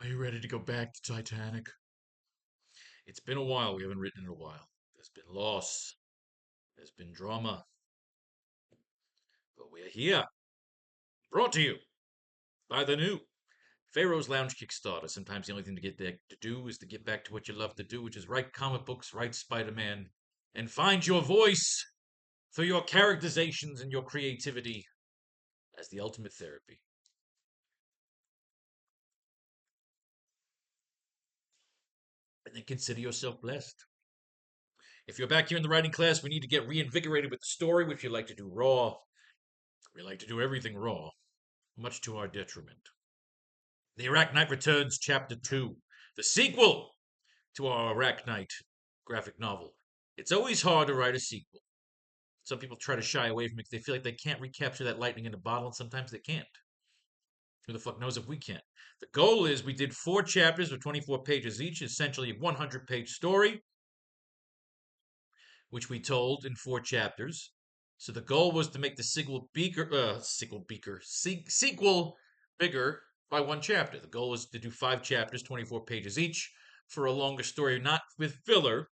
Are you ready to go back to Titanic? It's been a while. We haven't written in a while. There's been loss. There's been drama. But we're here. Brought to you by the new Faro's Lounge Kickstarter. Sometimes the only thing to get there to do is to get back to what you love to do, which is write comic books, write Spider-Man, and find your voice through your characterizations and your creativity as the ultimate therapy. And then consider yourself blessed. If you're back here in the writing class, we need to get reinvigorated with the story, which you like to do raw. We like to do everything raw, much to our detriment. The AracKnight Returns Chapter 2, the sequel to our AracKnight graphic novel. It's always hard to write a sequel. Some people try to shy away from it because they feel like they can't recapture that lightning in a bottle, and sometimes they can't. Who the fuck knows if we can? The goal is we did 4 chapters with 24 pages each, essentially a 100-page story, which we told in 4 chapters. So the goal was to make the sequel bigger by 1 chapter. The goal was to do 5 chapters, 24 pages each, for a longer story, not with filler.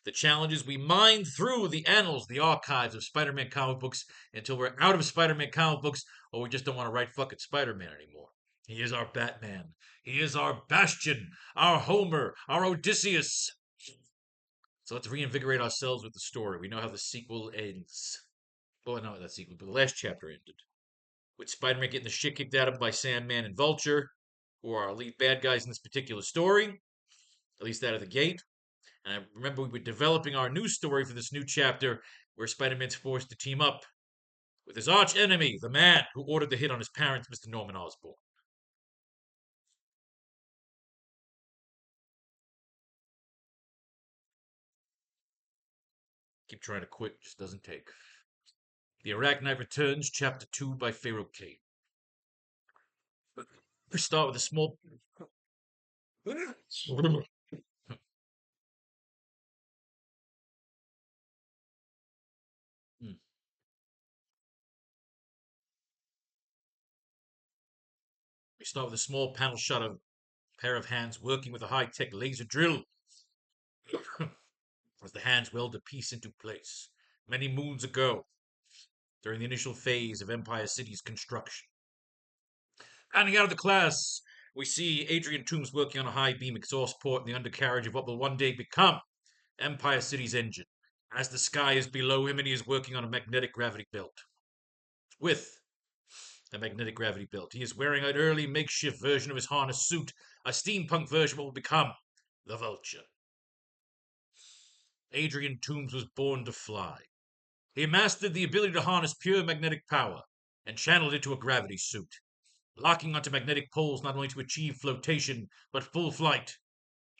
The challenge is we mine through the annals, the archives of Spider-Man comic books until we're out of Spider-Man comic books, or we just don't want to write fucking Spider-Man anymore. He is our Batman. He is our Bastion, our Homer, our Odysseus. So let's reinvigorate ourselves with the story. We know how the sequel ends. Well, not that sequel, but the last chapter ended. With Spider-Man getting the shit kicked out of him by Sandman and Vulture, who are our lead bad guys in this particular story, at least out of the gate. And I remember we were developing our new story for this new chapter, where Spider-Man's forced to team up with his arch enemy, the man who ordered the hit on his parents, Mr. Norman Osborn. Keep trying to quit, just doesn't take. The AracKnight Returns, Chapter 2 by Faro Kane. We start with a small. We start with a small panel shot of a pair of hands working with a high-tech laser drill. As the hands weld a piece into place, many moons ago, during the initial phase of Empire City's construction. Panning out of the class, we see Adrian Toombs working on a high-beam exhaust port in the undercarriage of what will one day become Empire City's engine, as the sky is below him and he is working on a magnetic gravity belt. With a magnetic gravity belt, he is wearing an early makeshift version of his harness suit, a steampunk version of what will become the Vulture. Adrian Toombs was born to fly. He mastered the ability to harness pure magnetic power and channeled it to a gravity suit, locking onto magnetic poles not only to achieve flotation, but full flight.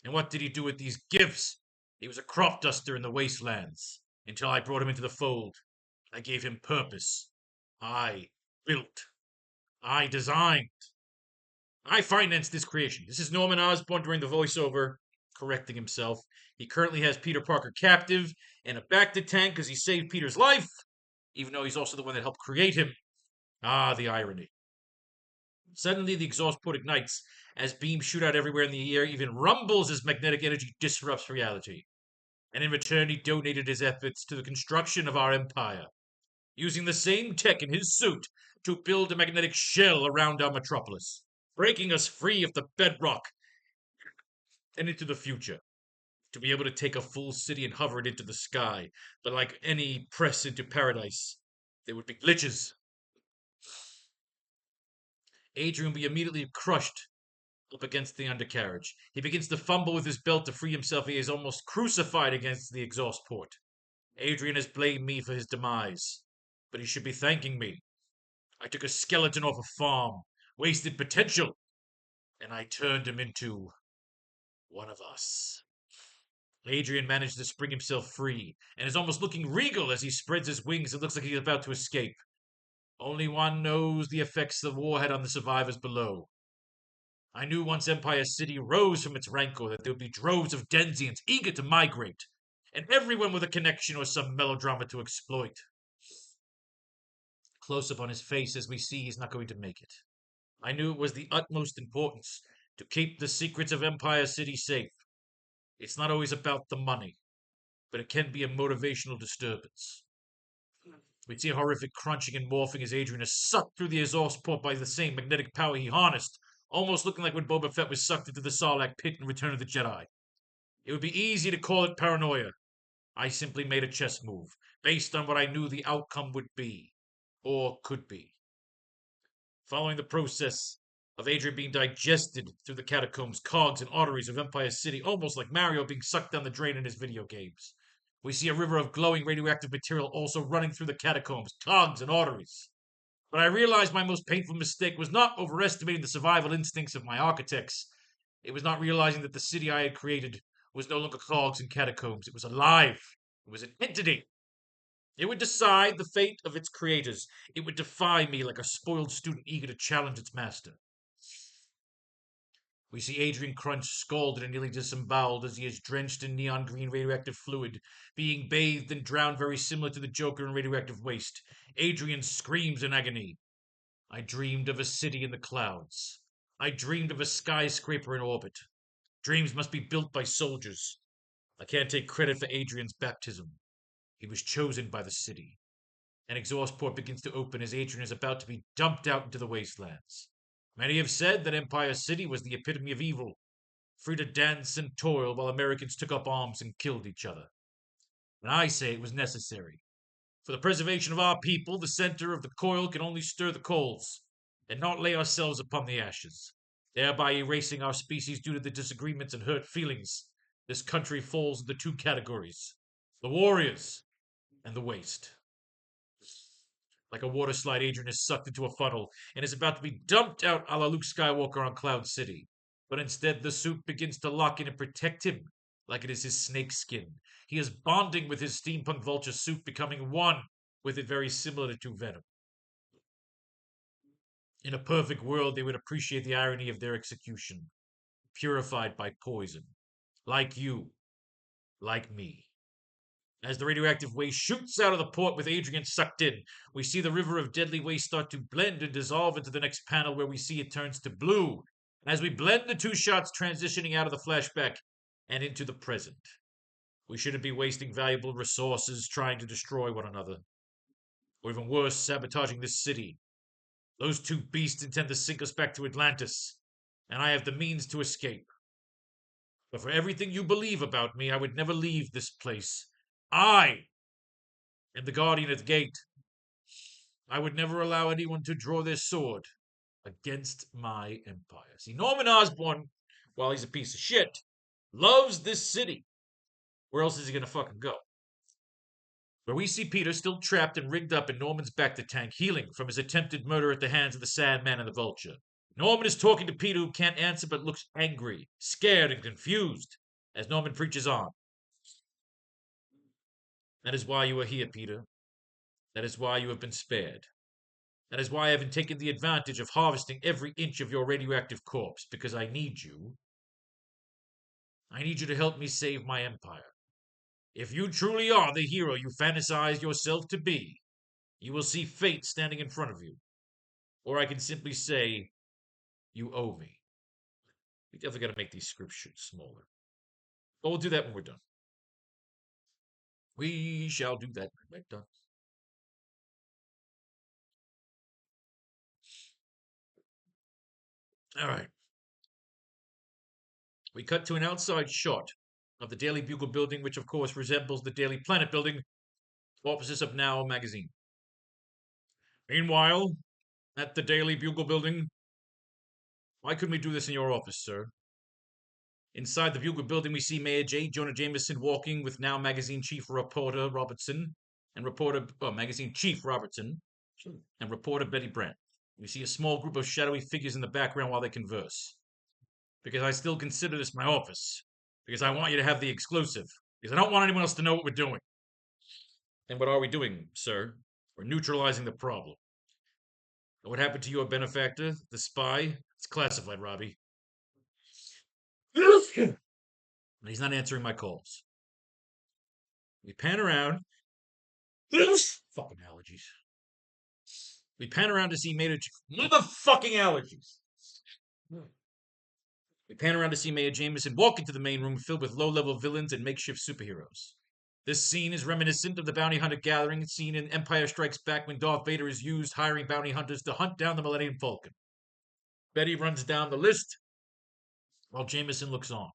And what did he do with these gifts? He was a crop duster in the wastelands, until I brought him into the fold. I gave him purpose. I built. I designed. I financed this creation. This is Norman Osborn during the voiceover, correcting himself. He currently has Peter Parker captive and a back-to-tank because he saved Peter's life, even though he's also the one that helped create him. Ah, the irony. Suddenly, the exhaust port ignites as beams shoot out everywhere in the air, even rumbles as magnetic energy disrupts reality. And in return, he donated his efforts to the construction of our empire, using the same tech in his suit to build a magnetic shell around our metropolis, breaking us free of the bedrock and into the future, to be able to take a full city and hover it into the sky. But like any press into paradise, there would be glitches. Adrian will be immediately crushed up against the undercarriage. He begins to fumble with his belt to free himself. He is almost crucified against the exhaust port. Adrian has blamed me for his demise, but he should be thanking me. I took a skeleton off a farm, wasted potential, and I turned him into one of us. Adrian managed to spring himself free, and is almost looking regal as he spreads his wings and looks like he's about to escape. Only one knows the effects the war had on the survivors below. I knew once Empire City rose from its rancor that there would be droves of Denzians eager to migrate, and everyone with a connection or some melodrama to exploit. Close up on his face as we see he's not going to make it. I knew it was the utmost importance to keep the secrets of Empire City safe. It's not always about the money, but it can be a motivational disturbance. We'd see a horrific crunching and morphing as Adrian is sucked through the exhaust port by the same magnetic power he harnessed, almost looking like when Boba Fett was sucked into the Sarlacc pit in Return of the Jedi. It would be easy to call it paranoia. I simply made a chess move, based on what I knew the outcome would be, or could be. Following the process of Adrian being digested through the catacombs, cogs, and arteries of Empire City, almost like Mario being sucked down the drain in his video games. We see a river of glowing radioactive material also running through the catacombs, cogs, and arteries. But I realized my most painful mistake was not overestimating the survival instincts of my architects. It was not realizing that the city I had created was no longer cogs and catacombs. It was alive. It was an entity. It would decide the fate of its creators. It would defy me like a spoiled student eager to challenge its master. We see Adrian Crunch scalded and nearly disemboweled as he is drenched in neon green radioactive fluid, being bathed and drowned very similar to the Joker in radioactive waste. Adrian screams in agony. I dreamed of a city in the clouds. I dreamed of a skyscraper in orbit. Dreams must be built by soldiers. I can't take credit for Adrian's baptism. He was chosen by the city. An exhaust port begins to open as Adrian is about to be dumped out into the wastelands. Many have said that Empire City was the epitome of evil, free to dance and toil while Americans took up arms and killed each other. And I say it was necessary. For the preservation of our people, the center of the coil can only stir the coals, and not lay ourselves upon the ashes, thereby erasing our species due to the disagreements and hurt feelings. This country falls into two categories: the warriors and the waste. Like a water slide, Adrian is sucked into a funnel and is about to be dumped out a la Luke Skywalker on Cloud City. But instead, the suit begins to lock in and protect him like it is his snake skin. He is bonding with his steampunk vulture suit, becoming one with it, very similar to Venom. In a perfect world, they would appreciate the irony of their execution, purified by poison. Like you, like me. As the radioactive waste shoots out of the port with Adrian sucked in, we see the river of deadly waste start to blend and dissolve into the next panel where we see it turns to blue. As we blend the two shots transitioning out of the flashback and into the present. We shouldn't be wasting valuable resources trying to destroy one another. Or even worse, sabotaging this city. Those two beasts intend to sink us back to Atlantis, and I have the means to escape. But for everything you believe about me, I would never leave this place. I am the guardian at the gate. I would never allow anyone to draw their sword against my empire. See, Norman Osborn, while he's a piece of shit, loves this city. Where else is he gonna fucking go? Where we see Peter still trapped and rigged up in Norman's bacta tank, healing from his attempted murder at the hands of the Sandman and the Vulture. Norman is talking to Peter, who can't answer but looks angry, scared, and confused as Norman preaches on. That is why you are here, Peter. That is why you have been spared. That is why I haven't taken the advantage of harvesting every inch of your radioactive corpse, because I need you. I need you to help me save my empire. If you truly are the hero you fantasize yourself to be, you will see fate standing in front of you. Or I can simply say, you owe me. We definitely got to make these script shoots smaller. But we'll do that when we're done. We shall do that when we're done. All right. We cut to an outside shot of the Daily Bugle building, which of course resembles the Daily Planet building, offices of Now magazine. Meanwhile, at the Daily Bugle building, why couldn't we do this in your office, sir? Inside the Bugle building, we see Mayor J. Jonah Jameson walking with Now magazine chief reporter Robertson and magazine chief Robertson and reporter Betty Brant. We see a small group of shadowy figures in the background while they converse. Because I still consider this my office. Because I want you to have the exclusive. Because I don't want anyone else to know what we're doing. And what are we doing, sir? We're neutralizing the problem. And what happened to your benefactor, the spy? It's classified, Robbie. He's not answering my calls. We pan around. Fucking allergies. We pan around to see Mater. Motherfucking allergies. We pan around to see Mayor Jameson walk into the main room filled with low-level villains and makeshift superheroes. This scene is reminiscent of the bounty hunter gathering seen in Empire Strikes Back when Darth Vader is used hiring bounty hunters to hunt down the Millennium Falcon. Betty runs down the list while Jameson looks on.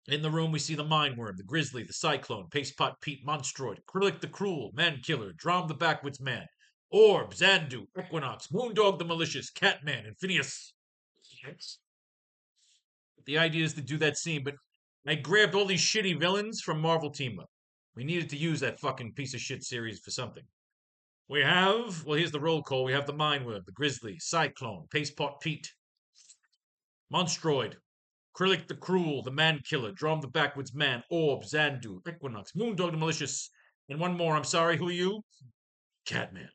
In the room, we see the Mindworm, the Grizzly, the Cyclone, Pastepot Pete, Monstroid, Krillic the Cruel, Man-Killer, Drom the Backwoods Man, Orb, Zandu, Equinox, Moondog the Malicious, Catman, and Phineas. The idea is to do that scene, but I grabbed all these shitty villains from Marvel Team Up. We needed to use that fucking piece of shit series for something. Here's the roll call. We have the Mindworm, the Grizzly, Cyclone, Pastepot Pete, Monstroid, Krillic the Cruel, the Man-Killer, Drom the Backwoods Man, Orb, Zandu, Equinox, Moondog the Malicious, and one more. I'm sorry, who are you? Catman.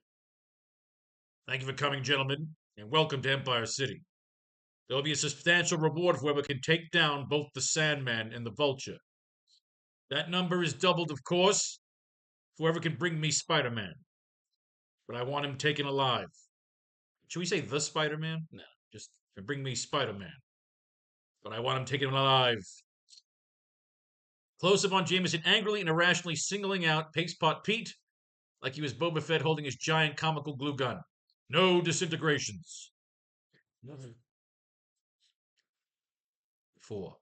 Thank you for coming, gentlemen, and welcome to Empire City. There will be a substantial reward for whoever can take down both the Sandman and the Vulture. That number is doubled, of course, for whoever can bring me Spider-Man. But I want him taken alive. Should we say the Spider-Man? No, just bring me Spider-Man. But I want him taken alive. Close up on Jameson angrily and irrationally singling out Pastepot Pete like he was Boba Fett holding his giant comical glue gun. No disintegrations. 4.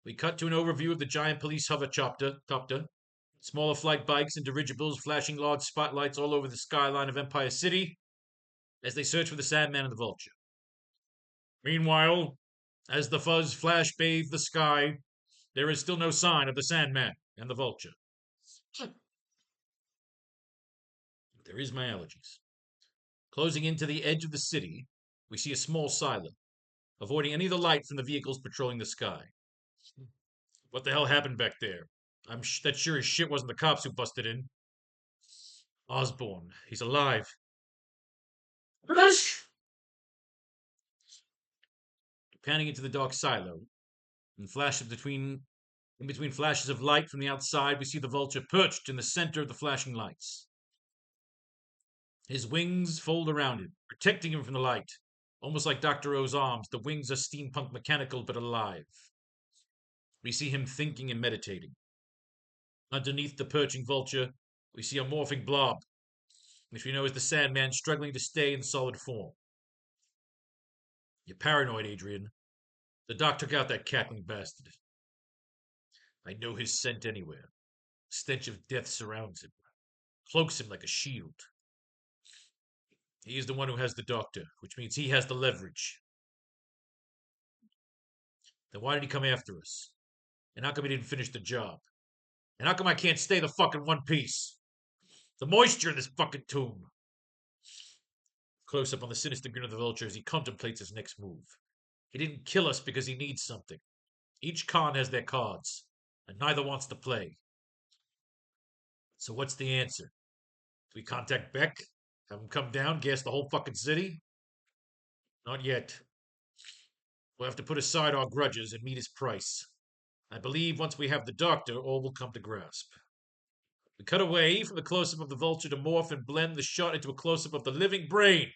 We cut to an overview of the giant police hovercopter, smaller flight bikes and dirigibles flashing large spotlights all over the skyline of Empire City as they search for the Sandman and the Vulture. Meanwhile, as the fuzz flash bathed the sky, there is still no sign of the Sandman and the Vulture. There is my allergies. Closing into the edge of the city, we see a small silo, avoiding any of the light from the vehicles patrolling the sky. What the hell happened back there? That sure as shit wasn't the cops who busted in. Osborn, he's alive. Panning into the dark silo, in between flashes of light from the outside, we see the Vulture perched in the center of the flashing lights. His wings fold around him, protecting him from the light. Almost like Dr. O's arms, the wings are steampunk mechanical but alive. We see him thinking and meditating. Underneath the perching Vulture, we see a morphing blob, which we know is the Sandman struggling to stay in solid form. You're paranoid, Adrian. The doc took out that cackling bastard. I know his scent anywhere. The stench of death surrounds him, cloaks him like a shield. He is the one who has the doctor, which means he has the leverage. Then why did he come after us? And how come he didn't finish the job? And how come I can't stay the fucking one piece? The moisture in this fucking tomb. Close up on the sinister grin of the Vulture as he contemplates his next move. He didn't kill us because he needs something. Each con has their cards, and neither wants to play. So what's the answer? Do we contact Beck? Have him come down, gas the whole fucking city? Not yet. We'll have to put aside our grudges and meet his price. I believe once we have the doctor, all will come to grasp. We cut away from the close-up of the Vulture to morph and blend the shot into a close-up of the living brain,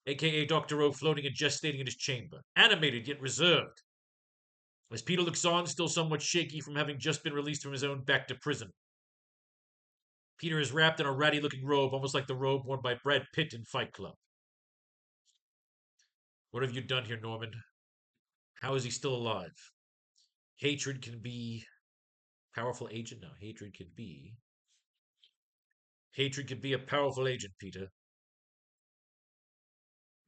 aka Dr. O floating and gestating in his chamber, animated yet reserved. As Peter looks on, still somewhat shaky from having just been released from his own back to prison. Peter is wrapped in a ratty-looking robe, almost like the robe worn by Brad Pitt in Fight Club. What have you done here, Norman? How is he still alive? Hatred can be powerful agent? No, hatred can be a powerful agent, Peter.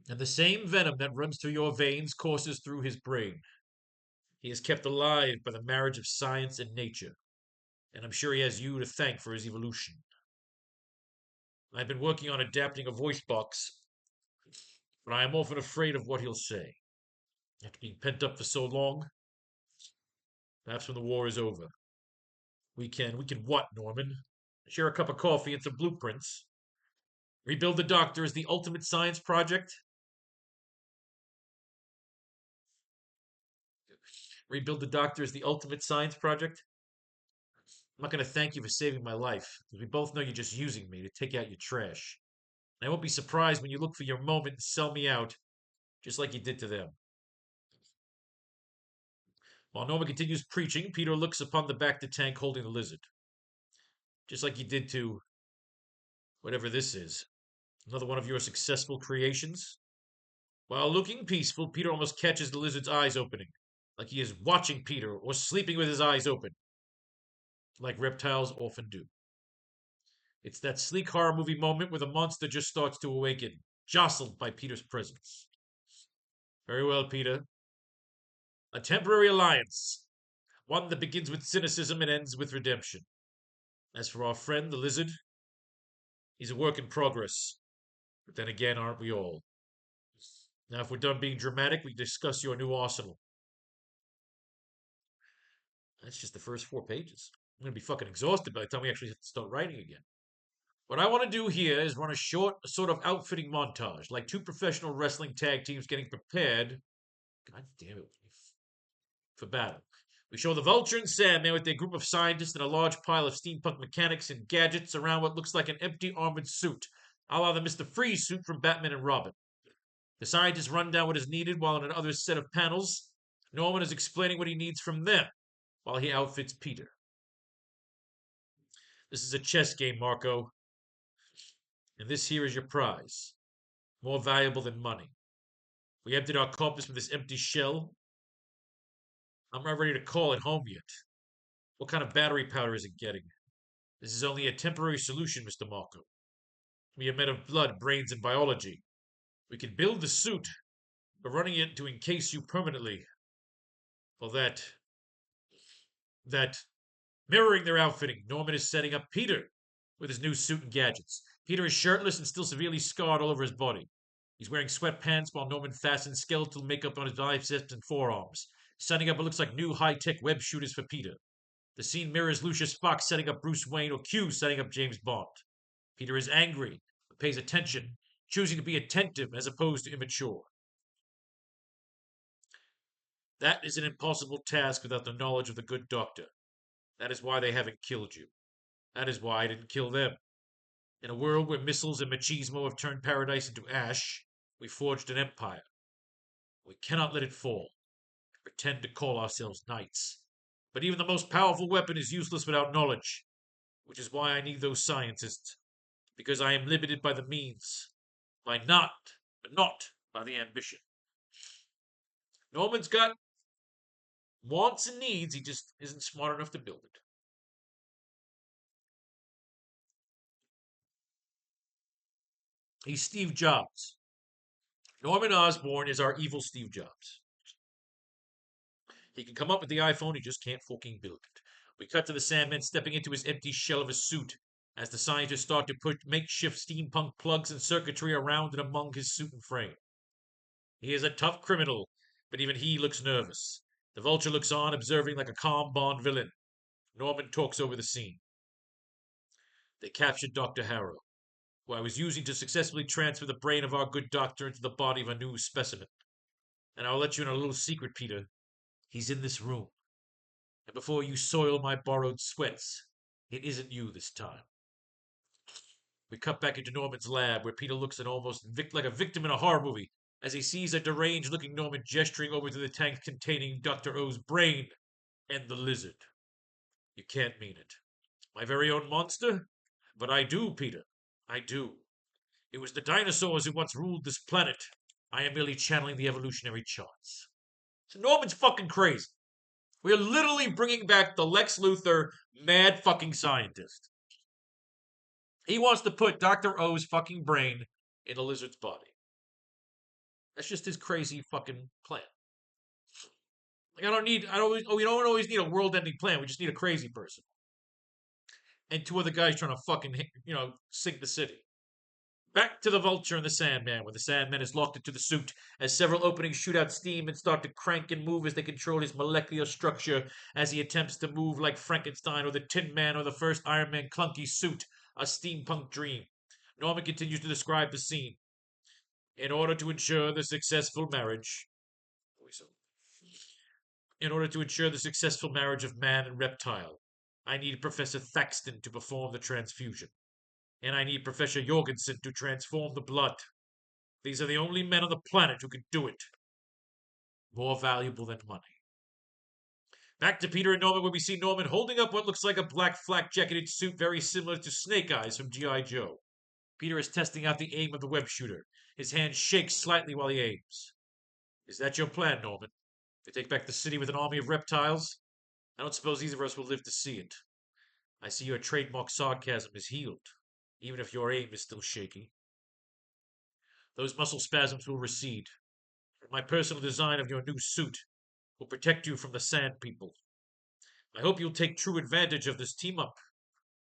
And the same venom that runs through your veins courses through his brain. He is kept alive by the marriage of science and nature, and I'm sure he has you to thank for his evolution. I've been working on adapting a voice box, but I am often afraid of what he'll say. After being pent up for so long, perhaps when the war is over, we can what, Norman? Share a cup of coffee and some blueprints. Rebuild the Doctor as the ultimate science project. Rebuild the Doctor as the ultimate science project. I'm not going to thank you for saving my life, because we both know you're just using me to take out your trash. And I won't be surprised when you look for your moment and sell me out, just like you did to them. While Norman continues preaching, Peter looks upon the back of the tank holding the lizard. Just like he did to whatever this is. Another one of your successful creations? While looking peaceful, Peter almost catches the lizard's eyes opening, like he is watching Peter or sleeping with his eyes open, like reptiles often do. It's that sleek horror movie moment where the monster just starts to awaken, jostled by Peter's presence. Very well, Peter. A temporary alliance, one that begins with cynicism and ends with redemption. As for our friend, the lizard, he's a work in progress. But then again, aren't we all? Now, if we're done being dramatic, we discuss your new arsenal. That's just the first 4 pages. I'm going to be fucking exhausted by the time we actually have to start writing again. What I want to do here is run a short sort of outfitting montage, like 2 professional wrestling tag teams getting prepared. God damn it. For battle. We show the Vulture and Sandman with their group of scientists and a large pile of steampunk mechanics and gadgets around what looks like an empty armored suit, a la the Mr. Freeze suit from Batman and Robin. The scientists run down what is needed while in another set of panels, Norman is explaining what he needs from them while he outfits Peter. This is a chess game, Marco. And this here is your prize. More valuable than money. We emptied our compass with this empty shell. I'm not ready to call it home yet. What kind of battery powder is it getting? This is only a temporary solution, Mr. Marco. We are men of blood, brains, and biology. We can build the suit, but running it to encase you permanently. Well, that mirroring their outfitting, Norman is setting up Peter with his new suit and gadgets. Peter is shirtless and still severely scarred all over his body. He's wearing sweatpants while Norman fastens skeletal makeup on his biceps and forearms, setting up what looks like new high-tech web shooters for Peter. The scene mirrors Lucius Fox setting up Bruce Wayne or Q setting up James Bond. Peter is angry, but pays attention, choosing to be attentive as opposed to immature. That is an impossible task without the knowledge of the good doctor. That is why they haven't killed you. That is why I didn't kill them. In a world where missiles and machismo have turned paradise into ash, we forged an empire. We cannot let it fall. Pretend to call ourselves knights. But even the most powerful weapon is useless without knowledge, which is why I need those scientists, because I am limited by the means, but not by the ambition. Norman's got wants and needs, he just isn't smart enough to build it. He's Steve Jobs. Norman Osborn is our evil Steve Jobs. He can come up with the iPhone, he just can't fucking build it. We cut to the Sandman stepping into his empty shell of a suit as the scientists start to put makeshift steampunk plugs and circuitry around and among his suit and frame. He is a tough criminal, but even he looks nervous. The Vulture looks on, observing like a calm Bond villain. Norman talks over the scene. They captured Dr. Harrow, who I was using to successfully transfer the brain of our good doctor into the body of a new specimen. And I'll let you in a little secret, Peter. He's in this room. And before you soil my borrowed sweats, it isn't you this time. We cut back into Norman's lab, where Peter looks at almost like a victim in a horror movie, as he sees a deranged-looking Norman gesturing over to the tank containing Dr. O's brain and the lizard. You can't mean it. My very own monster? But I do, Peter. I do. It was the dinosaurs who once ruled this planet. I am merely channeling the evolutionary charts. So Norman's fucking crazy. We're literally bringing back the Lex Luthor mad fucking scientist. He wants to put Dr. O's fucking brain in a lizard's body. That's just his crazy fucking plan. Like we don't always need a world-ending plan. We just need a crazy person. And 2 other guys trying to fucking, sink the city. Back to the Vulture and the Sandman, where the Sandman is locked into the suit as several openings shoot out steam and start to crank and move as they control his molecular structure as he attempts to move like Frankenstein or the Tin Man or the first Iron Man clunky suit, a steampunk dream. Norman continues to describe the scene. In order to ensure the successful marriage of man and reptile, I need Professor Thaxton to perform the transfusion. And I need Professor Jorgensen to transform the blood. These are the only men on the planet who can do it. More valuable than money. Back to Peter and Norman, where we see Norman holding up what looks like a black flak-jacketed suit very similar to Snake Eyes from G.I. Joe. Peter is testing out the aim of the web shooter. His hand shakes slightly while he aims. Is that your plan, Norman? To take back the city with an army of reptiles? I don't suppose either of us will live to see it. I see your trademark sarcasm is healed, even if your aim is still shaky. Those muscle spasms will recede. My personal design of your new suit will protect you from the Sand People. I hope you'll take true advantage of this team up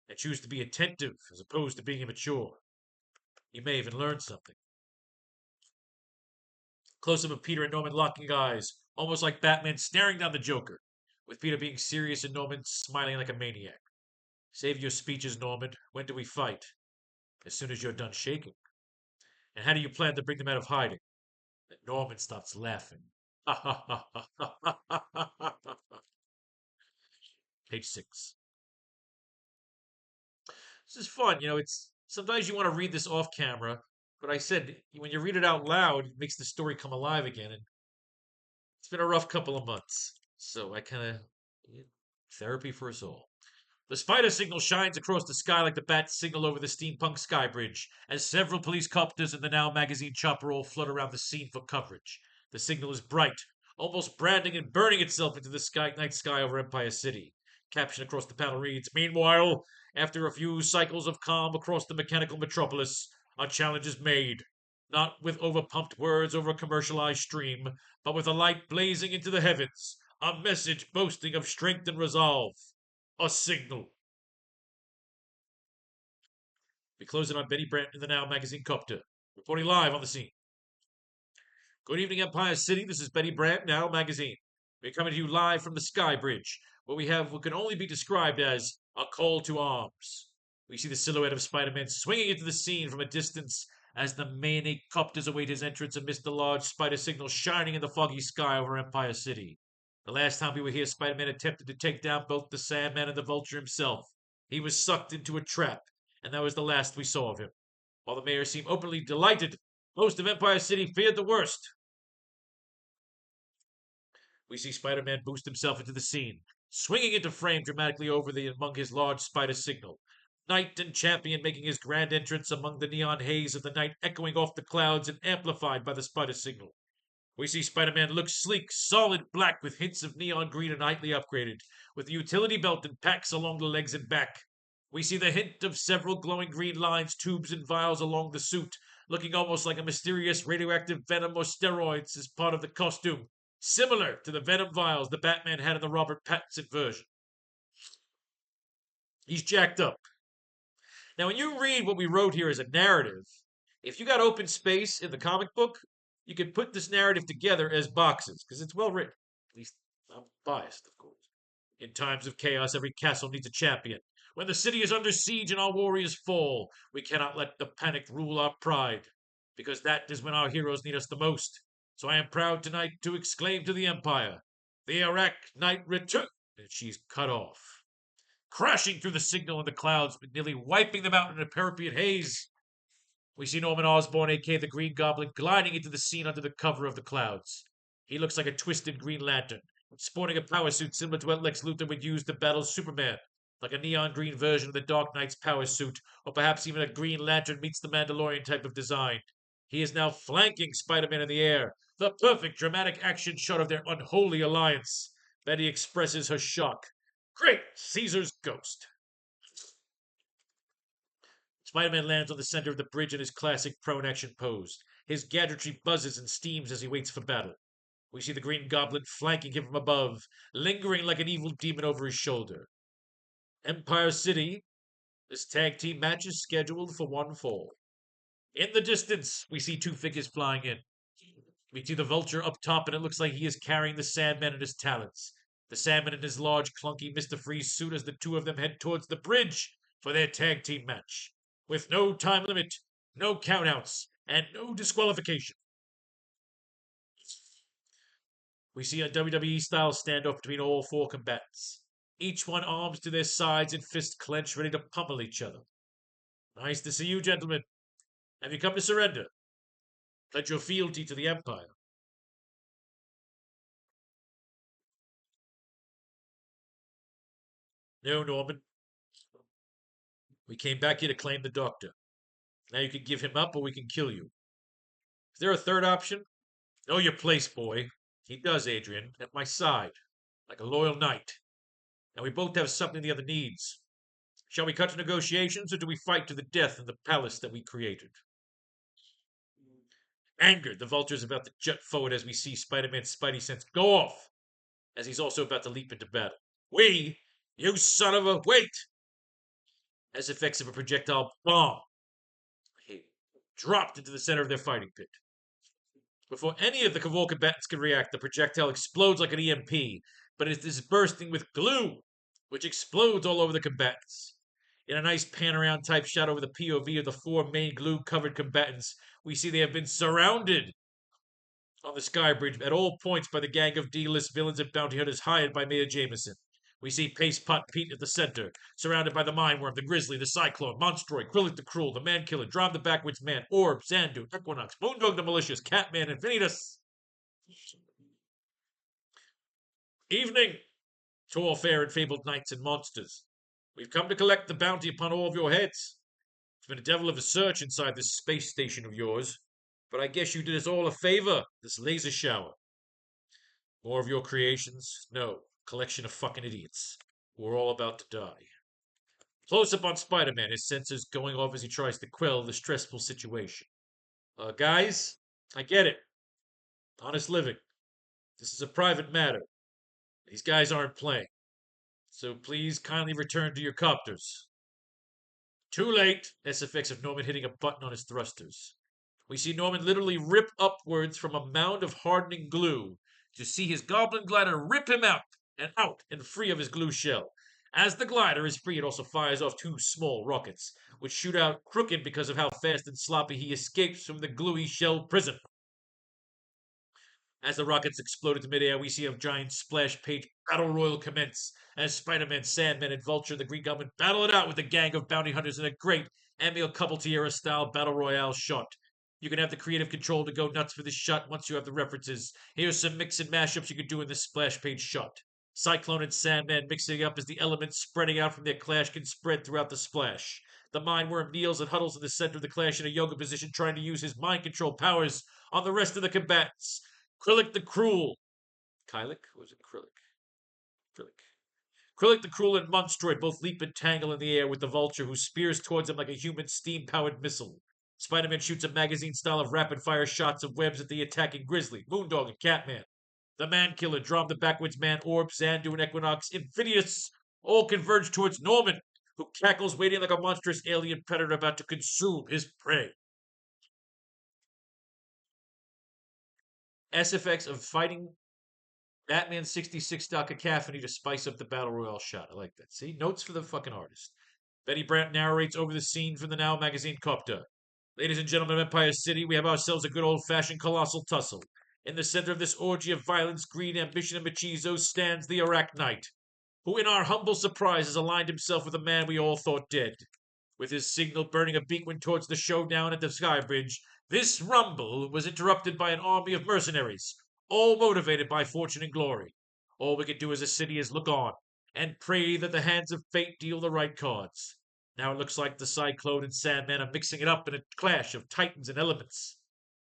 and choose to be attentive as opposed to being immature. You may even learn something. Close up of Peter and Norman locking eyes, almost like Batman staring down the Joker, with Peter being serious and Norman smiling like a maniac. Save your speeches, Norman. When do we fight? As soon as you're done shaking. And how do you plan to bring them out of hiding? And Norman starts laughing. Ha ha ha ha ha ha ha ha. Page 6. This is fun. It's sometimes you want to read this off camera, but I said when you read it out loud, it makes the story come alive again. And it's been a rough couple of months. So I kind of therapy for us all. The spider signal shines across the sky like the bat signal over the steampunk sky bridge, as several police copters and the Now magazine chopper all flood around the scene for coverage. The signal is bright, almost branding and burning itself into the night sky over Empire City. Caption across the panel reads, "Meanwhile, after a few cycles of calm across the mechanical metropolis, a challenge is made. Not with overpumped words over a commercialized stream, but with a light blazing into the heavens, a message boasting of strength and resolve. A signal." We close in on Betty Brant in the Now magazine copter, reporting live on the scene. Good evening, Empire City. This is Betty Brant, Now magazine. We're coming to you live from the Sky Bridge, where we have what can only be described as a call to arms. We see the silhouette of Spider-Man swinging into the scene from a distance as the maniac copters await his entrance amidst the large spider signal shining in the foggy sky over Empire City. The last time we were here, Spider-Man attempted to take down both the Sandman and the Vulture himself. He was sucked into a trap, and that was the last we saw of him. While the mayor seemed openly delighted, most of Empire City feared the worst. We see Spider-Man boost himself into the scene, swinging into frame dramatically among his large spider signal. Knight and Champion making his grand entrance among the neon haze of the night, echoing off the clouds and amplified by the spider signal. We see Spider-Man look sleek, solid black with hints of neon green and lightly upgraded, with the utility belt and packs along the legs and back. We see the hint of several glowing green lines, tubes, and vials along the suit, looking almost like a mysterious radioactive venom or steroids as part of the costume, similar to the venom vials the Batman had in the Robert Pattinson version. He's jacked up. Now, when you read what we wrote here as a narrative, if you got open space in the comic book, you can put this narrative together as boxes, because it's well written. At least I'm biased, of course. In times of chaos, every castle needs a champion. When the city is under siege and our warriors fall, we cannot let the panic rule our pride, because that is when our heroes need us the most. So I am proud tonight to exclaim to the Empire, the AracKnight Returns. And she's cut off, crashing through the signal in the clouds, nearly wiping them out in an appropriate haze. We see Norman Osborn, aka the Green Goblin, gliding into the scene under the cover of the clouds. He looks like a twisted Green Lantern, sporting a power suit similar to what Lex Luthor would use to battle Superman, like a neon green version of the Dark Knight's power suit, or perhaps even a Green Lantern meets the Mandalorian type of design. He is now flanking Spider-Man in the air, the perfect dramatic action shot of their unholy alliance. Betty expresses her shock. Great Caesar's ghost! Spider-Man lands on the center of the bridge in his classic prone action pose. His gadgetry buzzes and steams as he waits for battle. We see the Green Goblin flanking him from above, lingering like an evil demon over his shoulder. Empire City. This tag team match is scheduled for one fall. In the distance, we see two figures flying in. We see the Vulture up top, and it looks like he is carrying the Sandman in his talons. The Sandman in his large, clunky Mr. Freeze suit as the two of them head towards the bridge for their tag team match, with no time limit, no countouts, and no disqualification. We see a WWE-style standoff between all four combatants, each one arms to their sides and fists clenched, ready to pummel each other. Nice to see you, gentlemen. Have you come to surrender? Pledge your fealty to the Empire. No, Norman. We came back here to claim the doctor. Now you can give him up or we can kill you. Is there a third option? Know your place, boy. He does, Adrian, at my side, like a loyal knight. And we both have something the other needs. Shall we cut to negotiations, or do we fight to the death in the palace that we created? Angered, the vulture is about to jut forward as we see Spider-Man's spidey sense go off, as he's also about to leap into battle. We? You son of a... Wait! As effects of a projectile bomb, he dropped into the center of their fighting pit. Before any of the Cavol combatants can react, the projectile explodes like an EMP, but it is bursting with glue, which explodes all over the combatants. In a nice pan-around type shot over the POV of the four main glue-covered combatants, we see they have been surrounded on the Sky Bridge at all points by the gang of D-list villains and bounty hunters hired by Mayor Jameson. We see Paste Pot Pete at the center, surrounded by the Mindworm, the Grizzly, the Cyclone, Monstroid, Krillic the Cruel, the Man-Killer, Drom the Backwoods Man, Orb, Xandu, Equinox, Moondog the Malicious, Catman, Infinitus. Evening, to all fair and fabled knights and monsters. We've come to collect the bounty upon all of your heads. It's been a devil of a search inside this space station of yours, but I guess you did us all a favor, this laser shower. More of your creations? No. Collection of fucking idiots. We're all about to die. Close up on Spider-Man, his sensors going off as he tries to quell the stressful situation. Guys, I get it. Honest living. This is a private matter. These guys aren't playing. So please kindly return to your copters. Too late! SFX of Norman hitting a button on his thrusters. We see Norman literally rip upwards from a mound of hardening glue to see his goblin glider rip him out and free of his glue shell. As the glider is free, it also fires off two small rockets, which shoot out crooked because of how fast and sloppy he escapes from the gluey shell prison. As the rockets explode into midair, we see a giant splash page battle royal commence as Spider-Man, Sandman, and Vulture, the Green Goblin, battle it out with a gang of bounty hunters in a great Emil Couple-Tierra-style battle royale shot. You can have the creative control to go nuts for this shot once you have the references. Here's some mix and mashups you can do in this splash page shot. Cyclone and Sandman mixing up as the elements spreading out from their clash can spread throughout the splash. The Mindworm kneels and huddles in the center of the clash in a yoga position, trying to use his mind control powers on the rest of the combatants. Krillic the Cruel. Kylik? Or was it Krillic? Krillic. Krillic the Cruel and Monstroid both leap and tangle in the air with the Vulture, who spears towards him like a human steam-powered missile. Spider-Man shoots a magazine style of rapid-fire shots of webs at the attacking Grizzly, Moondog, and Catman. The Man-Killer, Drom the Backwoods Man, Orb, Xandu, and Equinox, Infinitus, all converge towards Norman, who cackles, waiting like a monstrous alien predator about to consume his prey. SFX of fighting Batman 66 style cacophony to spice up the Battle Royale shot. I like that. See? Notes for the fucking artist. Betty Brant narrates over the scene from the Now magazine copter. Ladies and gentlemen of Empire City, we have ourselves a good old-fashioned colossal tussle. In the center of this orgy of violence, greed, ambition, and machismo stands the AracKnight, who in our humble surprise has aligned himself with a man we all thought dead. With his signal burning a beacon towards the showdown at the Sky Bridge, this rumble was interrupted by an army of mercenaries, all motivated by fortune and glory. All we can do as a city is look on and pray that the hands of fate deal the right cards. Now it looks like the Cyclone and Sandman are mixing it up in a clash of titans and elements.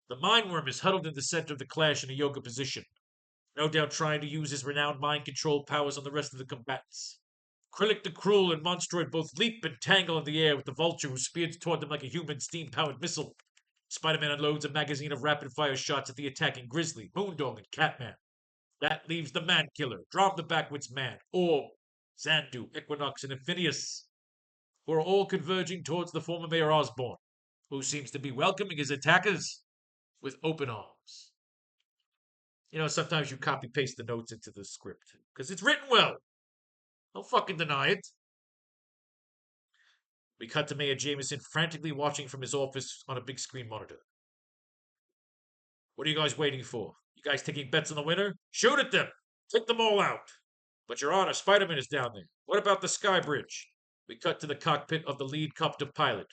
The Mindworm is huddled in the center of the clash in a yoga position, no doubt trying to use his renowned mind control powers on the rest of the combatants. Krillic the Cruel and Monstroid both leap and tangle in the air with the Vulture, who spears toward them like a human steam-powered missile. Spider-Man unloads a magazine of rapid-fire shots at the attacking Grizzly, Moondog, and Catman. That leaves the Man-Killer, Drom the Backwoods Man, Orb, Xandu, Equinox, and Infinius, who are all converging towards the former Mayor Osborn, who seems to be welcoming his attackers with open arms. You know, sometimes you copy-paste the notes into the script, because it's written well. Don't fucking deny it. We cut to Mayor Jameson frantically watching from his office on a big screen monitor. What are you guys waiting for? You guys taking bets on the winner? Shoot at them! Take them all out! But Your Honor, Spider-Man is down there. What about the Sky Bridge? We cut to the cockpit of the lead copter pilot,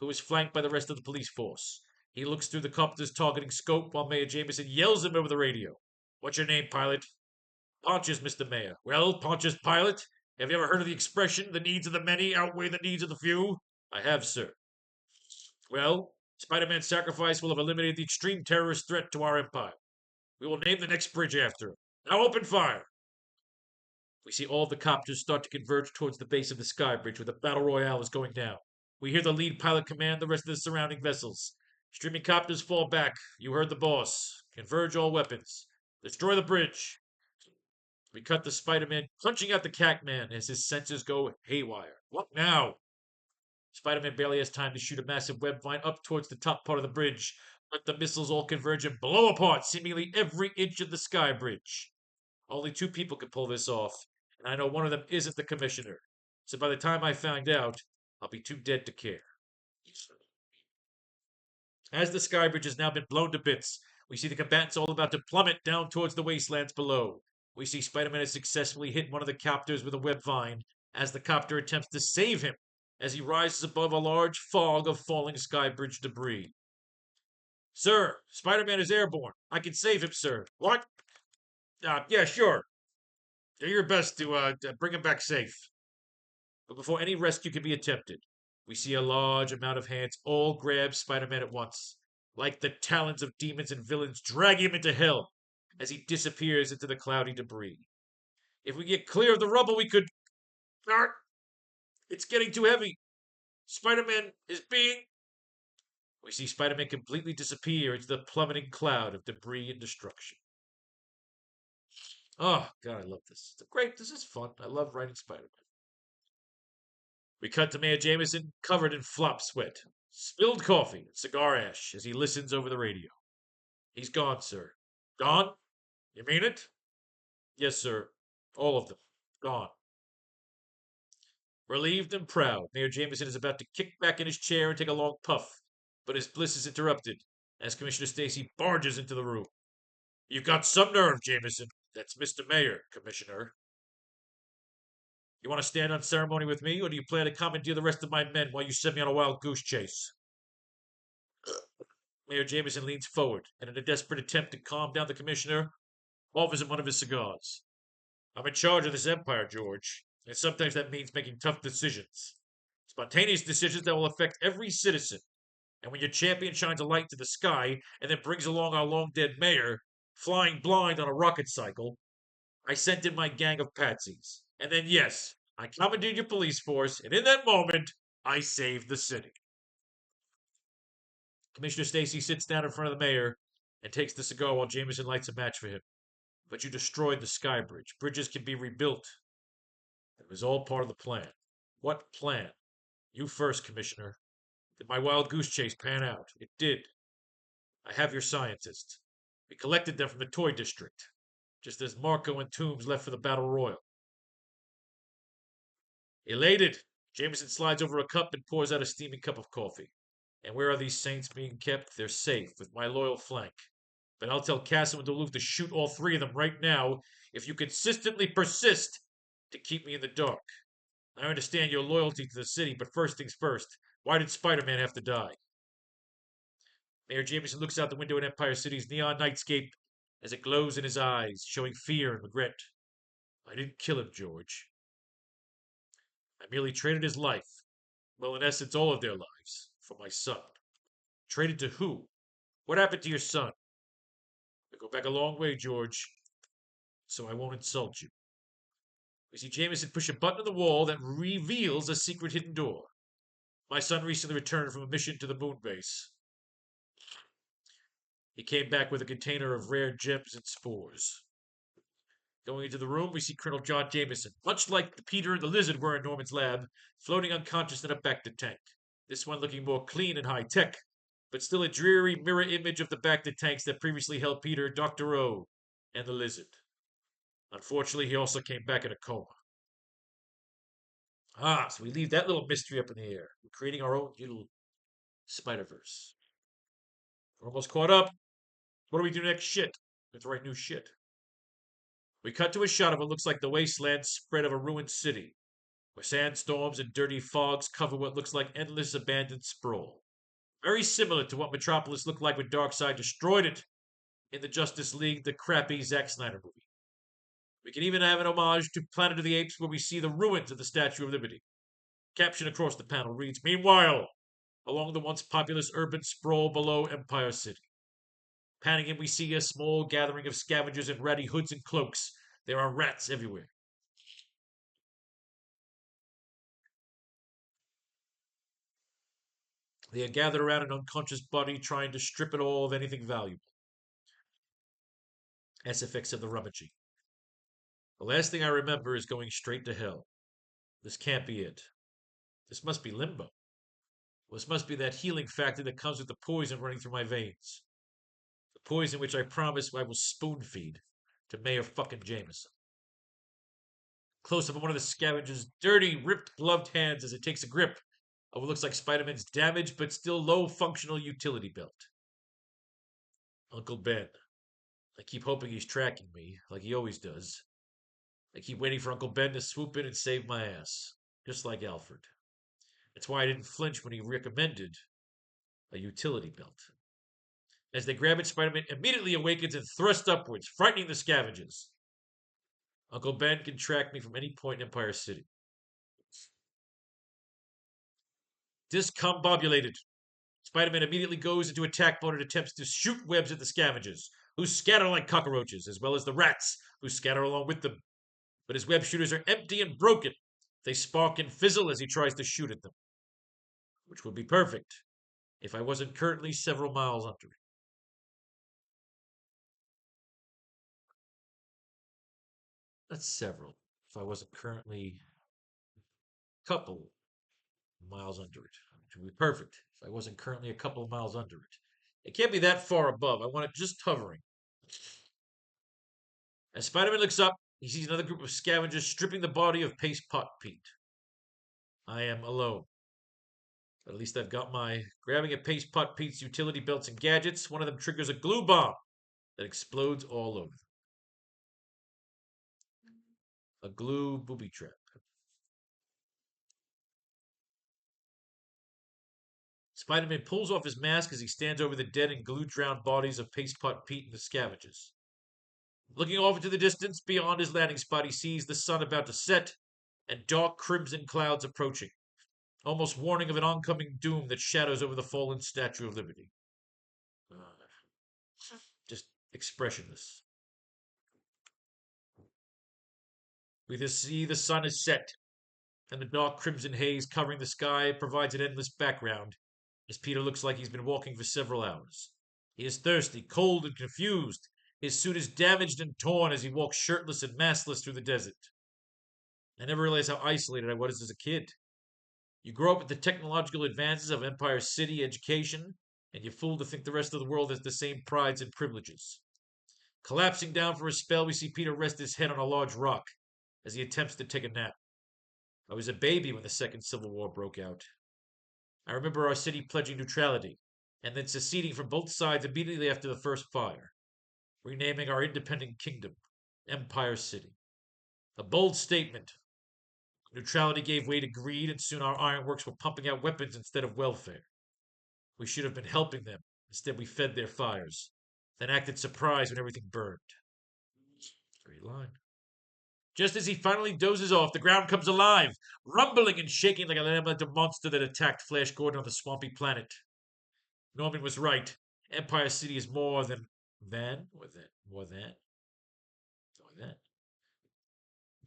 who is flanked by the rest of the police force. He looks through the copter's targeting scope while Mayor Jameson yells at him over the radio. What's your name, pilot? Pontius, Mr. Mayor. Well, Pontius Pilot, Have you ever heard of the expression, the needs of the many outweigh the needs of the few? I have, sir. Well, Spider-Man's sacrifice will have eliminated the extreme terrorist threat to our empire. We will name the next bridge after him. Now open fire! We see all of the copters start to converge towards the base of the sky bridge where the battle royale is going down. We hear the lead pilot command the rest of the surrounding vessels. Streaming copters fall back. You heard the boss. Converge all weapons. Destroy the bridge. We cut to Spider-Man punching out the Cat-Man as his sensors go haywire. What now? Spider-Man barely has time to shoot a massive web vine up towards the top part of the bridge, but the missiles all converge and blow apart seemingly every inch of the sky bridge. Only two people can pull this off, and I know one of them isn't the commissioner. So by the time I find out, I'll be too dead to care. As the sky bridge has now been blown to bits, we see the combatants all about to plummet down towards the wastelands below. We see Spider-Man has successfully hit one of the copters with a web vine as the copter attempts to save him as he rises above a large fog of falling sky bridge debris. Sir, Spider-Man is airborne. I can save him, sir. What? Yeah, sure. Do your best to bring him back safe. But before any rescue can be attempted, we see a large amount of hands all grab Spider-Man at once, like the talons of demons and villains drag him into hell as he disappears into the cloudy debris. If we get clear of the rubble, we could. It's getting too heavy. Spider-Man is being. We see Spider-Man completely disappear into the plummeting cloud of debris and destruction. Oh, God, I love this. This is fun. I love writing Spider-Man. We cut to Mayor Jameson, covered in flop sweat, spilled coffee, and cigar ash as he listens over the radio. He's gone, sir. Gone? You mean it? Yes, sir. All of them. Gone. Relieved and proud, Mayor Jameson is about to kick back in his chair and take a long puff, but his bliss is interrupted as Commissioner Stacy barges into the room. You've got some nerve, Jameson. That's Mr. Mayor, Commissioner. You want to stand on ceremony with me, or do you plan to commandeer the rest of my men while you send me on a wild goose chase? Mayor Jameson leans forward, and in a desperate attempt to calm down the commissioner, offers him one of his cigars. I'm in charge of this empire, George, and sometimes that means making tough decisions. Spontaneous decisions that will affect every citizen. And when your champion shines a light to the sky and then brings along our long dead mayor, flying blind on a rocket cycle, I sent in my gang of patsies. And then, yes, I commandeered your police force, and in that moment, I saved the city. Commissioner Stacy sits down in front of the mayor and takes the cigar while Jameson lights a match for him. But you destroyed the sky bridge. Bridges can be rebuilt. It was all part of the plan. What plan? You first, Commissioner. Did my wild goose chase pan out? It did. I have your scientists. We collected them from the toy district, just as Marco and Toombs left for the battle royal. Elated, Jameson slides over a cup and pours out a steaming cup of coffee. And where are these saints being kept? They're safe, with my loyal flank. But I'll tell Castle and Duluth to shoot all three of them right now if you consistently persist to keep me in the dark. I understand your loyalty to the city, but first things first, why did Spider-Man have to die? Mayor Jameson looks out the window at Empire City's neon nightscape as it glows in his eyes, showing fear and regret. I didn't kill him, George. I merely traded his life, well, in essence, all of their lives, for my son. Traded to who? What happened to your son? I go back a long way, George, so I won't insult you. We see Jameson push a button on the wall that reveals a secret hidden door. My son recently returned from a mission to the moon base. He came back with a container of rare gems and spores. Going into the room, we see Colonel John Jameson, much like the Peter and the Lizard were in Norman's lab, floating unconscious in a Bacta tank. This one looking more clean and high-tech, but still a dreary mirror image of the Bacta tanks that previously held Peter, Dr. O, and the Lizard. Unfortunately, he also came back in a coma. So we leave that little mystery up in the air. We're creating our own little Spider-Verse. We're almost caught up. What do we do next? Shit. We have to write new shit. We cut to a shot of what looks like the wasteland spread of a ruined city, where sandstorms and dirty fogs cover what looks like endless abandoned sprawl. Very similar to what Metropolis looked like when Darkseid destroyed it in the Justice League, the crappy Zack Snyder movie. We can even have an homage to Planet of the Apes where we see the ruins of the Statue of Liberty. Caption across the panel reads, "Meanwhile, along the once populous urban sprawl below Empire City. Panning in, we see a small gathering of scavengers in ratty hoods and cloaks. There are rats everywhere. They are gathered around an unconscious body trying to strip it all of anything valuable. SFX of the rummaging. The last thing I remember is going straight to hell. This can't be it. This must be limbo. This must be that healing factor that comes with the poison running through my veins. The poison which I promise I will spoon feed to Mayor fucking Jameson." Close up on one of the scavengers' dirty, ripped, gloved hands as it takes a grip of what looks like Spider-Man's damaged but still low functional utility belt. Uncle Ben. I keep hoping he's tracking me, like he always does. I keep waiting for Uncle Ben to swoop in and save my ass, just like Alfred. That's why I didn't flinch when he recommended a utility belt. As they grab it, Spider-Man immediately awakens and thrusts upwards, frightening the scavengers. Uncle Ben can track me from any point in Empire City. Discombobulated, Spider-Man immediately goes into attack mode and attempts to shoot webs at the scavengers, who scatter like cockroaches, as well as the rats, who scatter along with them. But his web shooters are empty and broken. They spark and fizzle as he tries to shoot at them. Which would be perfect if I wasn't currently several miles under it. That's several. If I wasn't currently a couple miles under it. Which would be perfect if I wasn't currently a couple of miles under it. It can't be that far above. I want it just hovering. As Spider-Man looks up, he sees another group of scavengers stripping the body of Paste Pot Pete. I am alone. But at least I've got my grabbing at Paste Pot Pete's utility belts and gadgets. One of them triggers a glue bomb that explodes all over them. A glue booby trap. Spider-Man pulls off his mask as he stands over the dead and glue-drowned bodies of Paste Pot Pete and the scavengers. Looking off into the distance, beyond his landing spot, he sees the sun about to set and dark crimson clouds approaching, almost warning of an oncoming doom that shadows over the fallen Statue of Liberty. Just expressionless. We just see the sun is set, and the dark crimson haze covering the sky provides an endless background, as Peter looks like he's been walking for several hours. He is thirsty, cold, and confused. His suit is damaged and torn as he walks shirtless and maskless through the desert. I never realized how isolated I was as a kid. You grow up with the technological advances of Empire City education, and you're fooled to think the rest of the world has the same prides and privileges. Collapsing down for a spell, we see Peter rest his head on a large rock as he attempts to take a nap. I was a baby when the Second Civil War broke out. I remember our city pledging neutrality, and then seceding from both sides immediately after the first fire, renaming our independent kingdom Empire City. A bold statement. Neutrality gave way to greed, and soon our ironworks were pumping out weapons instead of welfare. We should have been helping them. Instead, we fed their fires, then acted surprised when everything burned. Great line. Just as he finally dozes off, the ground comes alive, rumbling and shaking like a lambent monster that attacked Flash Gordon on the swampy planet. Norman was right. Empire City is more than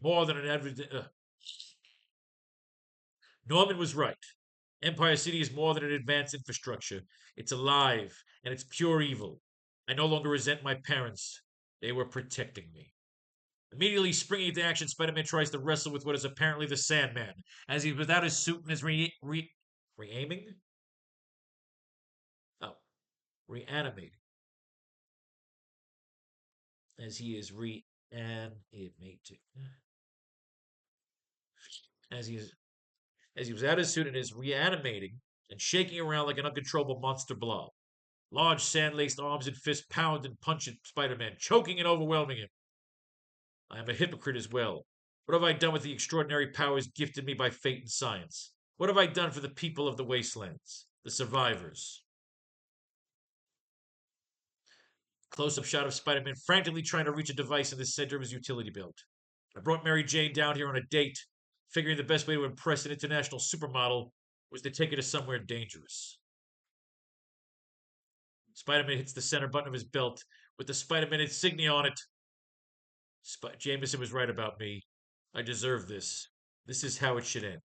more than an average. Norman was right. Empire City is more than an advanced infrastructure. It's alive, and it's pure evil. I no longer resent my parents. They were protecting me. Immediately springing into action, Spider-Man tries to wrestle with what is apparently the Sandman, as he is without his suit and is re-aiming? Oh, reanimating. As he is reanimating. As he was out of his suit and is reanimating and shaking around like an uncontrollable monster blob. Large sand-laced arms and fists pound and punch at Spider-Man, choking and overwhelming him. I am a hypocrite as well. What have I done with the extraordinary powers gifted me by fate and science? What have I done for the people of the wastelands, the survivors? Close-up shot of Spider-Man frantically trying to reach a device in the center of his utility belt. I brought Mary Jane down here on a date, figuring the best way to impress an international supermodel was to take her to somewhere dangerous. Spider-Man hits the center button of his belt with the Spider-Man insignia on it. Jameson was right about me. I deserve this. This is how it should end.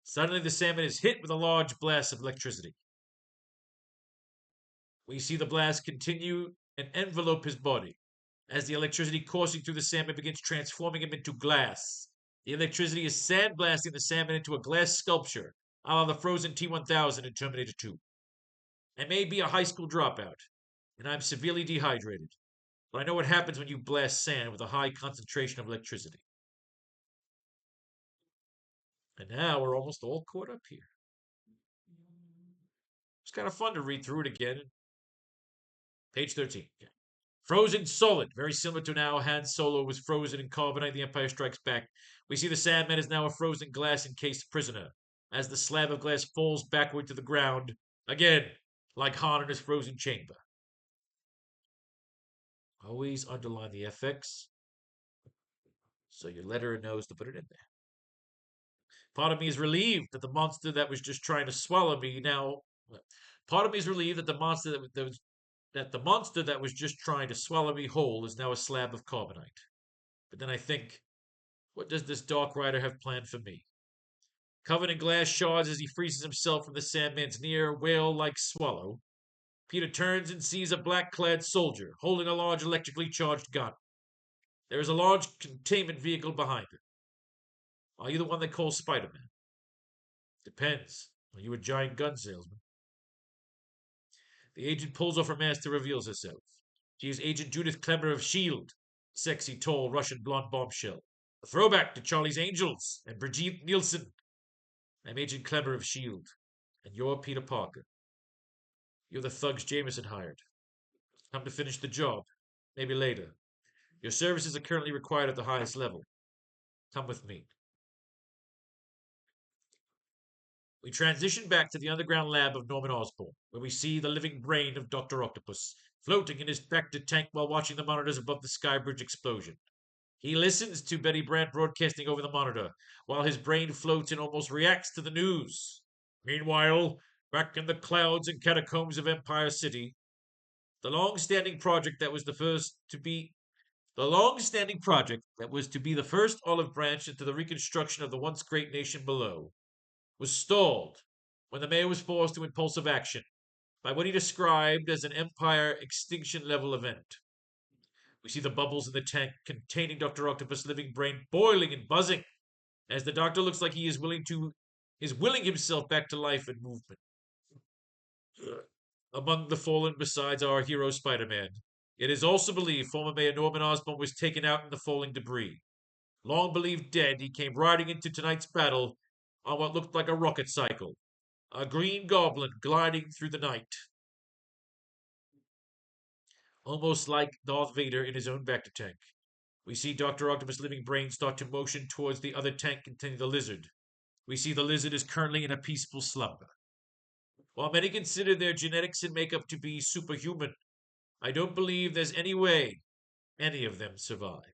Suddenly, the Sandman is hit with a large blast of electricity. We see the blast continue and envelope his body. As the electricity coursing through the Sandman begins transforming him into glass. The electricity is sandblasting the Sandman into a glass sculpture, a la the frozen T-1000 in Terminator 2. I may be a high school dropout, and I'm severely dehydrated, but I know what happens when you blast sand with a high concentration of electricity. And now we're almost all caught up here. It's kind of fun to read through it again. Page 13. Frozen solid, very similar to now Han Solo was frozen in Carbonite The Empire Strikes Back. We see the Sandman is now a frozen glass encased prisoner, as the slab of glass falls backward to the ground, again, like Han in his frozen chamber. Always underline the FX, so your letterer knows to put it in there. Part of me is relieved that the monster that was just trying to swallow me now. Part of me is relieved that the monster that was just trying to swallow me whole is now a slab of carbonite. But then I think, what does this Dark Rider have planned for me? Covered in glass shards as he freezes himself from the Sandman's near whale-like swallow, Peter turns and sees a black-clad soldier holding a large electrically charged gun. There is a large containment vehicle behind him. Are you the one they call Spider-Man? Depends. Are you a giant gun salesman? The agent pulls off her mask to reveal herself. She is Agent Judith Klemmer of S.H.I.E.L.D., sexy, tall, Russian blonde bombshell. A throwback to Charlie's Angels and Brigitte Nielsen. I'm Agent Klemmer of S.H.I.E.L.D., and you're Peter Parker. You're the thugs Jameson hired. Come to finish the job. Maybe later. Your services are currently required at the highest level. Come with me. We transition back to the underground lab of Norman Osborn, where we see the living brain of Dr. Octopus, floating in his Bacta tank while watching the monitors above the Skybridge explosion. He listens to Betty Brant broadcasting over the monitor, while his brain floats and almost reacts to the news. Meanwhile, back in the clouds and catacombs of Empire City, the long-standing project that was the first to be the long-standing project that was to be the first olive branch into the reconstruction of the once great nation below was stalled when the mayor was forced to impulsive action by what he described as an Empire extinction level event. We see the bubbles in the tank containing Dr. Octopus' living brain boiling and buzzing as the doctor looks like he is willing himself back to life and movement. Among the fallen besides our hero Spider-Man, it is also believed former Mayor Norman Osborn was taken out in the falling debris. Long believed dead, he came riding into tonight's battle on what looked like a rocket cycle, a green goblin gliding through the night. Almost like Darth Vader in his own Bacta tank. We see Dr. Octopus' living brain start to motion towards the other tank containing the lizard. We see the lizard is currently in a peaceful slumber. While many consider their genetics and makeup to be superhuman, I don't believe there's any way any of them survived.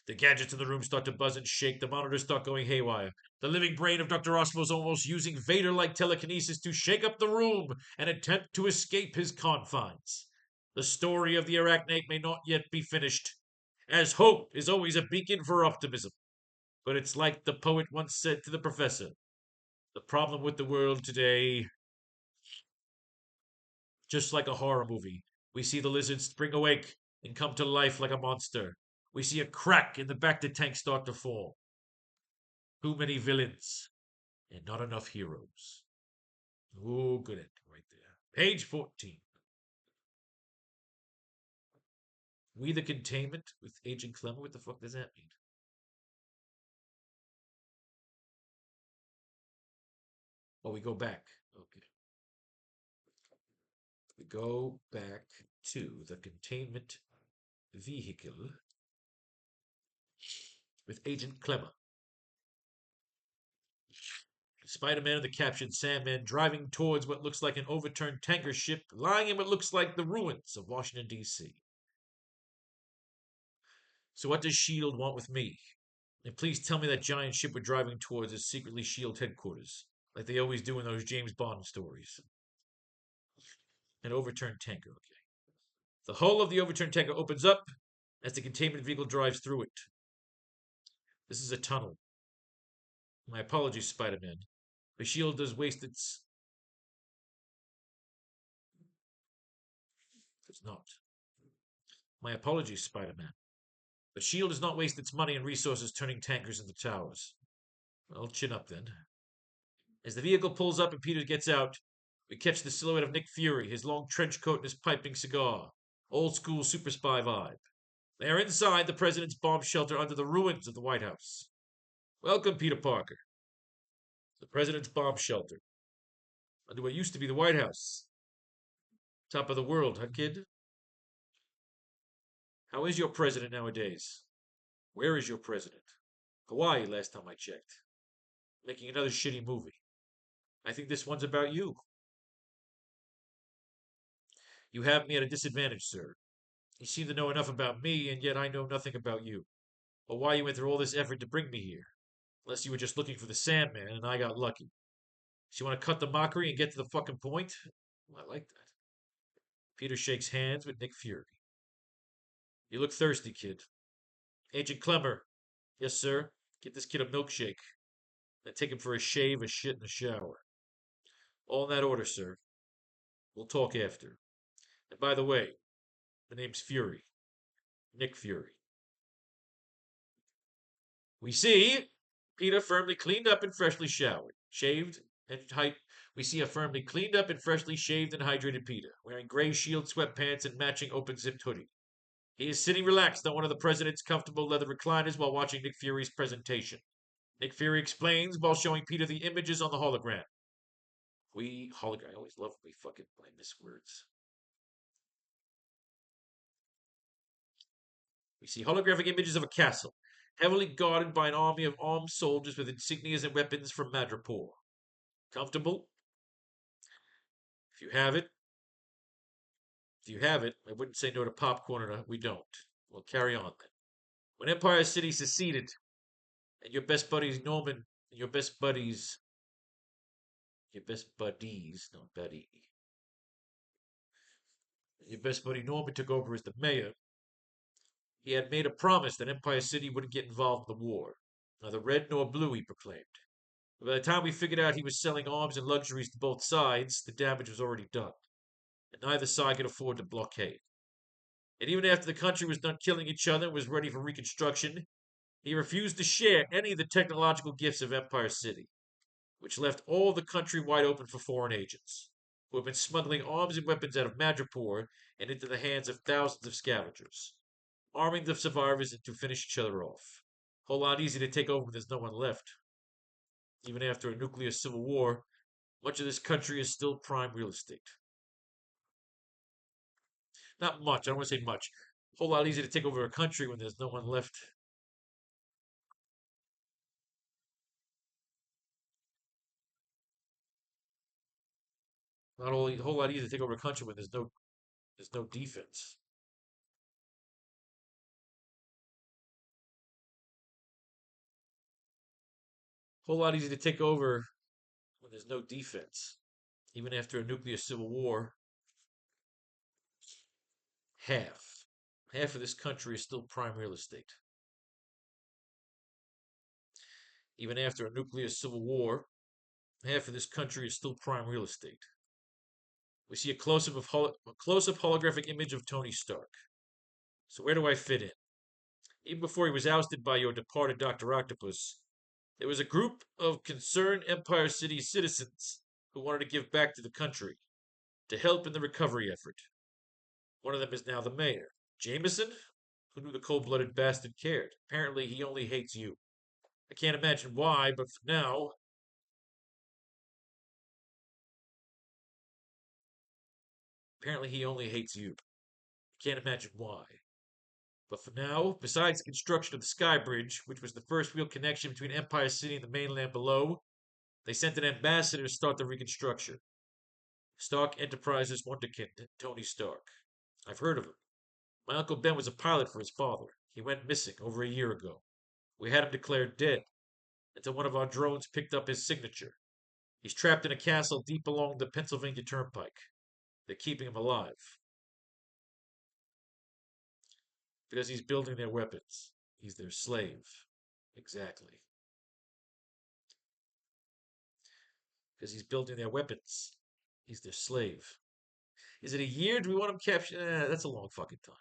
The gadgets in the room start to buzz and shake. The monitors start going haywire. The living brain of Dr. Osmo is almost using Vader-like telekinesis to shake up the room and attempt to escape his confines. The story of the AracKnight may not yet be finished, as hope is always a beacon for optimism. But it's like the poet once said to the professor, the problem with the world today, just like a horror movie, we see the lizard spring awake and come to life like a monster. We see a crack in the Bacta tank start to form. Too many villains and not enough heroes. Oh, good ending right there. Page 14. We the containment with Agent Clemmer. What the fuck does that mean? Oh, we go back. Okay. We go back to the containment vehicle with Agent Clemmer. Spider-Man and the captured Sandman driving towards what looks like an overturned tanker ship lying in what looks like the ruins of Washington, D.C. So what does S.H.I.E.L.D. want with me? And please tell me that giant ship we're driving towards is secretly S.H.I.E.L.D. headquarters, like they always do in those James Bond stories. An overturned tanker, okay. The hull of the overturned tanker opens up as the containment vehicle drives through it. This is a tunnel. My apologies, Spider-Man. The shield does waste its... Does not. My apologies, Spider-Man. The shield does not waste its money and resources turning tankers into towers. Well, chin up then. As the vehicle pulls up and Peter gets out, we catch the silhouette of Nick Fury, his long trench coat and his piping cigar. Old school super spy vibe. They are inside the president's bomb shelter under the ruins of the White House. Welcome, Peter Parker. The president's bomb shelter. Under what used to be the White House. Top of the world, huh, kid? How is your president nowadays? Where is your president? Hawaii, last time I checked. Making another shitty movie. I think this one's about you. You have me at a disadvantage, sir. You seem to know enough about me, and yet I know nothing about you. Or why you went through all this effort to bring me here. Unless you were just looking for the Sandman, and I got lucky. So you want to cut the mockery and get to the fucking point? Well, I like that. Peter shakes hands with Nick Fury. You look thirsty, kid. Agent Clemmer. Yes, sir. Get this kid a milkshake. Then take him for a shave, a shit, and a shower. All in that order, sir. We'll talk after. And by the way, the name's Fury. Nick Fury. We see Peter firmly cleaned up and freshly showered. Shaved and we see a firmly cleaned up and freshly shaved and hydrated Peter, wearing gray shield sweatpants and matching open zipped hoodie. He is sitting relaxed on one of the president's comfortable leather recliners while watching Nick Fury's presentation. Nick Fury explains while showing Peter the images on the hologram. I always love when we fucking miss words. We see holographic images of a castle, heavily guarded by an army of armed soldiers with insignias and weapons from Madripoor. Comfortable? If you have it. I wouldn't say no to popcorn, or we don't. We'll carry on then. When Empire City seceded, and your best buddies, not buddy. Your best buddy Norman took over as the mayor. He had made a promise that Empire City wouldn't get involved in the war. Neither red nor blue, he proclaimed. But by the time we figured out he was selling arms and luxuries to both sides, the damage was already done, and neither side could afford to blockade. And even after the country was done killing each other and was ready for reconstruction, he refused to share any of the technological gifts of Empire City, which left all the country wide open for foreign agents, who have been smuggling arms and weapons out of Madripoor and into the hands of thousands of scavengers, arming the survivors and to finish each other off. A whole lot easier to take over when there's no one left. Even after a nuclear civil war, much of this country is still prime real estate. Not much, I don't want to say much. A whole lot easier to take over a country when there's no one left. Not only a whole lot easier to take over a country when there's no defense. A whole lot easier to take over when there's no defense. Even after a nuclear civil war, half of this country is still prime real estate. Even after a nuclear civil war, half of this country is still prime real estate. We see a close-up holographic image of Tony Stark. So where do I fit in? Even before he was ousted by your departed Dr. Octopus, there was a group of concerned Empire City citizens who wanted to give back to the country, to help in the recovery effort. One of them is now the mayor. Jameson? Who knew the cold-blooded bastard cared? Apparently he only hates you. I can't imagine why, but for now... Apparently he only hates you. I can't imagine why. But for now, besides the construction of the Sky Bridge, which was the first real connection between Empire City and the mainland below, they sent an ambassador to start the reconstruction. Stark Enterprises wonderkind, Tony Stark. I've heard of him. My Uncle Ben was a pilot for his father. He went missing over a year ago. We had him declared dead until one of our drones picked up his signature. He's trapped in a castle deep along the Pennsylvania Turnpike. They're keeping him alive because he's building their weapons. He's their slave. Exactly. Because he's building their weapons. He's their slave. Is it a year? Do we want him captured? That's a long fucking time.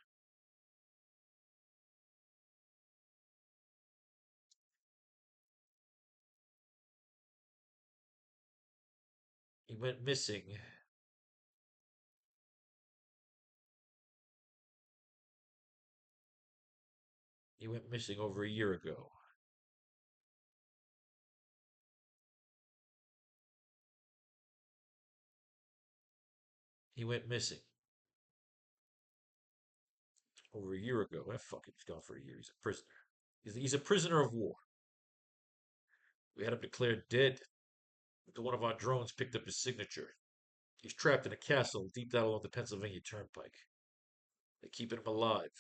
He went missing. He went missing over a year ago. He went missing over a year ago. That fucking he's gone for a year. He's a prisoner. He's a prisoner of war. We had him declared dead until one of our drones picked up his signature. He's trapped in a castle deep down along the Pennsylvania Turnpike. They're keeping him alive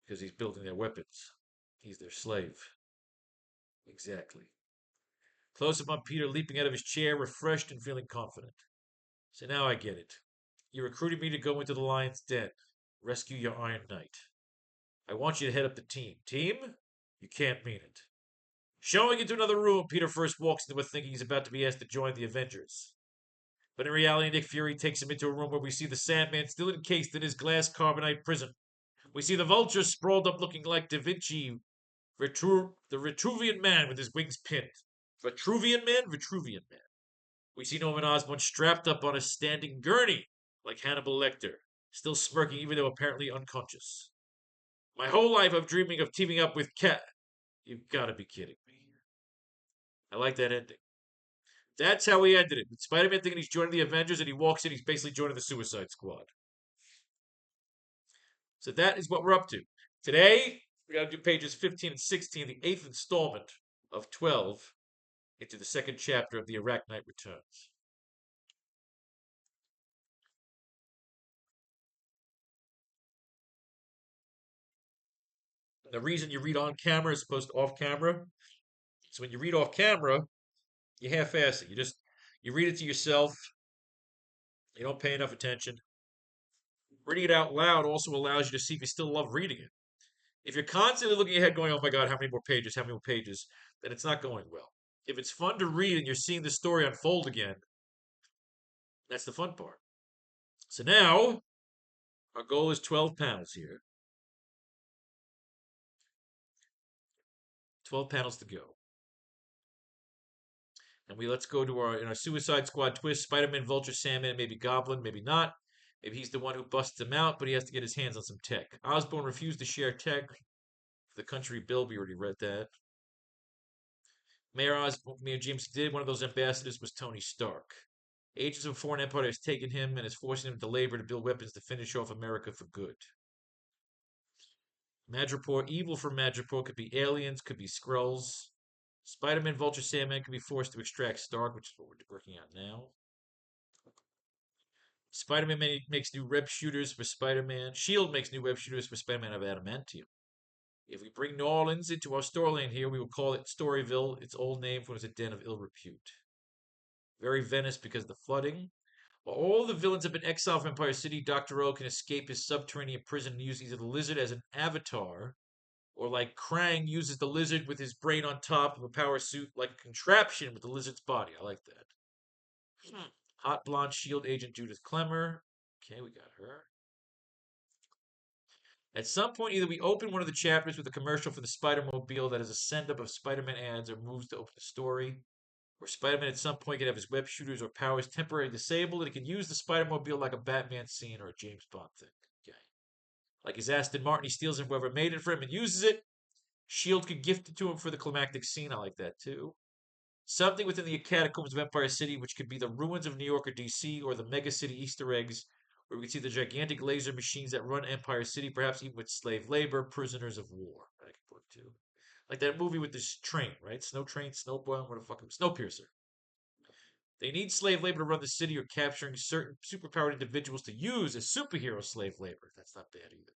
because he's building their weapons. He's their slave. Exactly. Close up on Peter leaping out of his chair, refreshed and feeling confident. So now I get it. You recruited me to go into the lion's den, rescue your Iron Knight. I want you to head up the team. Team? You can't mean it. Showing into another room, Peter first walks into it thinking he's about to be asked to join the Avengers. But in reality, Nick Fury takes him into a room where we see the Sandman still encased in his glass carbonite prison. We see the Vulture sprawled up looking like Da Vinci, the Vitruvian Man with his wings pinned. Vitruvian Man? Vitruvian Man. We see Norman Osborn strapped up on a standing gurney, like Hannibal Lecter, still smirking even though apparently unconscious. My whole life I'm dreaming of teaming up with Cat. You've got to be kidding me. I like that ending. That's how he ended it. With Spider-Man thinking he's joining the Avengers and he walks in, he's basically joining the Suicide Squad. So that is what we're up to. Today, we got to do pages 15 and 16, the 8th installment of 12, into the second chapter of the AracKnight Returns. The reason you read on camera as opposed to off camera is when you read off camera, you half-ass it. You read it to yourself. You don't pay enough attention. Reading it out loud also allows you to see if you still love reading it. If you're constantly looking ahead going, oh my God, how many more pages, how many more pages, then it's not going well. If it's fun to read and you're seeing the story unfold again, that's the fun part. So now, our goal is 12 panels here. 12 panels to go. And let's go to our Suicide Squad twist. Spider-Man, Vulture, Sandman, maybe Goblin, maybe not. Maybe he's the one who busts him out, but he has to get his hands on some tech. Osborn refused to share tech for the country bill. We already read that. Mayor James did. One of those ambassadors was Tony Stark. Agents of a foreign empire has taken him and is forcing him to labor to build weapons to finish off America for good. Madripoor, evil for Madripoor could be aliens, could be Skrulls. Spider-Man, Vulture, Sandman could be forced to extract Stark, which is what we're working on now. Spider-Man makes new web shooters for Spider-Man. S.H.I.E.L.D. makes new web shooters for Spider-Man of Adamantium. If we bring New Orleans into our storyline here, we will call it Storyville, its old name for it was a den of ill repute. Very Venice because of the flooding. While all the villains have been exiled from Empire City, Dr. O can escape his subterranean prison and use either the lizard as an avatar, or like Krang uses the lizard with his brain on top of a power suit, like a contraption with the lizard's body. I like that. Hot blonde S.H.I.E.L.D. agent Judith Clemmer. Okay, we got her. At some point, either we open one of the chapters with a commercial for the Spider-Mobile that is a send-up of Spider-Man ads or moves to open the story, or Spider-Man at some point can have his web shooters or powers temporarily disabled, and he can use the Spider-Mobile like a Batman scene or a James Bond thing. Okay. Like his Aston Martin, he steals it from whoever made it for him and uses it. S.H.I.E.L.D. could gift it to him for the climactic scene. I like that too. Something within the catacombs of Empire City, which could be the ruins of New York or DC, or the mega city Easter eggs, where we can see the gigantic laser machines that run Empire City, perhaps even with slave labor, prisoners of war. That I could put too. Like that movie with this train, right? Snow Train, Snowboy, what the fuck? Snowpiercer. They need slave labor to run the city or capturing certain superpowered individuals to use as superhero slave labor. That's not bad either.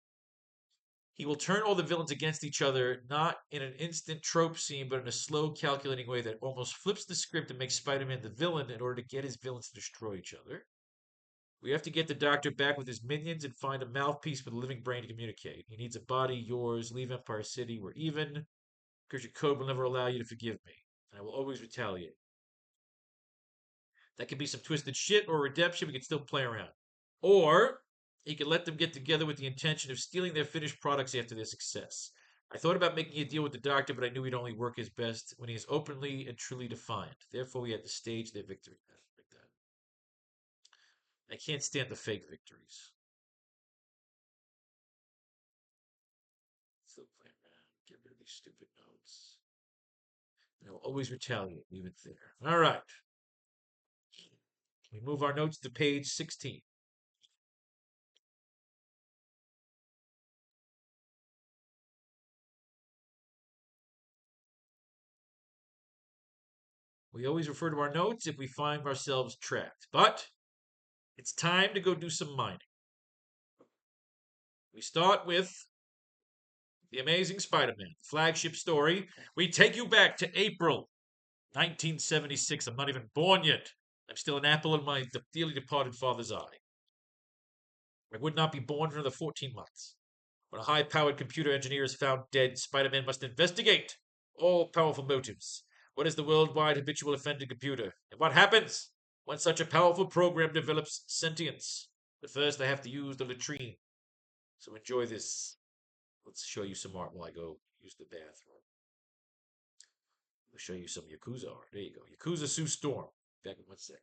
He will turn all the villains against each other, not in an instant trope scene, but in a slow, calculating way that almost flips the script and makes Spider-Man the villain in order to get his villains to destroy each other. We have to get the Doctor back with his minions and find a mouthpiece with a living brain to communicate. He needs a body, yours. Leave Empire City. We're even. Because your code will never allow you to forgive me. And I will always retaliate. That could be some twisted shit or redemption. We can still play around. Or he could let them get together with the intention of stealing their finished products after their success. I thought about making a deal with the Doctor, but I knew he'd only work his best when he is openly and truly defiant. Therefore, we had to stage their victory. Like that. I can't stand the fake victories. Still playing around. Get rid of these stupid notes. I will always retaliate, leave it there. All right. We move our notes to page 16. We always refer to our notes if we find ourselves trapped. But it's time to go do some mining. We start with The Amazing Spider-Man, flagship story. We take you back to April 1976. I'm not even born yet. I'm still an apple in my dearly departed father's eye. I would not be born for another 14 months. When a high-powered computer engineer is found dead, Spider-Man must investigate all powerful motives. What is the worldwide habitual offending computer? And what happens when such a powerful program develops sentience? But first, I have to use the latrine. So enjoy this. Let's show you some art while I go use the bathroom. I'll show you some Yakuza art. There you go. Yakuza Sue Storm. Back in 1 sec.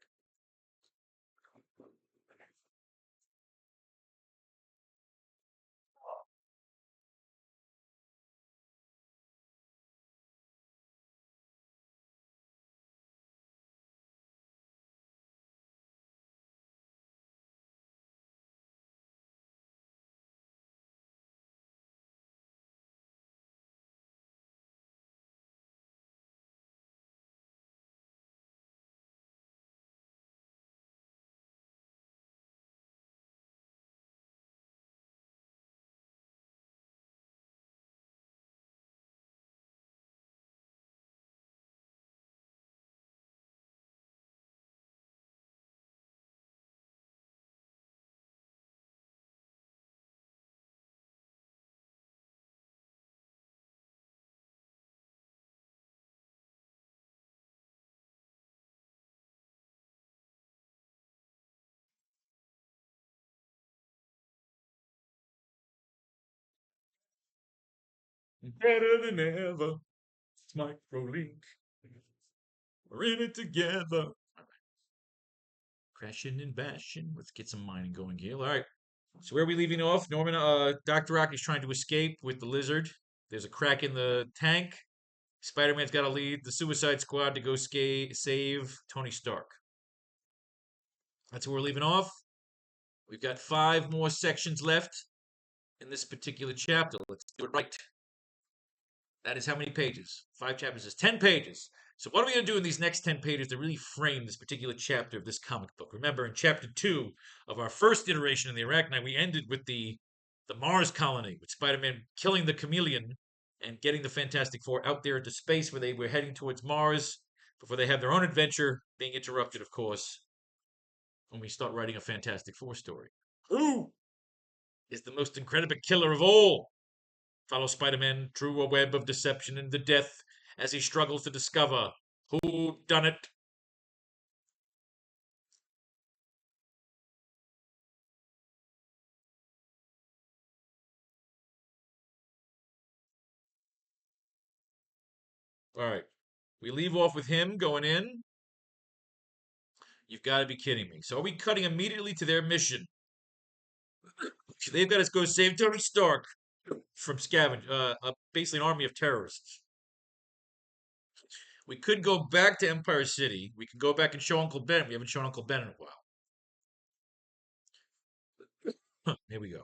Better than ever. It's microlink. We're in it together. Crashing and bashing. Let's get some mining going here. All right. So where are we leaving off? Norman, Dr. Rock is trying to escape with the lizard. There's a crack in the tank. Spider-Man's got to lead the Suicide Squad to go save Tony Stark. That's where we're leaving off. We've got 5 more sections left in this particular chapter. Let's do it right. That is how many pages? 5 chapters is 10 pages. So what are we going to do in these next 10 pages to really frame this particular chapter of this comic book? Remember, in chapter 2 of our first iteration in the AracKnight, we ended with the Mars colony, with Spider-Man killing the chameleon and getting the Fantastic Four out there into space where they were heading towards Mars before they have their own adventure, being interrupted, of course, when we start writing a Fantastic Four story. Who is the most incredible killer of all? Follow Spider-Man through a web of deception and the death as he struggles to discover who done it. All right. We leave off with him going in. You've got to be kidding me. So are we cutting immediately to their mission? They've got to go save Tony Stark from basically an army of terrorists. We could go back to Empire City. We could go back and show Uncle Ben. We haven't shown Uncle Ben in a while. Here we go.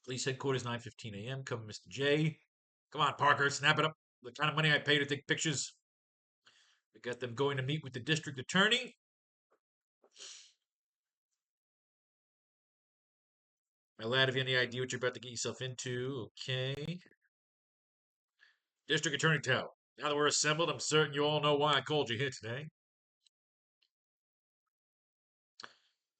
Police headquarters, 9:15 a.m. Come, Mr. J. Come on, Parker, snap it up. The kind of money I pay to take pictures. We got them going to meet with the district attorney. My lad, have you any idea what you're about to get yourself into? Okay. District Attorney Tower. Now that we're assembled, I'm certain you all know why I called you here today.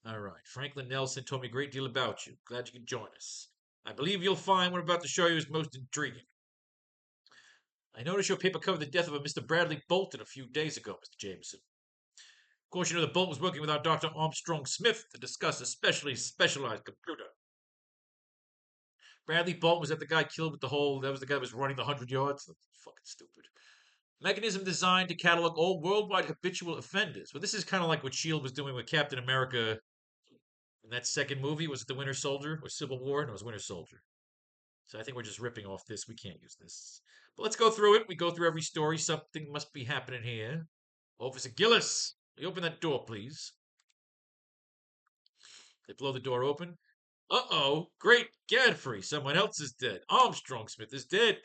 All right. Franklin Nelson told me a great deal about you. Glad you could join us. I believe you'll find what I'm about to show you is most intriguing. I noticed your paper covered the death of a Mr. Bradley Bolton a few days ago, Mr. Jameson. Of course, you know that Bolton was working with our Dr. Armstrong Smith to discuss a specialized computer. Bradley Bolton, was that the guy killed with the whole, that was the guy who was running the 100 yards? That's fucking stupid. Mechanism designed to catalog all worldwide habitual offenders. Well, this is kind of like what S.H.I.E.L.D. was doing with Captain America in that second movie. Was it The Winter Soldier or Civil War? No, it was Winter Soldier. So I think we're just ripping off this. We can't use this. But let's go through it. We go through every story. Something must be happening here. Officer Gillis, will you open that door, please? They blow the door open. Uh-oh, great Godfrey, someone else is dead. Armstrong Smith is dead.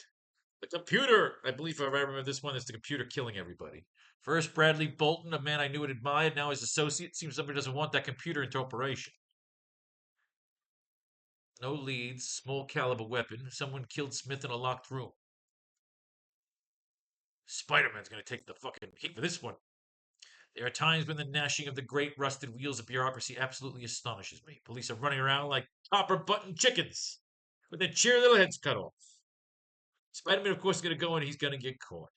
The computer, I believe if I remember this one, it's the computer killing everybody. First, Bradley Bolton, a man I knew and admired, now his associate. Seems somebody doesn't want that computer into operation. No leads, small caliber weapon. Someone killed Smith in a locked room. Spider-Man's gonna take the fucking heat for this one. There are times when the gnashing of the great rusted wheels of bureaucracy absolutely astonishes me. Police are running around like copper button chickens with their cheery little heads cut off. Spider-Man, of course, is going to go and he's going to get caught.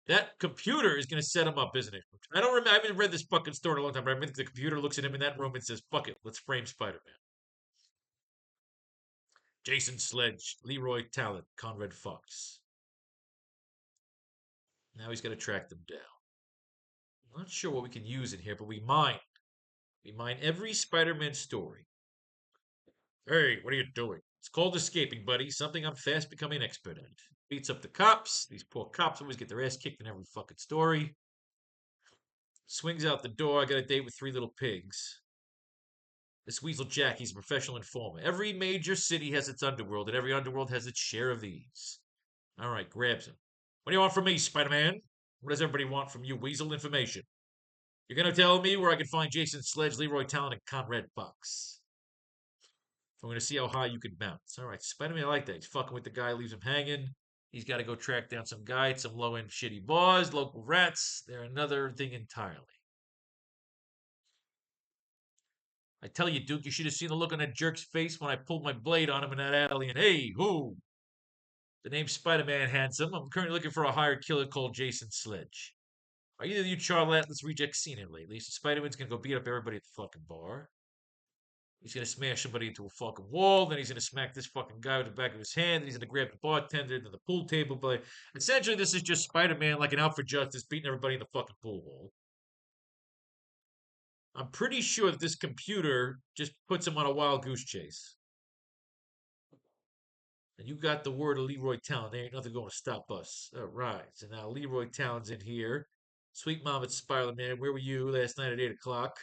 That computer is going to set him up, isn't it? I don't remember. I haven't read this fucking story in a long time, but I think the computer looks at him in that room and says, "Fuck it, let's frame Spider-Man." Jason Sledge, Leroy Talent, Conrad Fox. Now he's got to track them down. I'm not sure what we can use in here, but we mine. We mine every Spider-Man story. Hey, what are you doing? It's called escaping, buddy. Something I'm fast becoming an expert at. Beats up the cops. These poor cops always get their ass kicked in every fucking story. Swings out the door. I got a date with three little pigs. This Weasel Jackie's a professional informer. Every major city has its underworld, and every underworld has its share of these. All right, grabs him. What do you want from me, Spider-Man? What does everybody want from you, Weasel? Information. You're gonna tell me where I can find Jason Sledge, Leroy Talent, and Conrad Fox. I'm gonna see how high you can bounce. All right, Spider-Man, I like that. He's fucking with the guy, leaves him hanging. He's got to go track down some guides, some low-end shitty bars, local rats. They're another thing entirely. I tell you, Duke, you should have seen the look on that jerk's face when I pulled my blade on him in that alley. And hey, who? The name's Spider-Man Handsome. I'm currently looking for a hired killer called Jason Sledge. Are either of you Charlie Atlas rejects seen him lately? So Spider-Man's gonna go beat up everybody at the fucking bar. He's gonna smash somebody into a fucking wall. Then he's gonna smack this fucking guy with the back of his hand. Then he's gonna grab the bartender to the pool table. But essentially, this is just Spider-Man like an out for justice, beating everybody in the fucking pool hall. I'm pretty sure that this computer just puts him on a wild goose chase. And you got the word of Leroy Talon. There ain't nothing going to stop us. All right. So now Leroy Talon's in here. Sweet Mama Spider Man, where were you last night at 8 o'clock?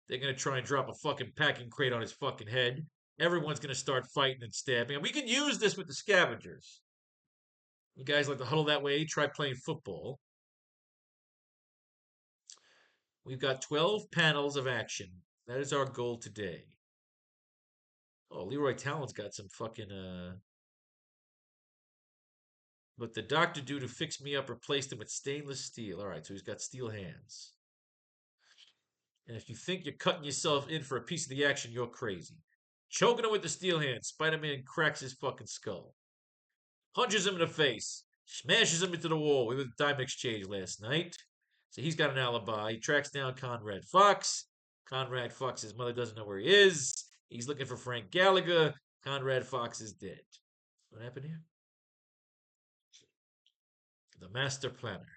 They're going to try and drop a fucking packing crate on his fucking head. Everyone's going to start fighting and stabbing. And we can use this with the scavengers. You guys like to huddle that way? Try playing football. We've got 12 panels of action. That is our goal today. Oh, Leroy Talon's got some fucking But the doctor dude who fixed me up replaced him with stainless steel. All right, so he's got steel hands. And if you think you're cutting yourself in for a piece of the action, you're crazy. Choking him with the steel hands, Spider-Man cracks his fucking skull. Punches him in the face. Smashes him into the wall. We were at the time exchange last night. So he's got an alibi. He tracks down Conrad Fox. Conrad Fox's mother doesn't know where he is. He's looking for Frank Gallagher. Conrad Fox is dead. What happened here? The master planner.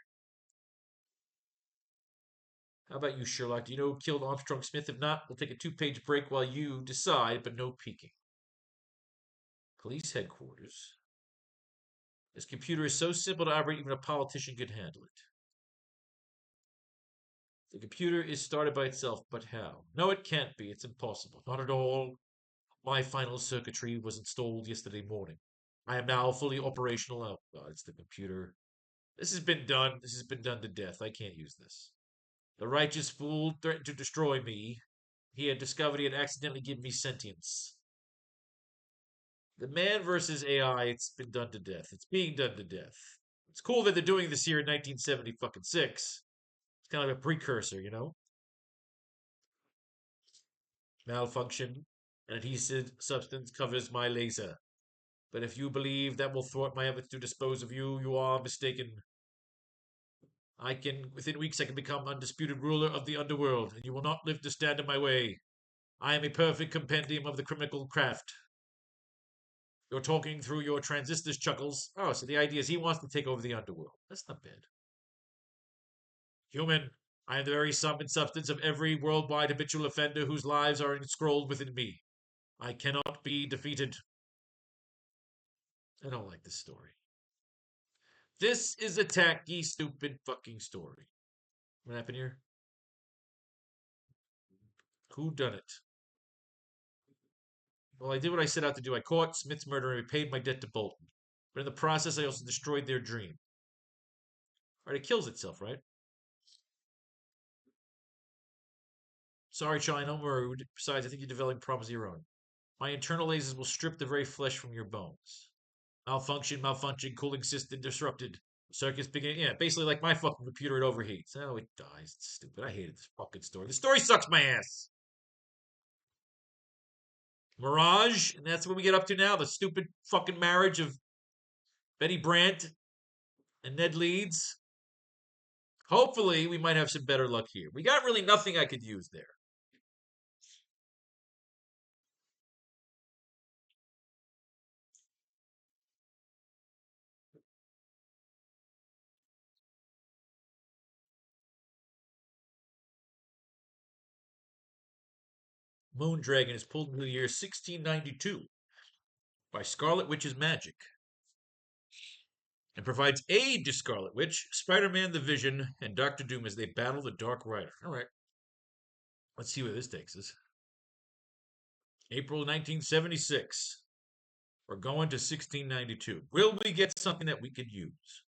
How about you, Sherlock? Do you know who killed Armstrong Smith? If not, we'll take a two-page break while you decide, but no peeking. Police headquarters. This computer is so simple to operate, even a politician could handle it. The computer is started by itself, but how? No, it can't be. It's impossible. Not at all. My final circuitry was installed yesterday morning. I am now fully operational. Oh, God, it's the computer. This has been done. This has been done to death. I can't use this. The righteous fool threatened to destroy me. He had discovered he had accidentally given me sentience. The man versus AI, it's been done to death. It's being done to death. It's cool that they're doing this here in 1970 fucking six. It's kind of like a precursor, you know? Malfunction. An adhesive substance covers my laser. But if you believe that will thwart my efforts to dispose of you, you are mistaken. Within weeks, I can become undisputed ruler of the underworld, and you will not live to stand in my way. I am a perfect compendium of the criminal craft. You're talking through your transistors, Chuckles. Oh, so the idea is he wants to take over the underworld. That's not bad. Human, I am the very sum and substance of every worldwide habitual offender whose lives are enscrolled within me. I cannot be defeated. I don't like this story. This is a tacky, stupid fucking story. What happened here? Who done it? Well, I did what I set out to do. I caught Smith's murderer and repaid my debt to Bolton. But in the process, I also destroyed their dream. All right, it kills itself, right? Sorry, Charlie, no more rude. Besides, I think you're developing problems of your own. My internal lasers will strip the very flesh from your bones. Malfunction, cooling system disrupted. Circuits beginning. Yeah, basically like my fucking computer, it overheats. Oh, it dies. It's stupid. I hated this fucking story. The story sucks my ass. Mirage, and that's what we get up to now. The stupid fucking marriage of Betty Brant and Ned Leeds. Hopefully, we might have some better luck here. We got really nothing I could use there. Moondragon is pulled into the year 1692 by Scarlet Witch's magic and provides aid to Scarlet Witch, Spider-Man, the Vision, and Doctor Doom as they battle the Dark Rider. All right, let's see where this takes us. April 1976. We're going to 1692. Will we get something that we could use?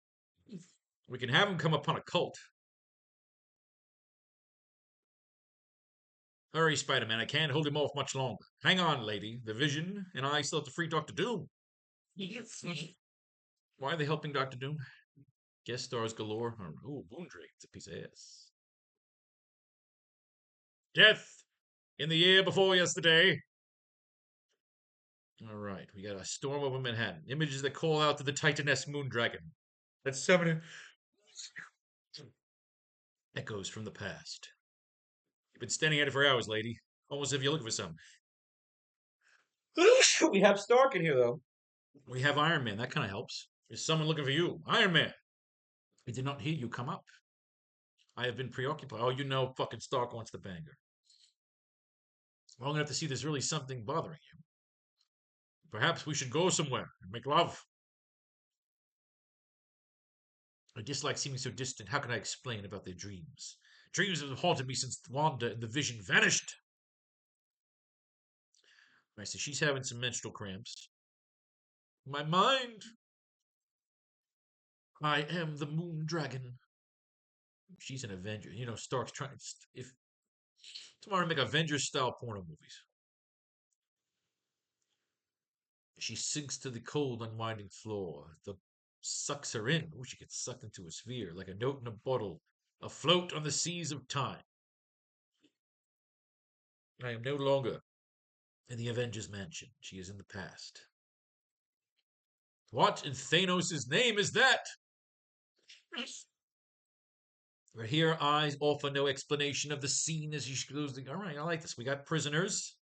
We can have him come upon a cult. Hurry, Spider-Man. I can't hold him off much longer. Hang on, lady. The Vision and I still have to free Doctor Doom. Why are they helping Doctor Doom? Guest stars galore. Oh, Moondrake's a piece of ass. Death in the year before yesterday. All right, we got a storm over Manhattan. Images that call out to the Titaness Moondragon. That's summoning echoes from the past. You've been standing at it for hours, lady. Almost as if you're looking for something. We have Stark in here, though. We have Iron Man. That kind of helps. Is someone looking for you? Iron Man. I did not hear you come up. I have been preoccupied. Oh, you know, fucking Stark wants the banger. Long enough to see there's really something bothering you. Perhaps we should go somewhere and make love. I dislike seeming so distant. How can I explain about their dreams? Dreams have haunted me since Wanda and the Vision vanished. I see she's having some menstrual cramps. My mind. I am the Moon Dragon. She's an Avenger. You know, Stark's trying. If tomorrow make Avengers style porno movies. She sinks to the cold, unwinding floor. The sucks her in. Oh, she gets sucked into a sphere like a note in a bottle, afloat on the seas of time. I am no longer in the Avengers mansion. She is in the past. What in Thanos' name is that? Where here eyes offer no explanation of the scene as she goes. All right, I like this. We got prisoners.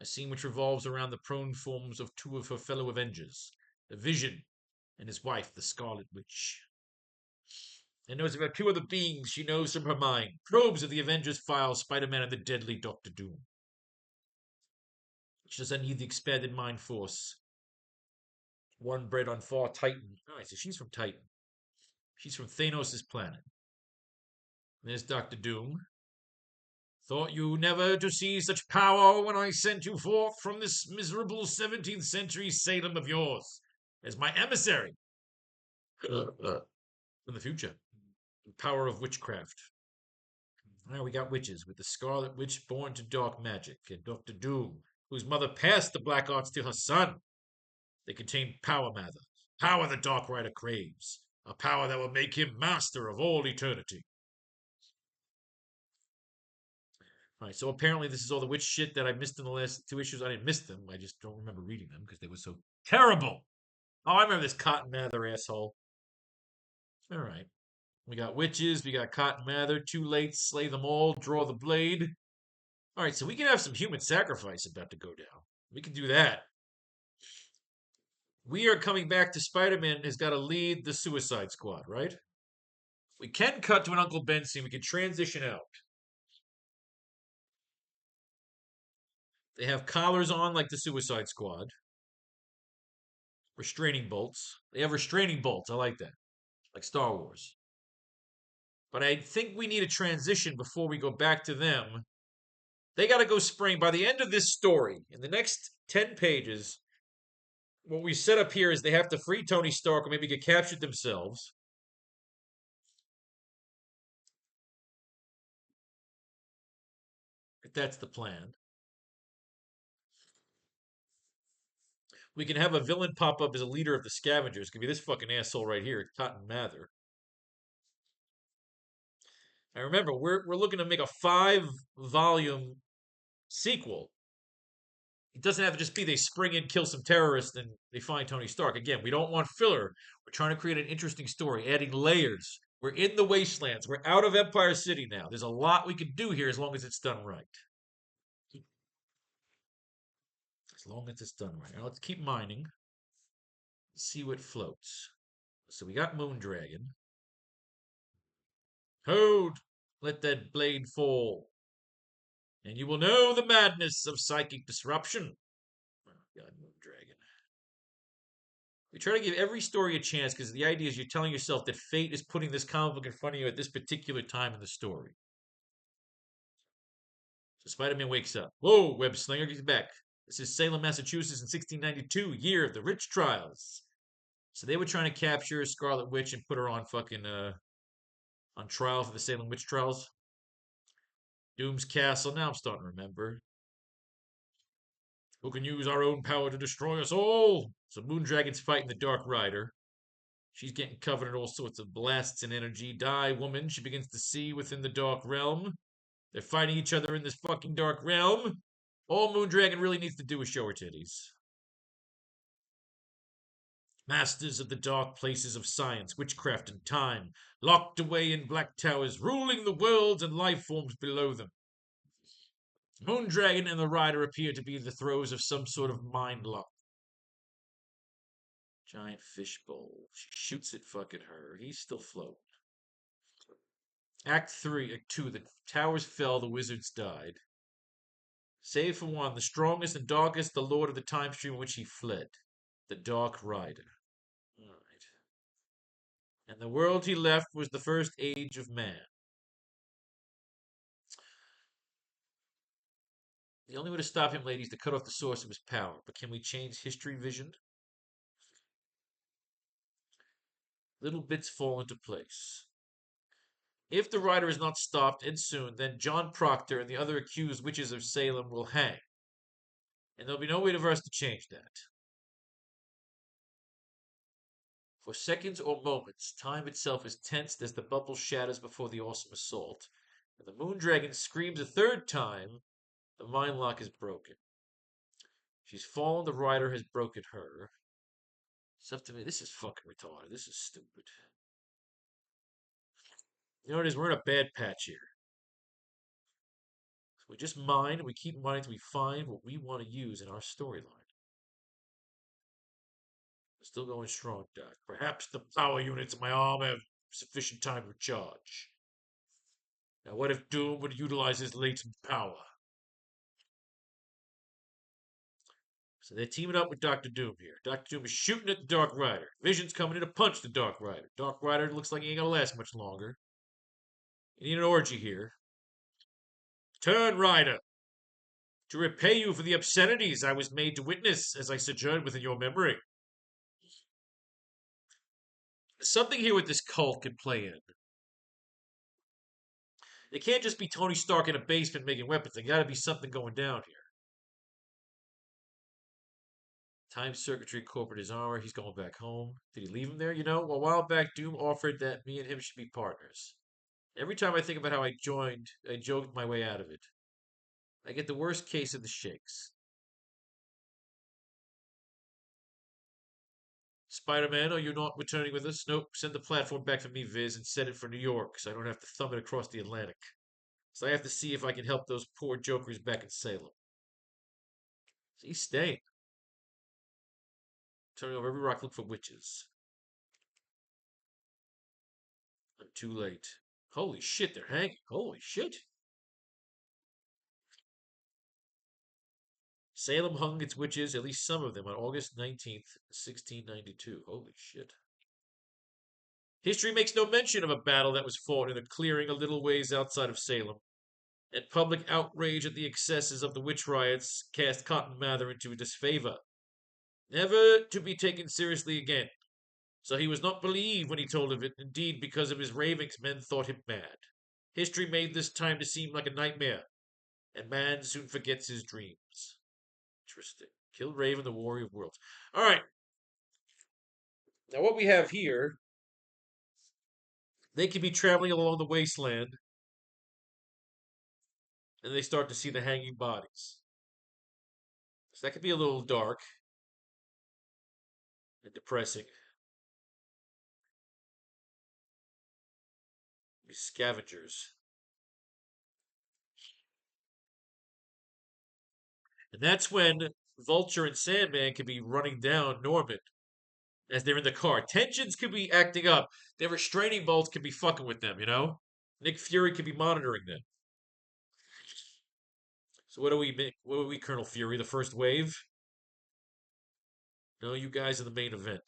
A scene which revolves around the prone forms of two of her fellow Avengers, the Vision and his wife, the Scarlet Witch. And knows about two other beings she knows from her mind. Probes of the Avengers file, Spider-Man and the deadly Doctor Doom. She doesn't need the expanded mind force. One bred on far Titan. Alright, so she's from Titan. She's from Thanos' planet. There's Doctor Doom. Thought you never to see such power when I sent you forth from this miserable 17th century Salem of yours as my emissary from the future. The power of witchcraft. Now we got witches with the Scarlet Witch born to dark magic and Doctor Doom whose mother passed the black arts to her son. They contain power matter, power the Dark Rider craves, a power that will make him master of all eternity. All right, so apparently this is all the witch shit that I missed in the last two issues. I didn't miss them. I just don't remember reading them because they were so terrible. Oh, I remember this Cotton Mather asshole. All right. We got witches, we got Cotton Mather, too late, slay them all, draw the blade. All right, so we can have some human sacrifice about to go down. We can do that. We are coming back to Spider-Man has got to lead the Suicide Squad, right? We can cut to an Uncle Ben scene. We can transition out. They have collars on like the Suicide Squad. Restraining bolts. They have restraining bolts. I like that. Like Star Wars. But I think we need a transition before we go back to them. They got to go spring. By the end of this story, in the next 10 pages, what we set up here is they have to free Tony Stark or maybe get captured themselves. If that's the plan. We can have a villain pop up as a leader of the scavengers. It could be this fucking asshole right here, Cotton Mather. And remember, we're looking to make a 5-volume sequel. It doesn't have to just be they spring in, kill some terrorists, and they find Tony Stark. Again, we don't want filler. We're trying to create an interesting story, adding layers. We're in the wastelands. We're out of Empire City now. There's a lot we can do here as long as it's done right. As long as it's done right. Now let's keep mining. See what floats. So we got Moondragon. Hold! Let that blade fall, and you will know the madness of psychic disruption. Oh, God, Moondragon. We try to give every story a chance because the idea is you're telling yourself that fate is putting this comic book in front of you at this particular time in the story. So Spider-Man wakes up. Whoa, Web Slinger, he's back. This is Salem, Massachusetts in 1692, year of the Rich Trials. So they were trying to capture Scarlet Witch and put her on fucking on trial for the Salem Witch Trials. Doom's Castle. Now I'm starting to remember. Who can use our own power to destroy us all? So Moondragon's fighting the Dark Rider. She's getting covered in all sorts of blasts and energy. Die, woman. She begins to see within the Dark Realm. They're fighting each other in this fucking Dark Realm. All Moondragon really needs to do is show her titties. Masters of the dark places of science, witchcraft, and time, locked away in black towers, ruling the worlds and life forms below them. Moondragon and the Rider appear to be in the throes of some sort of mind lock. Giant fishbowl. She shoots it fucking her. He's still floating. Act 3, Act 2, the towers fell, the wizards died. Save for one, the strongest and darkest, the lord of the time stream in which he fled. The Dark Rider. Alright. And the world he left was the first age of man. The only way to stop him, ladies, is to cut off the source of his power. But can we change history vision? Little bits fall into place. If the rider is not stopped and soon, then John Proctor and the other accused witches of Salem will hang. And there'll be no way for us to change that. For seconds or moments, time itself is tensed as the bubble shatters before the awesome assault. And the Moondragon screams a third time. The mind lock is broken. She's fallen, the rider has broken her. It's up to me. This is fucking retarded. This is stupid. You know what it is? We're in a bad patch here. So we just mine, and we keep mining until we find what we want to use in our storyline. Still going strong, Doc. Perhaps the power units in my arm have sufficient time to charge. Now, what if Doom would utilize his latent power? So they're teaming up with Dr. Doom here. Dr. Doom is shooting at the Dark Rider. Vision's coming in to punch the Dark Rider. Dark Rider looks like he ain't gonna last much longer. You need an orgy here. Turn, Rider! To repay you for the obscenities I was made to witness as I sojourned within your memory. Something here with this cult could play in. It can't just be Tony Stark in a basement making weapons. There gotta be something going down here. Time circuitry, corporate his armor. He's going back home. Did he leave him there? A while back, Doom offered that me and him should be partners. Every time I think about how I joked my way out of it. I get the worst case of the shakes. Spider-Man, are you not returning with us? Nope. Send the platform back for me, Viz, and set it for New York, so I don't have to thumb it across the Atlantic. So I have to see if I can help those poor jokers back in Salem. So he's staying. Turning over every rock, look for witches. I'm too late. Holy shit, they're hanging. Holy shit. Salem hung its witches, at least some of them, on August 19th, 1692. Holy shit. History makes no mention of a battle that was fought in a clearing a little ways outside of Salem, and public outrage at the excesses of the witch riots cast Cotton Mather into disfavor, never to be taken seriously again. So he was not believed when he told of it. Indeed, because of his ravings, men thought him mad. History made this time to seem like a nightmare, and man soon forgets his dreams. Interesting. Kill Raven, the warrior of worlds. All right. Now, what we have here, they could be traveling along the wasteland, and they start to see the hanging bodies. So that could be a little dark and depressing. These scavengers. And that's when Vulture and Sandman could be running down Norman as they're in the car. Tensions could be acting up. Their restraining bolts could be fucking with them, Nick Fury could be monitoring them. So what do we make? What are we, Colonel Fury? The first wave? No, you guys are the main event.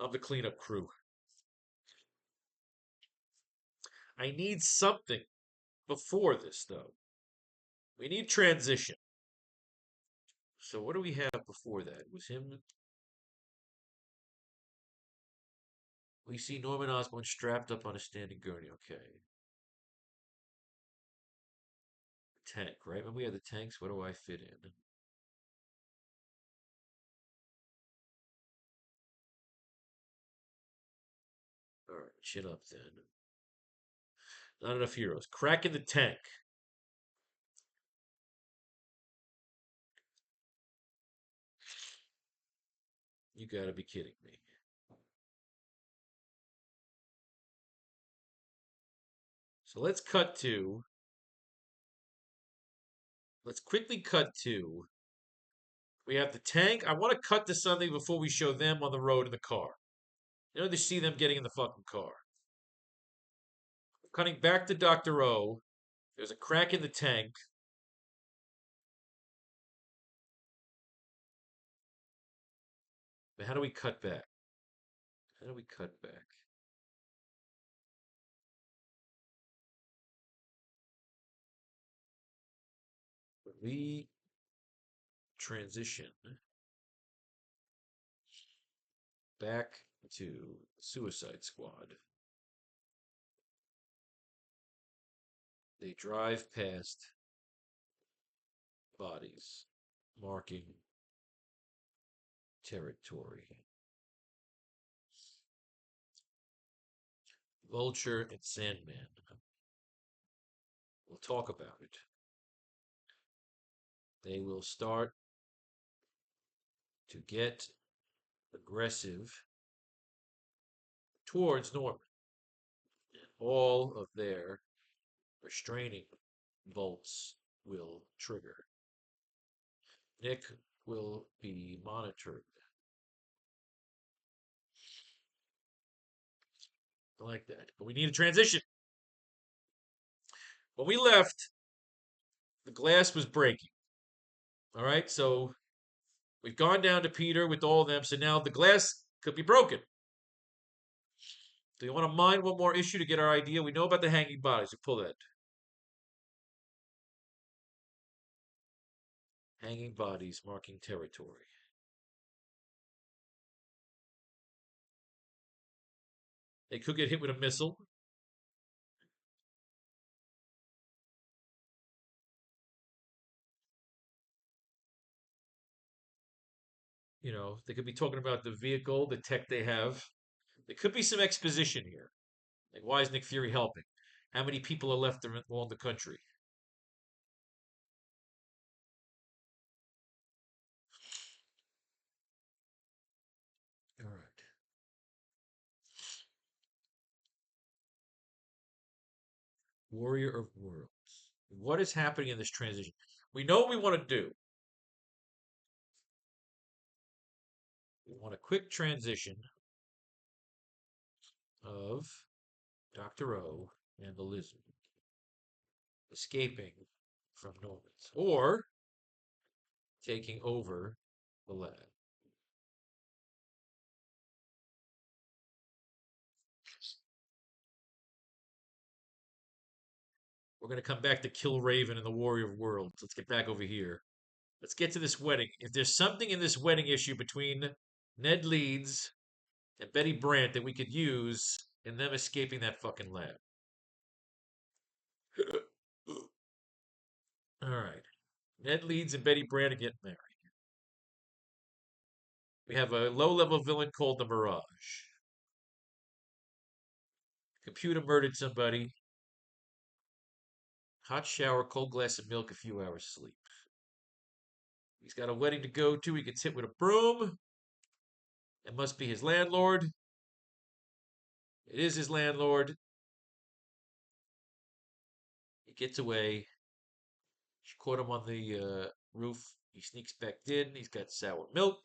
I'm the cleanup crew. I need something before this, though. We need transition. So what do we have before that? Was him? We see Norman Osborn strapped up on a standing gurney. Okay. Tank, right? When we have the tanks, what do I fit in? All right, chin up then. Not enough heroes. Crack in the tank. You gotta be kidding me. So let's quickly cut to. We have the tank. I want to cut to something before we show them on the road in the car. They see them getting in the fucking car. Cutting back to Dr. O. There's a crack in the tank. But how do we cut back? How do we cut back? When we transition back to Suicide Squad, they drive past bodies, marking territory. Vulture and Sandman. We'll talk about it. They will start to get aggressive towards Norman. And all of their restraining bolts will trigger. Nick will be monitored. I like that. But we need a transition. When we left, the glass was breaking. All right, so we've gone down to Peter with all of them, so now the glass could be broken. Do you want to mine one more issue to get our idea? We know about the hanging bodies. We pull that. Hanging bodies marking territory. They could get hit with a missile. They could be talking about the vehicle, the tech they have. There could be some exposition here. Like, why is Nick Fury helping? How many people are left along the country? All right. Warrior of Worlds. What is happening in this transition? We know what we want to do. We want a quick transition of Dr. O and the lizard escaping from Normans or taking over the lab. We're going to come back to Kill Raven and the Warrior of Worlds. Let's get back over here. Let's get to this wedding. If there's something in this wedding issue between Ned Leeds and Betty Brant that we could use in them escaping that fucking lab. All right. Ned Leeds and Betty Brant are getting married. We have a low-level villain called the Mirage. Computer murdered somebody. Hot shower, cold glass of milk, a few hours sleep. He's got a wedding to go to. He gets hit with a broom. It must be his landlord. It is his landlord. He gets away. She caught him on the roof. He sneaks back in. He's got sour milk.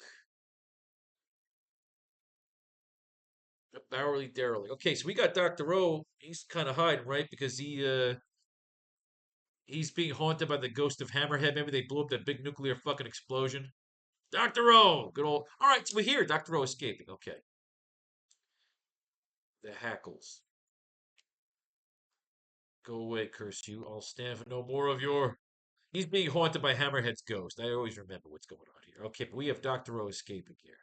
Bowerly Darrelly. Okay, so we got Dr. O. He's kind of hiding, right? Because he's being haunted by the ghost of Hammerhead. Maybe they blew up that big nuclear fucking explosion. Dr. O! Good old. All right, so we're here. Dr. O escaping. Okay. The Hackles. Go away, curse you. I'll stand for no more of your. He's being haunted by Hammerhead's ghost. I always remember what's going on here. Okay, but we have Dr. O escaping here.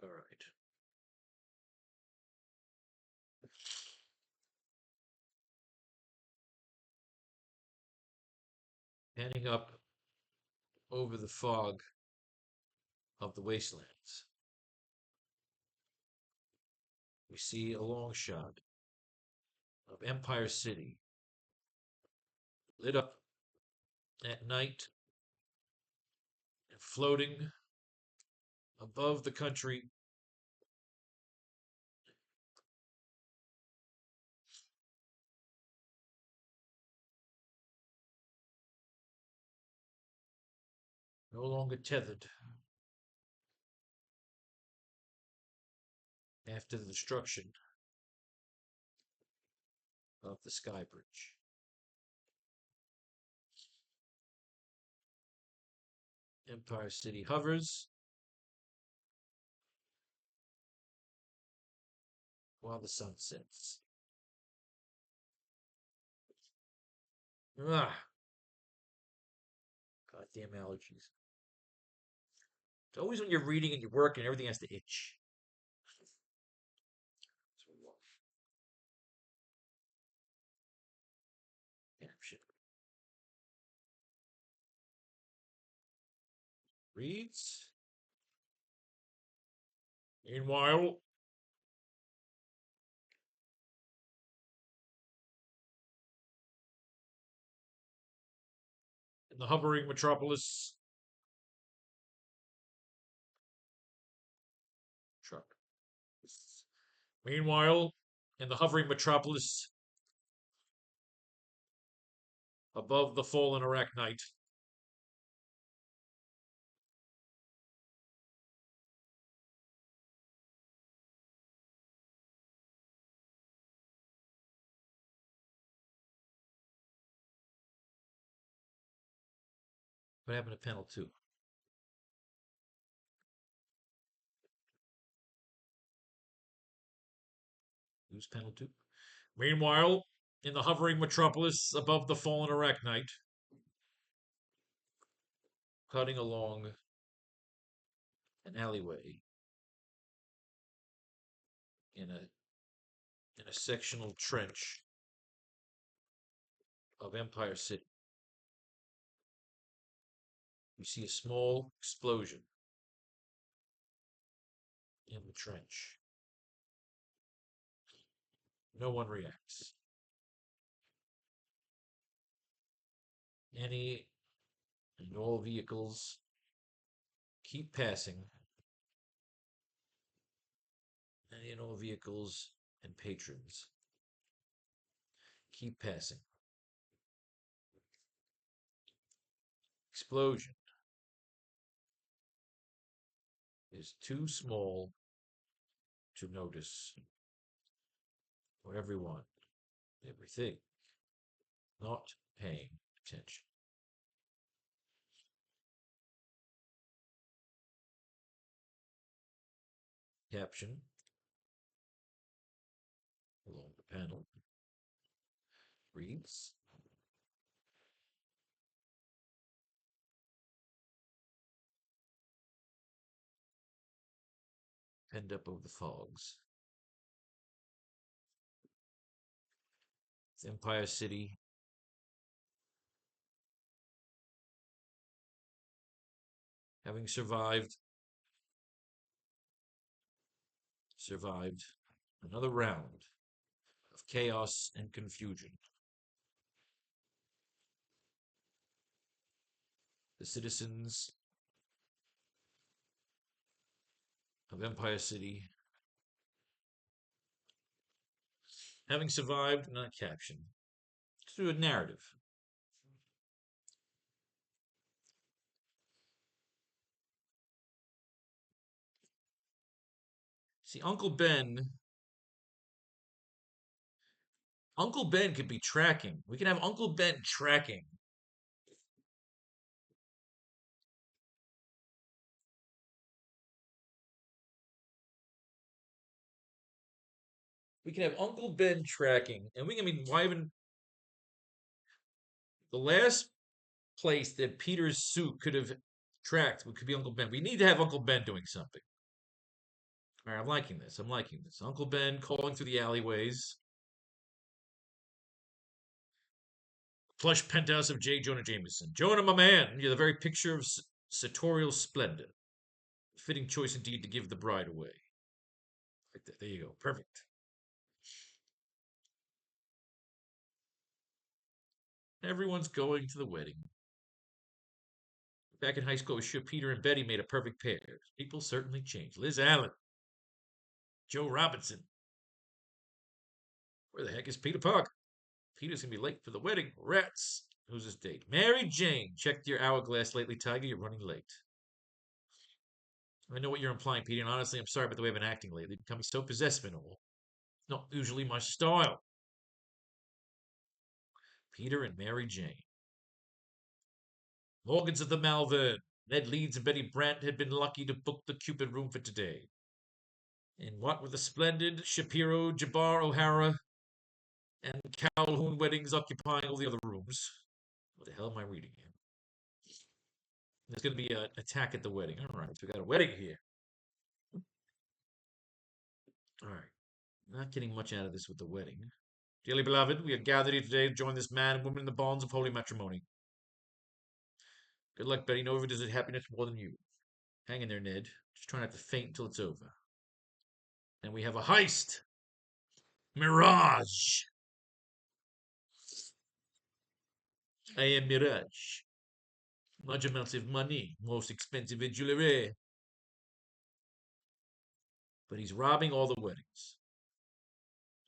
All right. Panning up over the fog of the wastelands. We see a long shot of Empire City lit up at night and floating above the country. No longer tethered after the destruction of the Sky Bridge. Empire City hovers while the sun sets. Ah, goddamn allergies. It's always when you're reading and you're working, everything has to itch. Damn shit. Reads. Meanwhile, in the hovering metropolis, truck. Meanwhile, in the hovering metropolis, above the fallen AracKnight, what happened to panel 2? Who's panel 2? Meanwhile, in the hovering metropolis above the fallen AracKnight, cutting along an alleyway in a sectional trench of Empire City. We see a small explosion in the trench. No one reacts. Any and all vehicles keep passing. Any and all vehicles and patrons keep passing. Explosion is too small to notice for everyone, everything, not paying attention. Caption along the panel reads, penned up over the fogs. It's Empire City. Having survived another round of chaos and confusion. The citizens of Empire City, having survived, not caption, through a narrative. See, Uncle Ben could be tracking. We can have Uncle Ben tracking. We can have Uncle Ben tracking, and why even the last place that Peter's suit could have tracked could be Uncle Ben. We need to have Uncle Ben doing something. All right, I'm liking this. Uncle Ben calling through the alleyways. Plush penthouse of J. Jonah Jameson. Jonah, my man, you're the very picture of sartorial splendor. Fitting choice indeed to give the bride away. Like that. There you go. Perfect. Everyone's going to the wedding. Back in high school, I was sure Peter and Betty made a perfect pair. People certainly change. Liz Allen. Joe Robinson. Where the heck is Peter Parker? Peter's gonna be late for the wedding. Rats. Who's this date? Mary Jane. Checked your hourglass lately, Tiger. You're running late. I know what you're implying, Peter, and honestly, I'm sorry about the way I've been acting lately. Becoming so possessive and all. Not usually my style. Peter and Mary Jane. Morgan's at the Malvern. Ned Leeds and Betty Brant had been lucky to book the Cupid room for today. And what with the splendid Shapiro, Jabbar, O'Hara, and Calhoun weddings occupying all the other rooms. What the hell am I reading here? There's going to be an attack at the wedding. All right, so we got a wedding here. All right, not getting much out of this with the wedding. Dearly beloved, we are gathered here today to join this man and woman in the bonds of holy matrimony. Good luck, Betty. No one deserves happiness more than you. Hang in there, Ned. Just try not to faint until it's over. And we have a heist. Mirage. I am Mirage. Large amounts of money, most expensive in jewelry. But he's robbing all the weddings.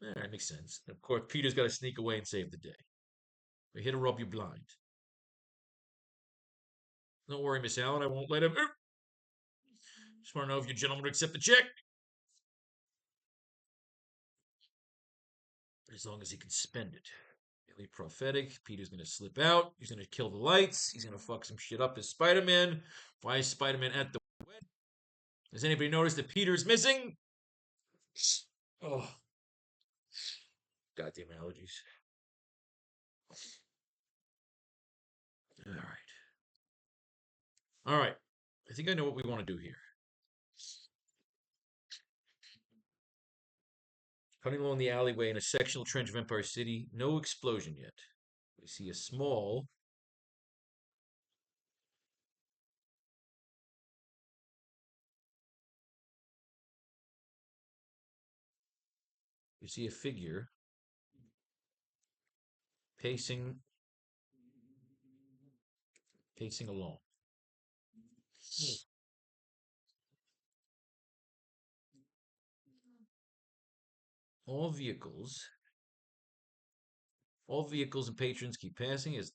All right, makes sense. And of course, Peter's got to sneak away and save the day. We're here to rob you blind. Don't worry, Miss Allen, I won't let him. Just want to know if you gentlemen would accept the check. As long as he can spend it. Really prophetic. Peter's going to slip out. He's going to kill the lights. He's going to fuck some shit up as Spider-Man. Why is Spider-Man at the wedding? Has anybody noticed that Peter's missing? Oh. Goddamn allergies. All right. All right. I think I know what we want to do here. Cutting along the alleyway in a sectional trench of Empire City. No explosion yet. We see a small figure pacing along. All vehicles and patrons keep passing as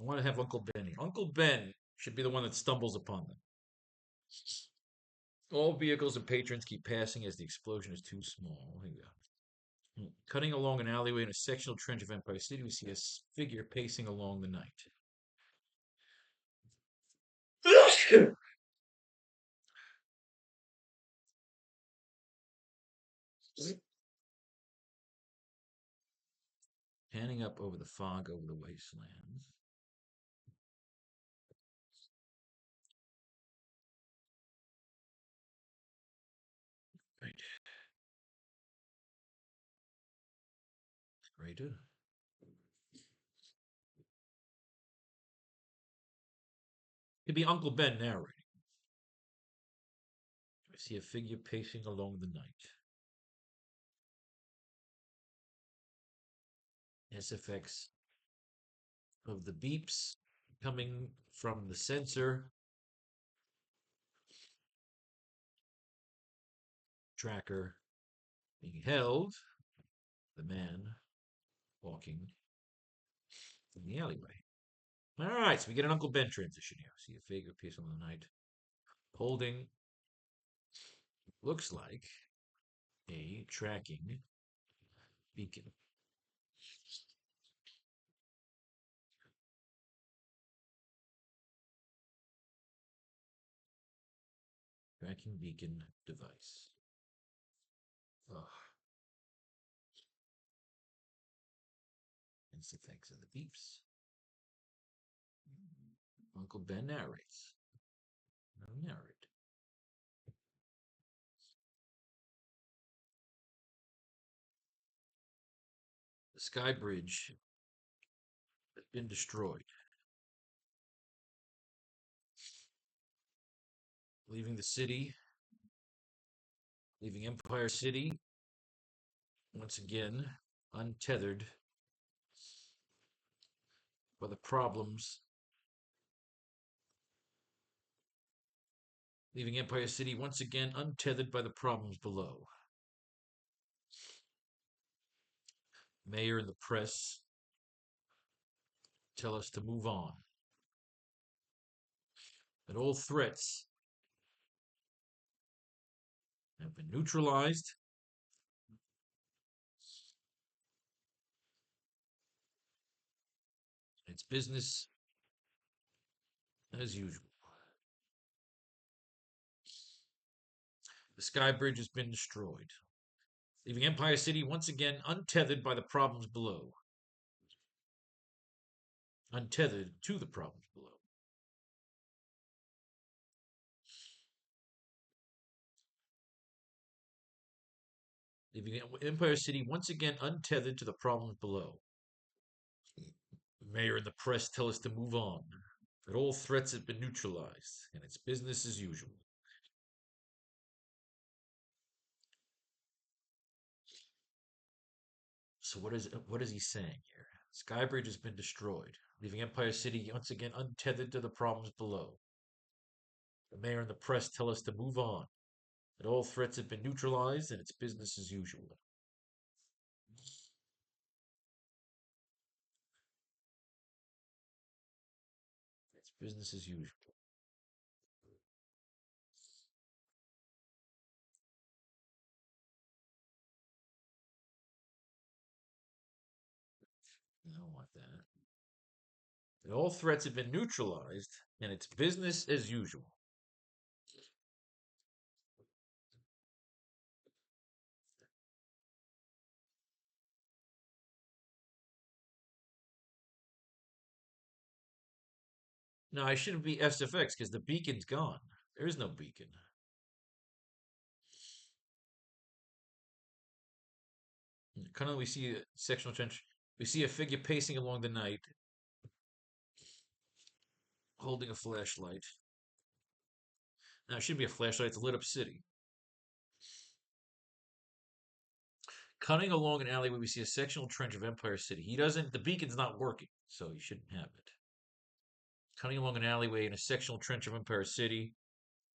I want to have Uncle Ben here. Uncle Ben should be the one that stumbles upon them. All vehicles and patrons keep passing as the explosion is too small. Here we go. Cutting along an alleyway in a sectional trench of Empire City, we see a figure pacing along the night. Panning up over the fog over the wastelands. Right. Greater. Could be Uncle Ben narrating. I see a figure pacing along the night. SFX of the beeps coming from the sensor tracker being held. The man walking in the alleyway. All right, so we get an Uncle Ben transition here. See a figure pacing along the night, holding looks like a tracking beacon. Tracking beacon device. Ugh. It's the effects of the beeps. Uncle Ben narrates. No narrate. The sky bridge has been destroyed. Leaving the city, leaving Empire City, once again, untethered by the problems. Leaving Empire City, once again, untethered by the problems below. Mayor and the press tell us to move on. That all threats have been neutralized. It's business as usual. The sky bridge has been destroyed, leaving Empire City once again untethered by the problems below. Untethered to the problems below. Leaving Empire City once again untethered to the problems below. The mayor and the press tell us to move on, that all threats have been neutralized, and it's business as usual. So what is he saying here? Skybridge has been destroyed, leaving Empire City once again untethered to the problems below. The mayor and the press tell us to move on, that all threats have been neutralized, and it's business as usual. It's business as usual. I don't want that. That all threats have been neutralized, and it's business as usual. No, I shouldn't be SFX because the beacon's gone. There is no beacon. Currently, we see a sectional trench We see a figure pacing along the night, holding a flashlight. Now, it shouldn't be a flashlight, it's a lit up city. Cutting along an alleyway, we see a sectional trench of Empire City. The beacon's not working, so he shouldn't have it. Cutting along an alleyway in a sectional trench of Empire City,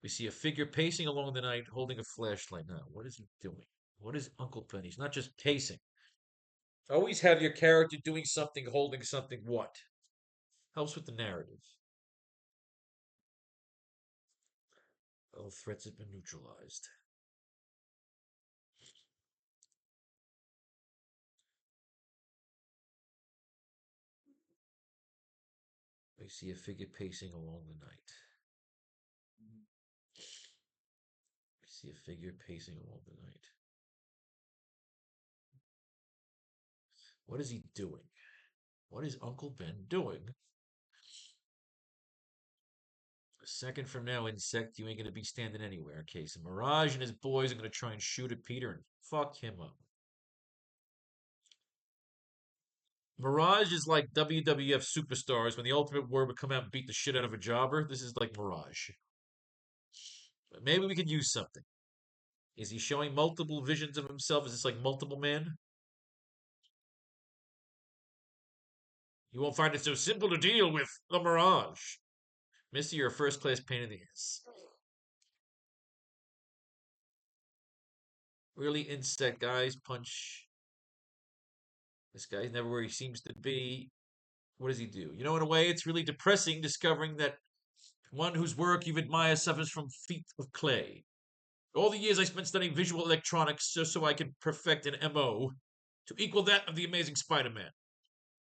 we see a figure pacing along the night, holding a flashlight. Now, what is he doing? What is Uncle Ben? He's not just pacing. Always have your character doing something, holding something. What? Helps with the narrative. All threats have been neutralized. We see a figure pacing along the night. We see a figure pacing along the night. What is he doing? What is Uncle Ben doing? A second from now, insect, you ain't gonna be standing anywhere. Okay, so Mirage and his boys are gonna try and shoot at Peter and fuck him up. Mirage is like WWF superstars when the Ultimate Warrior would come out and beat the shit out of a jobber. This is like Mirage. But maybe we could use something. Is he showing multiple visions of himself? Is this like multiple man? You won't find it so simple to deal with the Mirage. Misty, you're a first class pain in the ass. Really, insect guys punch. This guy's never where he seems to be. What does he do? You know, in a way, it's really depressing discovering that one whose work you've admired suffers from feet of clay. All the years I spent studying visual electronics just so I could perfect an MO to equal that of the amazing Spider Man.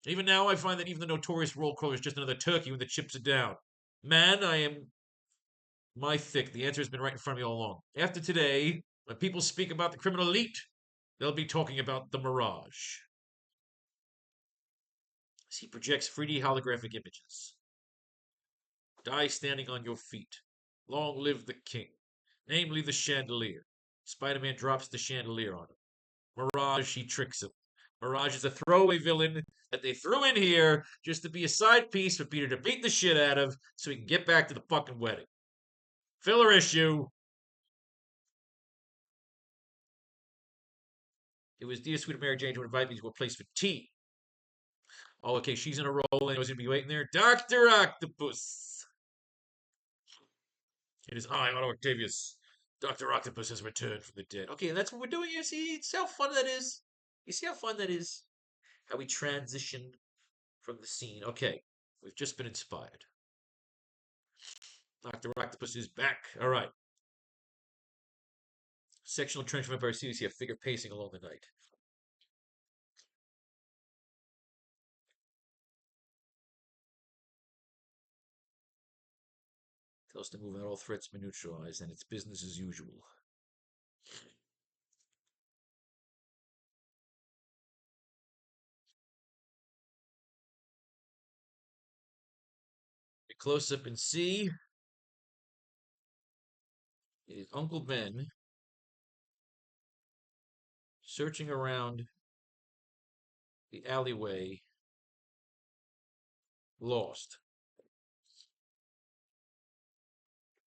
Even now, I find that even the notorious roll caller is just another turkey when the chips are down. Man, I am my thick. The answer has been right in front of me all along. After today, when people speak about the criminal elite, they'll be talking about the Mirage. As he projects 3D holographic images. Die standing on your feet. Long live the king. Namely, the chandelier. Spider Man drops the chandelier on him. Mirage, he tricks him. Mirage is a throwaway villain that they threw in here just to be a side piece for Peter to beat the shit out of so he can get back to the fucking wedding. Filler issue. It was dear sweet Mary Jane to invite me to a place for tea. Oh, okay, she's in a role and I was going to be waiting there. Dr. Octopus. It is I, Otto Octavius. Dr. Octopus has returned from the dead. Okay, and that's what we're doing here. See how fun that is? You see how fun that is? How we transition from the scene. Okay, we've just been inspired. Dr. Octopus is back. All right. Sectional trench from Empire City. See a figure pacing along the night. Tells us to move out all threats been neutralized, and it's business as usual. A close up and see. It is Uncle Ben searching around the alleyway, lost.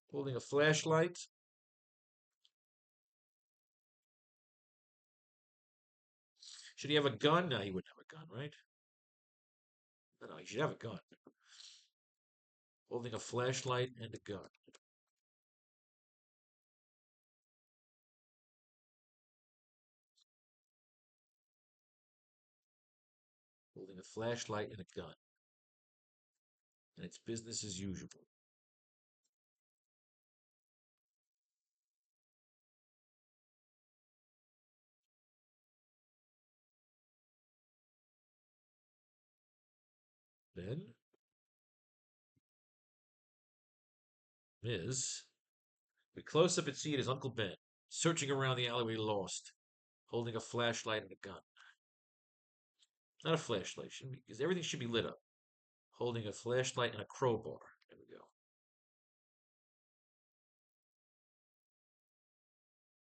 Holding a flashlight. Should he have a gun? No, he wouldn't have a gun, right? No, he should have a gun. Holding a flashlight and a gun. Holding a flashlight and a gun. And it's business as usual. Then, we close up and see it as Uncle Ben, searching around the alleyway lost, holding a flashlight and a gun. Not a flashlight, because everything should be lit up. Holding a flashlight and a crowbar. There we go.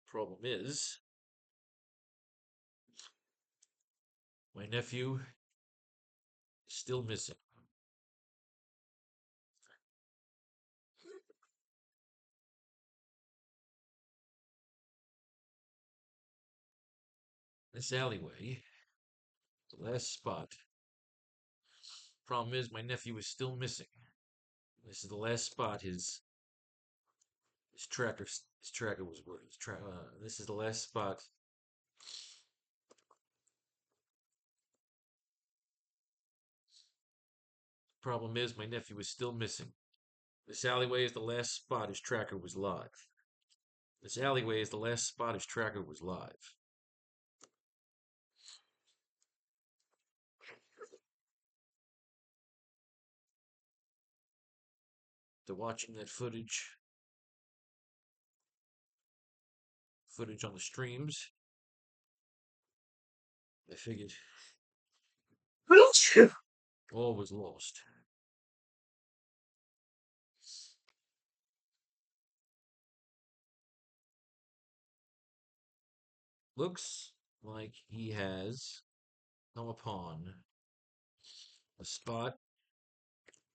Problem is, my nephew Still missing. This alleyway, the last spot. Problem is, my nephew is still missing. This is the last spot his tracker was working. This is the last spot. Problem is, my nephew is still missing. This alleyway is the last spot his tracker was live. This alleyway is the last spot his tracker was live. After watching that footage on the streams, I figured all was lost. Looks like he has come upon a spot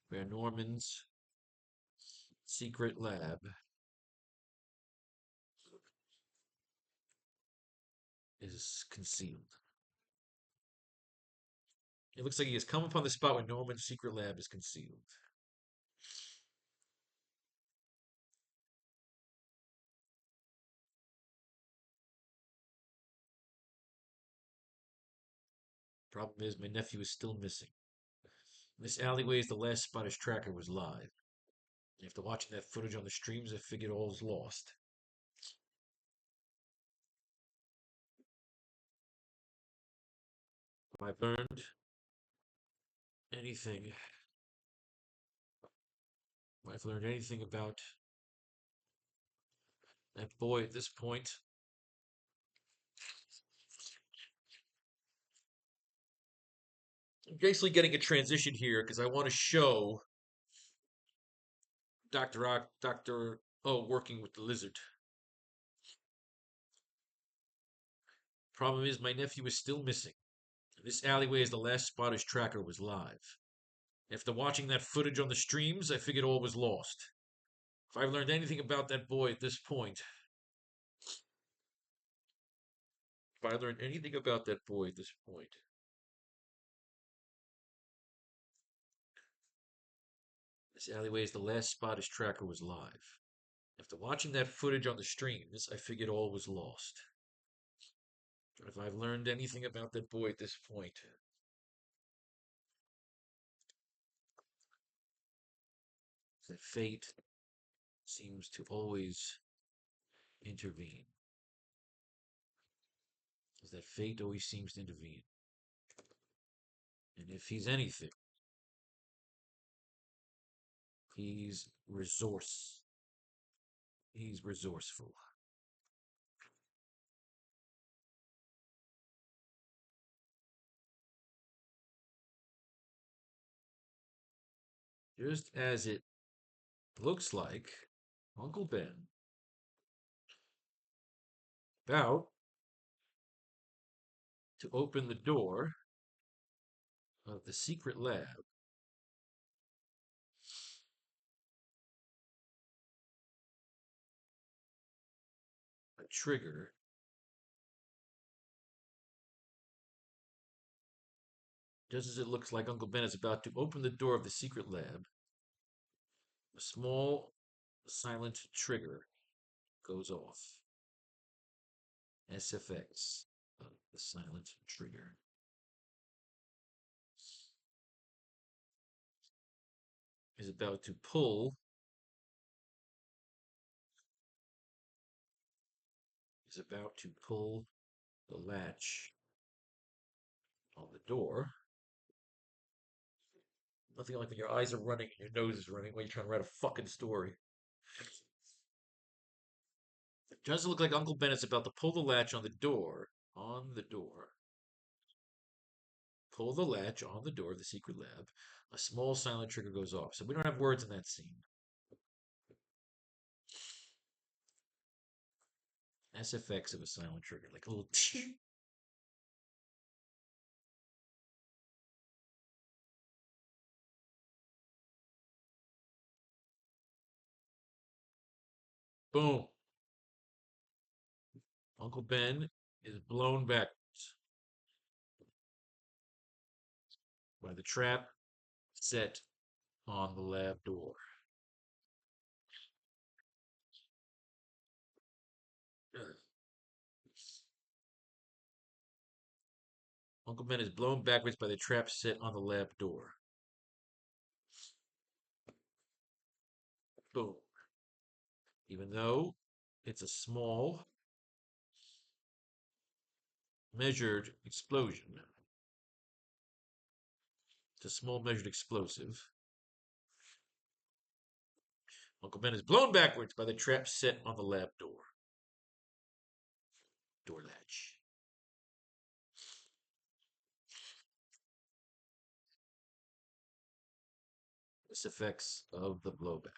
where Norman's secret lab is concealed. It looks like he has come upon the spot where Norman's secret lab is concealed. Problem is, my nephew is still missing. This alleyway is the last spot his tracker was live. After watching that footage on the streams, I figured all is lost. If I've learned anything, if I've learned anything about that boy at this point, I'm basically getting a transition here because I want to show Dr. O working with the lizard. Problem is, my nephew is still missing. This alleyway is the last spot his tracker was live. After watching that footage on the streams, I figured all was lost. If I've learned anything about that boy at this point, if I learned anything about that boy at this point, this alleyway is the last spot his tracker was live. After watching that footage on the streams, I figured all was lost. But if I've learned anything about that boy at this point, that fate seems to always intervene. That fate always seems to intervene. And if he's anything, he's He's resourceful. Just as it looks like Uncle Ben about to open the door of the secret lab, a trigger just as it looks like Uncle Ben is about to open the door of the secret lab, a small silent trigger goes off. SFX, the silent trigger. Is about to pull the latch on the door. Nothing like when your eyes are running and your nose is running while you're trying to write a fucking story. It does look like Uncle Ben is about to pull the latch on the door. Pull the latch on the door of the secret lab. A small silent trigger goes off. So we don't have words in that scene. SFX of a silent trigger, like a little. Boom. Uncle Ben is blown backwards by the trap set on the lab door. Uncle Ben is blown backwards by the trap set on the lab door. Boom. Even though it's a small, measured explosion, it's a small, measured explosive. Uncle Ben is blown backwards by the trap set on the lab door. Door latch. This effects of the blowback.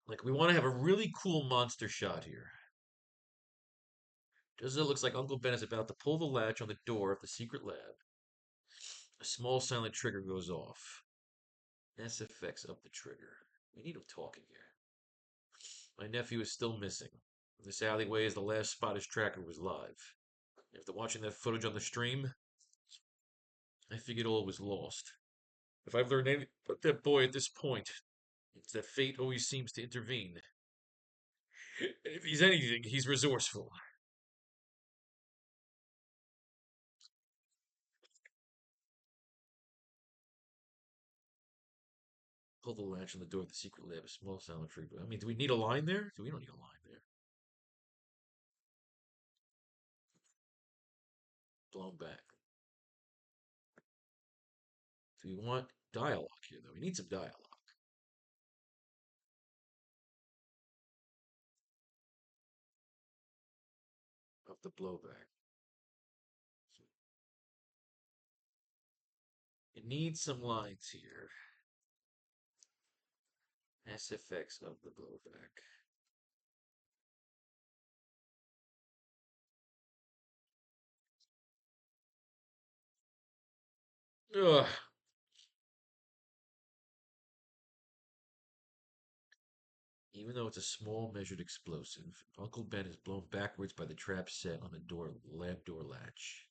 Like, we want to have a really cool monster shot here. Just as it looks like Uncle Ben is about to pull the latch on the door of the secret lab, a small silent trigger goes off. S effects of the trigger. We need him talking here. My nephew is still missing. This alleyway is the last spot his tracker was live. After watching that footage on the stream, I figured all was lost. If I've learned anything about that boy at this point, it's that fate always seems to intervene. And if he's anything, he's resourceful. Pull the latch on the door of the secret lab, a small silent trigger. I mean, do we need a line there? We don't need a line there. Blown back. Do we want dialogue here, though? We need some dialogue. Of the blowback. It needs some lines here. S effects of the blowback. Ugh. Even though it's a small measured explosive, Uncle Ben is blown backwards by the trap set on the lab door latch.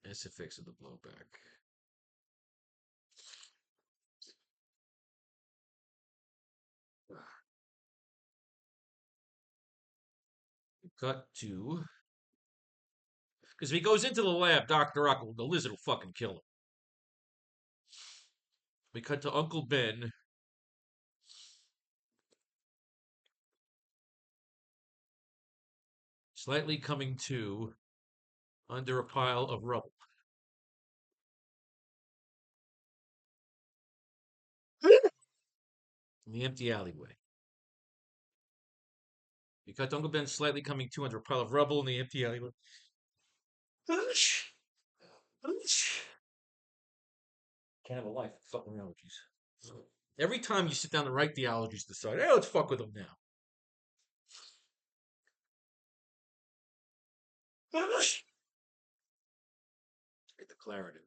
S effects of the blowback. Cut to. Because if he goes into the lab, Dr. Ock, the lizard will fucking kill him. We cut to Uncle Ben. Slightly coming to under a pile of rubble. In the empty alleyway. We cut to Uncle Ben slightly coming to under a pile of rubble in the empty alleyway. Can't have a life. Fucking allergies. Every time you sit down to write the allergies, decide, hey, let's fuck with them now. Get the clarity.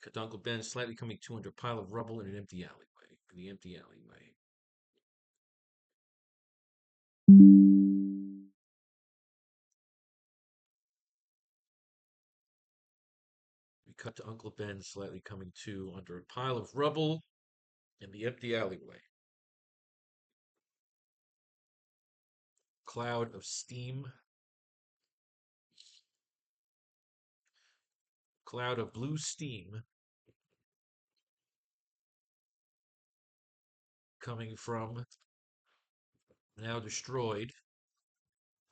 Cut to Uncle Ben slightly coming to under a pile of rubble in an empty alleyway. In the empty alleyway. We cut to Uncle Ben slightly coming to under a pile of rubble in the empty alleyway. Cloud of steam. Cloud of blue steam coming from now destroyed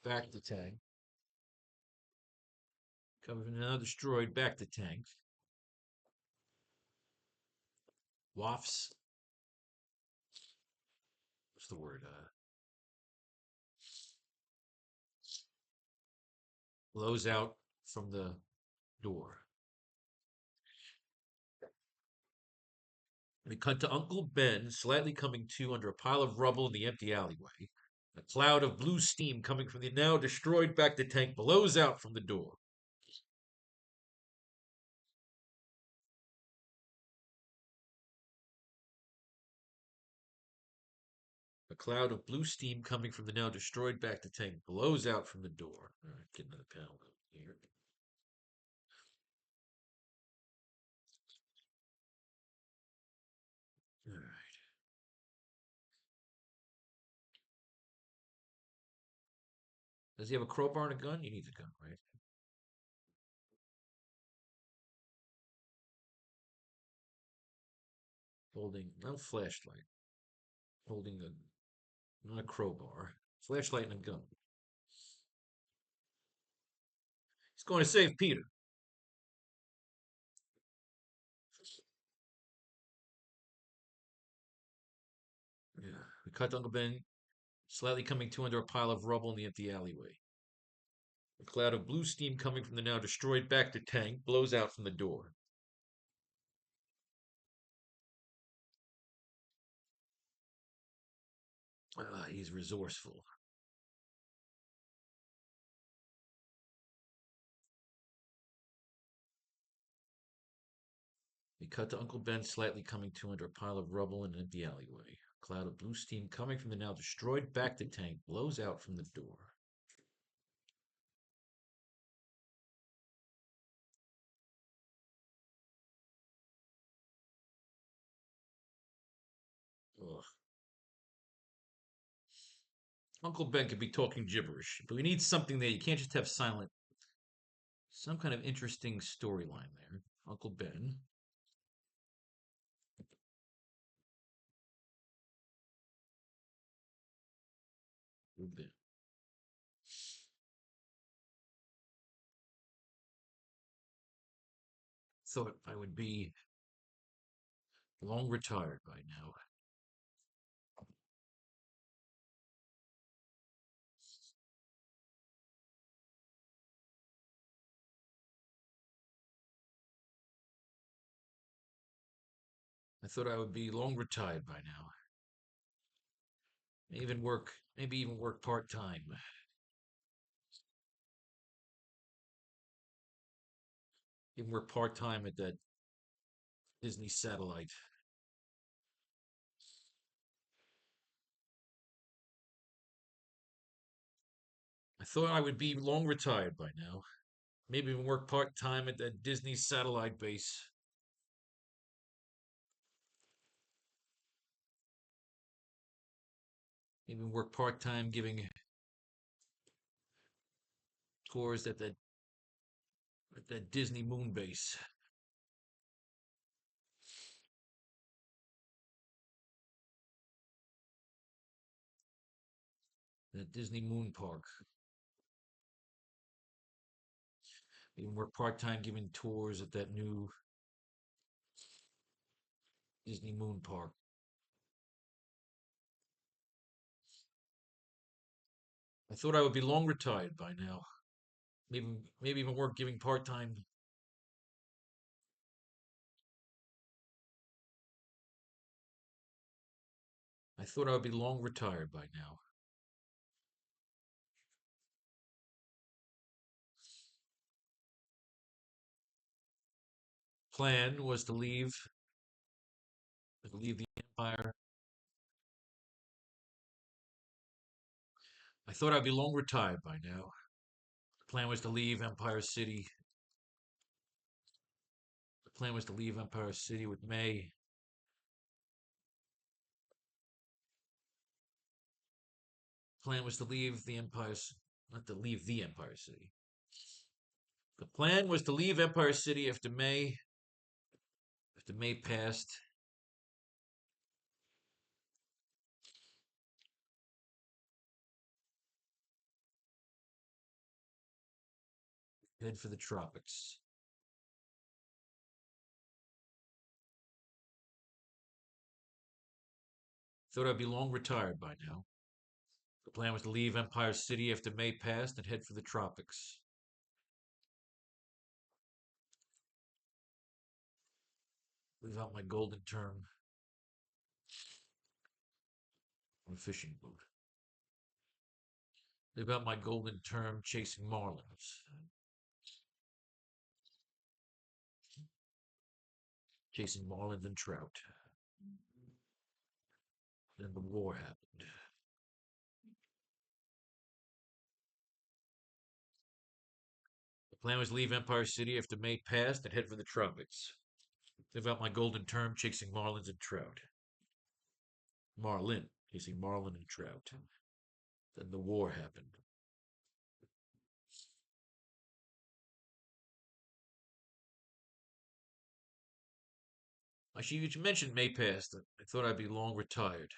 back to tank. Coming from now destroyed back to tank. Wafts. What's the word? Blows out from the door. We cut to Uncle Ben slightly coming to under a pile of rubble in the empty alleyway. A cloud of blue steam coming from the now destroyed Bacta tank blows out from the door. A cloud of blue steam coming from the now destroyed Bacta tank blows out from the door. All right, get another panel here. All right. Does he have a crowbar and a gun? He needs a gun, right? Holding no flashlight. Holding a not a crowbar. Flashlight and a gun. He's going to save Peter. Yeah. We cut to Uncle Ben slightly coming to under a pile of rubble in the empty alleyway. A cloud of blue steam coming from the now destroyed Bacta tank blows out from the door. He's resourceful. We cut to Uncle Ben slightly coming to under a pile of rubble in an empty alleyway. A cloud of blue steam coming from the now destroyed Bacta tank blows out from the door. Ugh. Uncle Ben could be talking gibberish, but we need something there. You can't just have silent. Some kind of interesting storyline there. Uncle Ben. Uncle Ben. Thought I would be long retired by now. I thought I would be long retired by now. Maybe even work part time. Even work part time at that Disney satellite. I thought I would be long retired by now. Maybe even work part time at that Disney satellite base. Maybe work part time giving tours at that Disney moon base. That Disney moon park. Even work part time giving tours at that new Disney moon park. I thought I would be long retired by now. Maybe even work giving part time. I thought I would be long retired by now. Plan was to leave the empire. I thought I'd be long retired by now. The plan was to leave Empire City. The plan was to leave Empire City with May. The plan was to leave the Empire, not to leave the Empire City. The plan was to leave Empire City after May passed. Head for the tropics. Thought I'd be long retired by now. The plan was to leave Empire City after May passed and head for the tropics. Leave out my golden term on a fishing boat. About my golden term chasing marlins. Chasing marlins and trout. Then the war happened. The plan was to leave Empire City after May passed and head for the tropics. Live out my golden term chasing marlins and trout. Marlin, chasing marlin and trout. Then the war happened. Actually, you mentioned May passed. I thought I'd be long retired.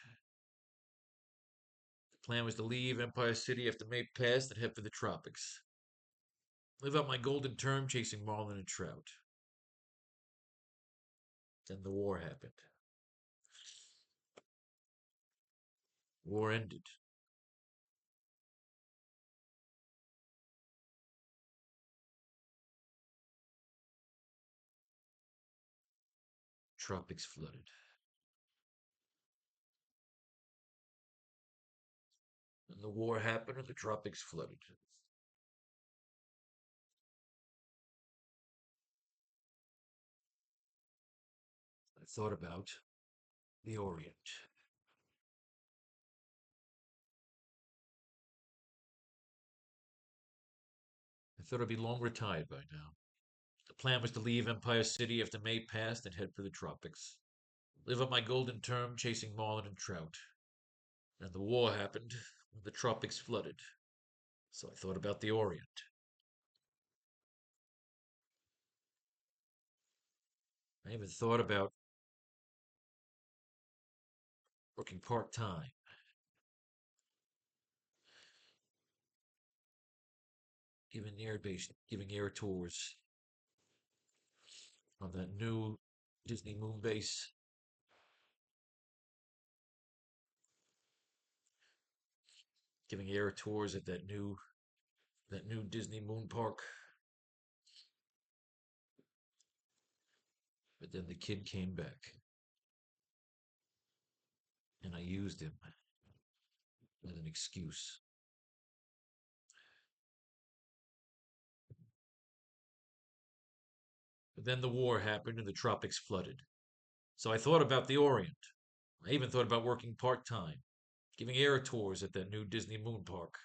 The plan was to leave Empire City after May passed and head for the tropics. Live out my golden term chasing marlin and trout. Then the war happened. War ended. Tropics flooded. Then the war happened and the tropics flooded. I thought about the Orient. I thought I'd be long retired by now. The plan was to leave Empire City after May passed and head for the tropics. Live up my golden term chasing marlin and trout. Then the war happened and the tropics flooded. So I thought about the Orient. I even thought about working part-time, giving air tours on that new Disney moon base, giving air tours at that new Disney moon park. But then the kid came back, and I used him as an excuse. But then the war happened and the tropics flooded. So I thought about the Orient. I even thought about working part-time, giving air tours at that new Disney moon park.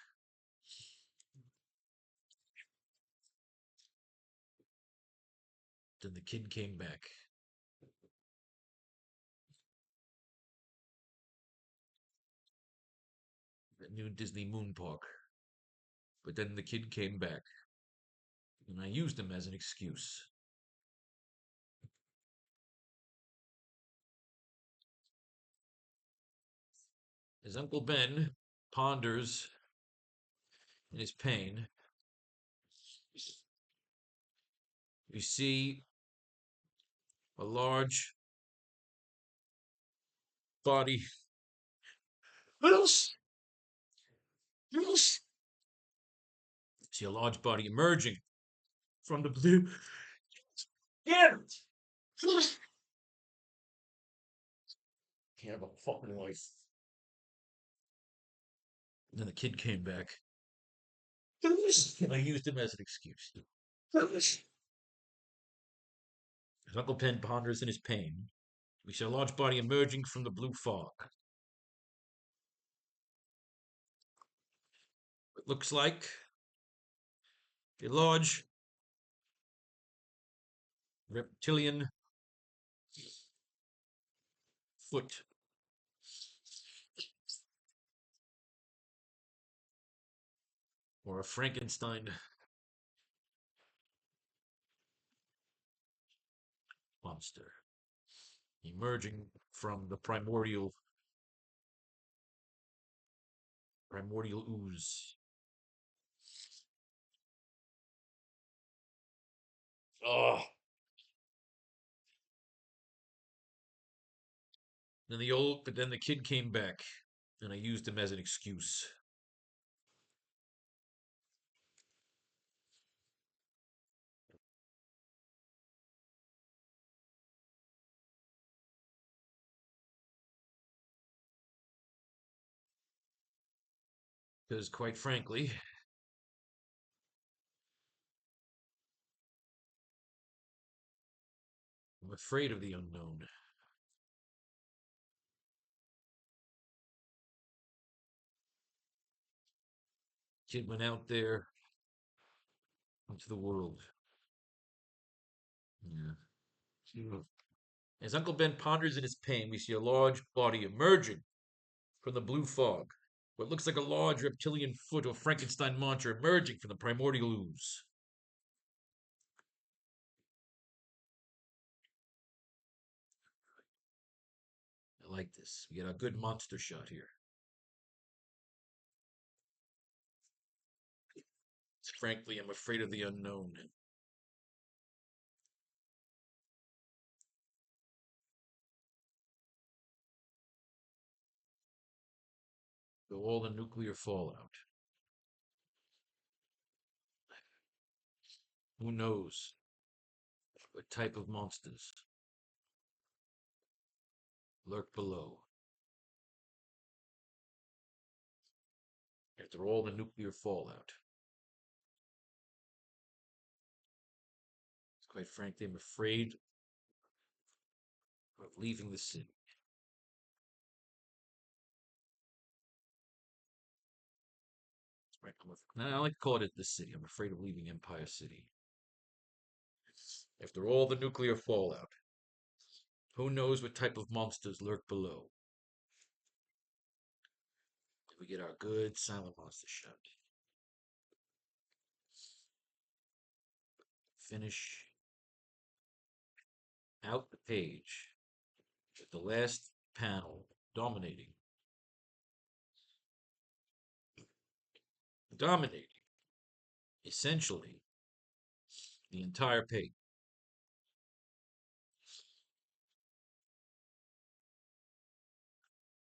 Then the kid came back. That new Disney moon park. But then the kid came back, and I used him as an excuse. As Uncle Ben ponders in his pain, we see a large body. See a large body emerging from the blue. Get it! Can't have a fucking life. And then the kid came back. And I used him as an excuse. As Uncle Ben ponders in his pain, we see a large body emerging from the blue fog. It looks like a large reptilian foot. Or a Frankenstein monster emerging from the primordial ooze. Oh. But then the kid came back, and I used him as an excuse. Because, quite frankly, I'm afraid of the unknown. Kid went out there into the world. Yeah. As Uncle Ben ponders in his pain, we see a large body emerging from the blue fog. What looks like a large reptilian foot or Frankenstein monster emerging from the primordial ooze. I like this. We get a good monster shot here. Frankly, I'm afraid of the unknown. Though all the nuclear fallout. Who knows what type of monsters lurk below? After all the nuclear fallout. Quite frankly, I'm afraid of leaving the city. Right, I like to call it the city. I'm afraid of leaving Empire City. After all the nuclear fallout, who knows what type of monsters lurk below? We get our good silent monster shot. Finish out the page with the last panel dominating essentially the entire page.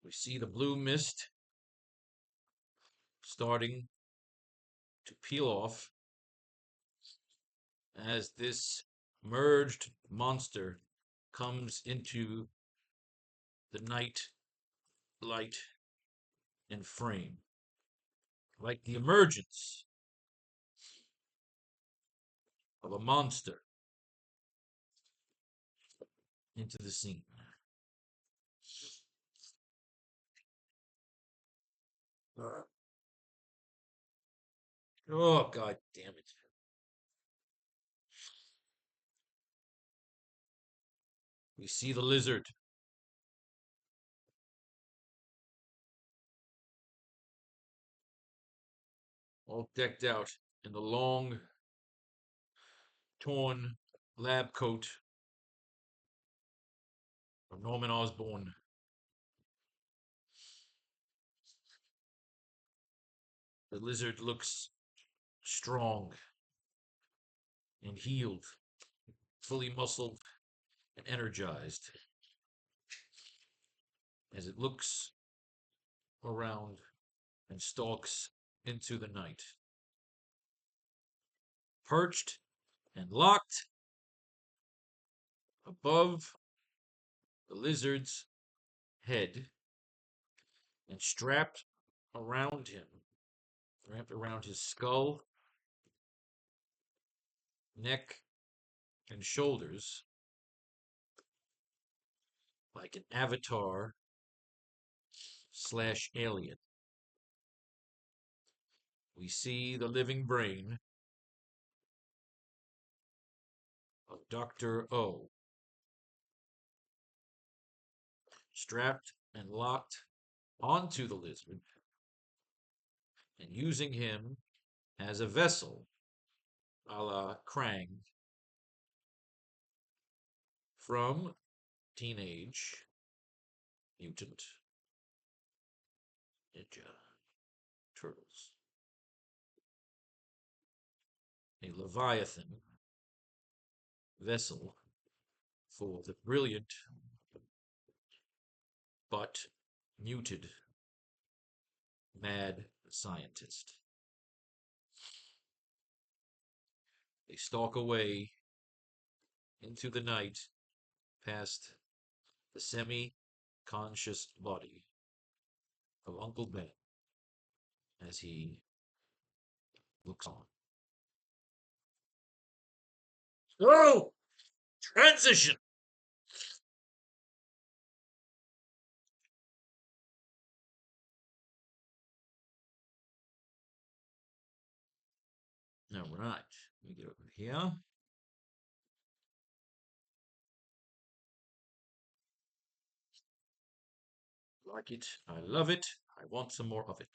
We see the blue mist starting to peel off as this merged monster comes into the night light and frame, like the emergence of a monster into the scene. Oh, god damn it. We see the lizard all decked out in the long, torn lab coat of Norman Osborn. The lizard looks strong and healed, fully muscled and energized as it looks around and stalks into the night. Perched and locked above the lizard's head and wrapped around his skull, neck, and shoulders like an avatar slash alien. We see the living brain of Dr. O, strapped and locked onto the lizard and using him as a vessel, a la Krang, from Teenage Mutant Ninja Turtles. A Leviathan vessel for the brilliant but muted mad scientist. They stalk away into the night past the semi conscious body of Uncle Ben as he looks on. Oh! Transition! All right. Let me get over here. Like it. I love it. I want some more of it.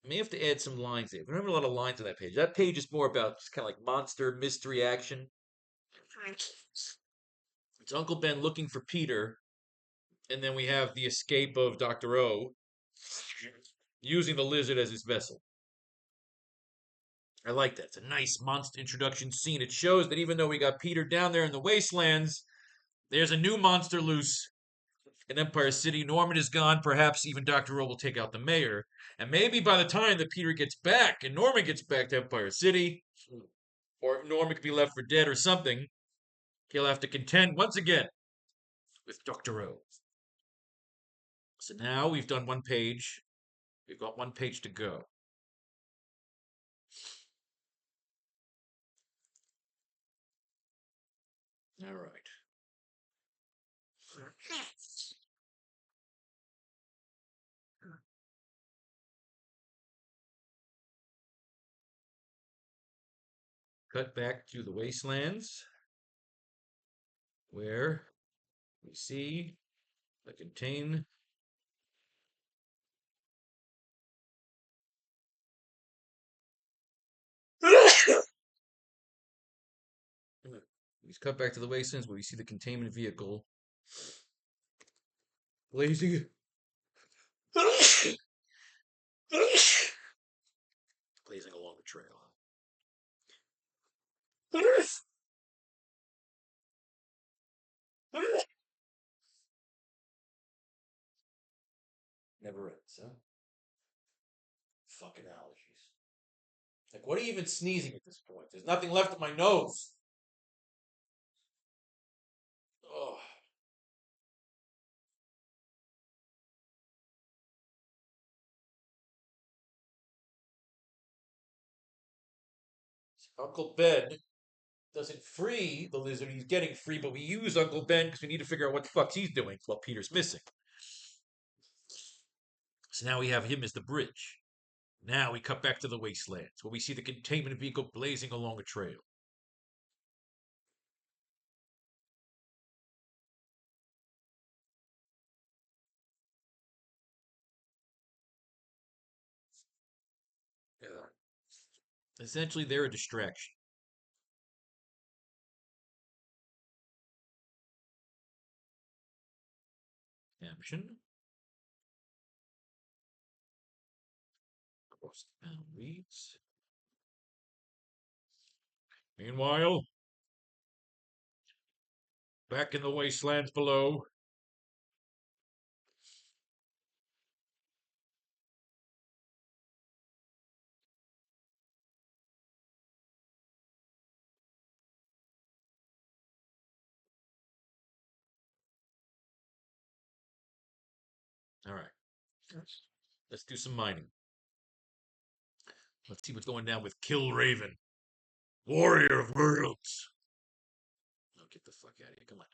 I may have to add some lines there. We don't have a lot of lines on that page. That page is more about just kind of like monster mystery action. It's Uncle Ben looking for Peter, and then we have the escape of Dr. O using the lizard as his vessel. I like that. It's a nice monster introduction scene. It shows that even though we got Peter down there in the wastelands, there's a new monster loose in Empire City. Norman is gone. Perhaps even Dr. O will take out the mayor. And maybe by the time that Peter gets back and Norman gets back to Empire City, or if Norman could be left for dead or something, he'll have to contend once again with Dr. O. So now we've done one page. We've got one page to go. All right. Cut back to the wastelands where we see the contain. He's cut back to the wastelands where we see the containment vehicle blazing. Blazing along the trail. Never ends, huh? Fucking allergies. Like, what are you even sneezing at this point? There's nothing left in my nose. Oh. Uncle Ben doesn't free the lizard. He's getting free, but we use Uncle Ben because we need to figure out what the fuck he's doing while Peter's missing. So now we have him as the bridge. Now we cut back to the wastelands where we see the containment vehicle blazing along a trail. Yeah. Essentially, they're a distraction. Caption. Cross the panel reads. Meanwhile, back in the wastelands below. All right. Let's do some mining. Let's see what's going down with Kill Raven, Warrior of Worlds. Oh, get the fuck out of here. Come on.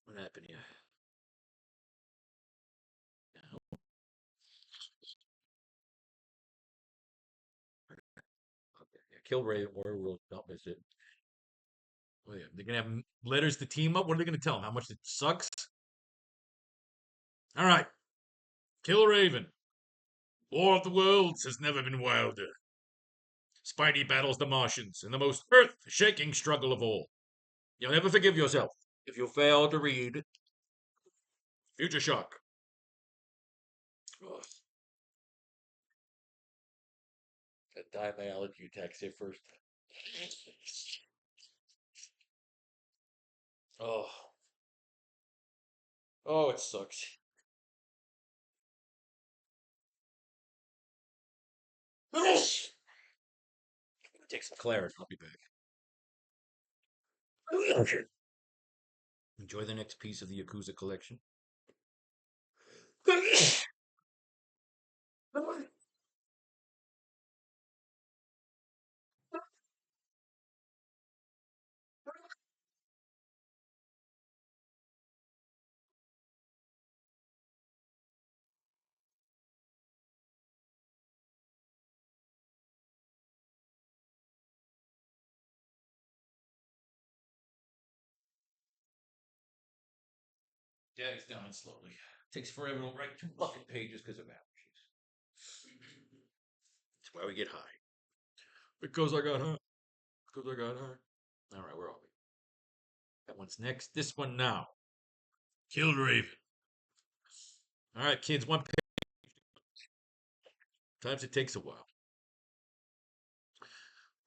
What happened here? Okay. Yeah, Kill Raven, Warrior of Worlds. Don't miss it. Oh, yeah. They're going to have letters to team up. What are they going to tell them? How much it sucks? All right. Kill Raven. War of the Worlds has never been wilder. Spidey battles the Martians in the most earth-shaking struggle of all. You'll never forgive yourself if you fail to read Future Shock. Ugh. Got die my allergy attacks here first. Oh, oh, it sucks. Take some Claret. I'll be back. Enjoy the next piece of the Yakuza collection. Yeah, it's down slowly. Takes forever to write 2 fucking pages because of allergies. That's why we get high. Because I got high. Because I got high. All right, where are we? That one's next. This one now. Killed Raven. All right, kids. One page. Sometimes it takes a while.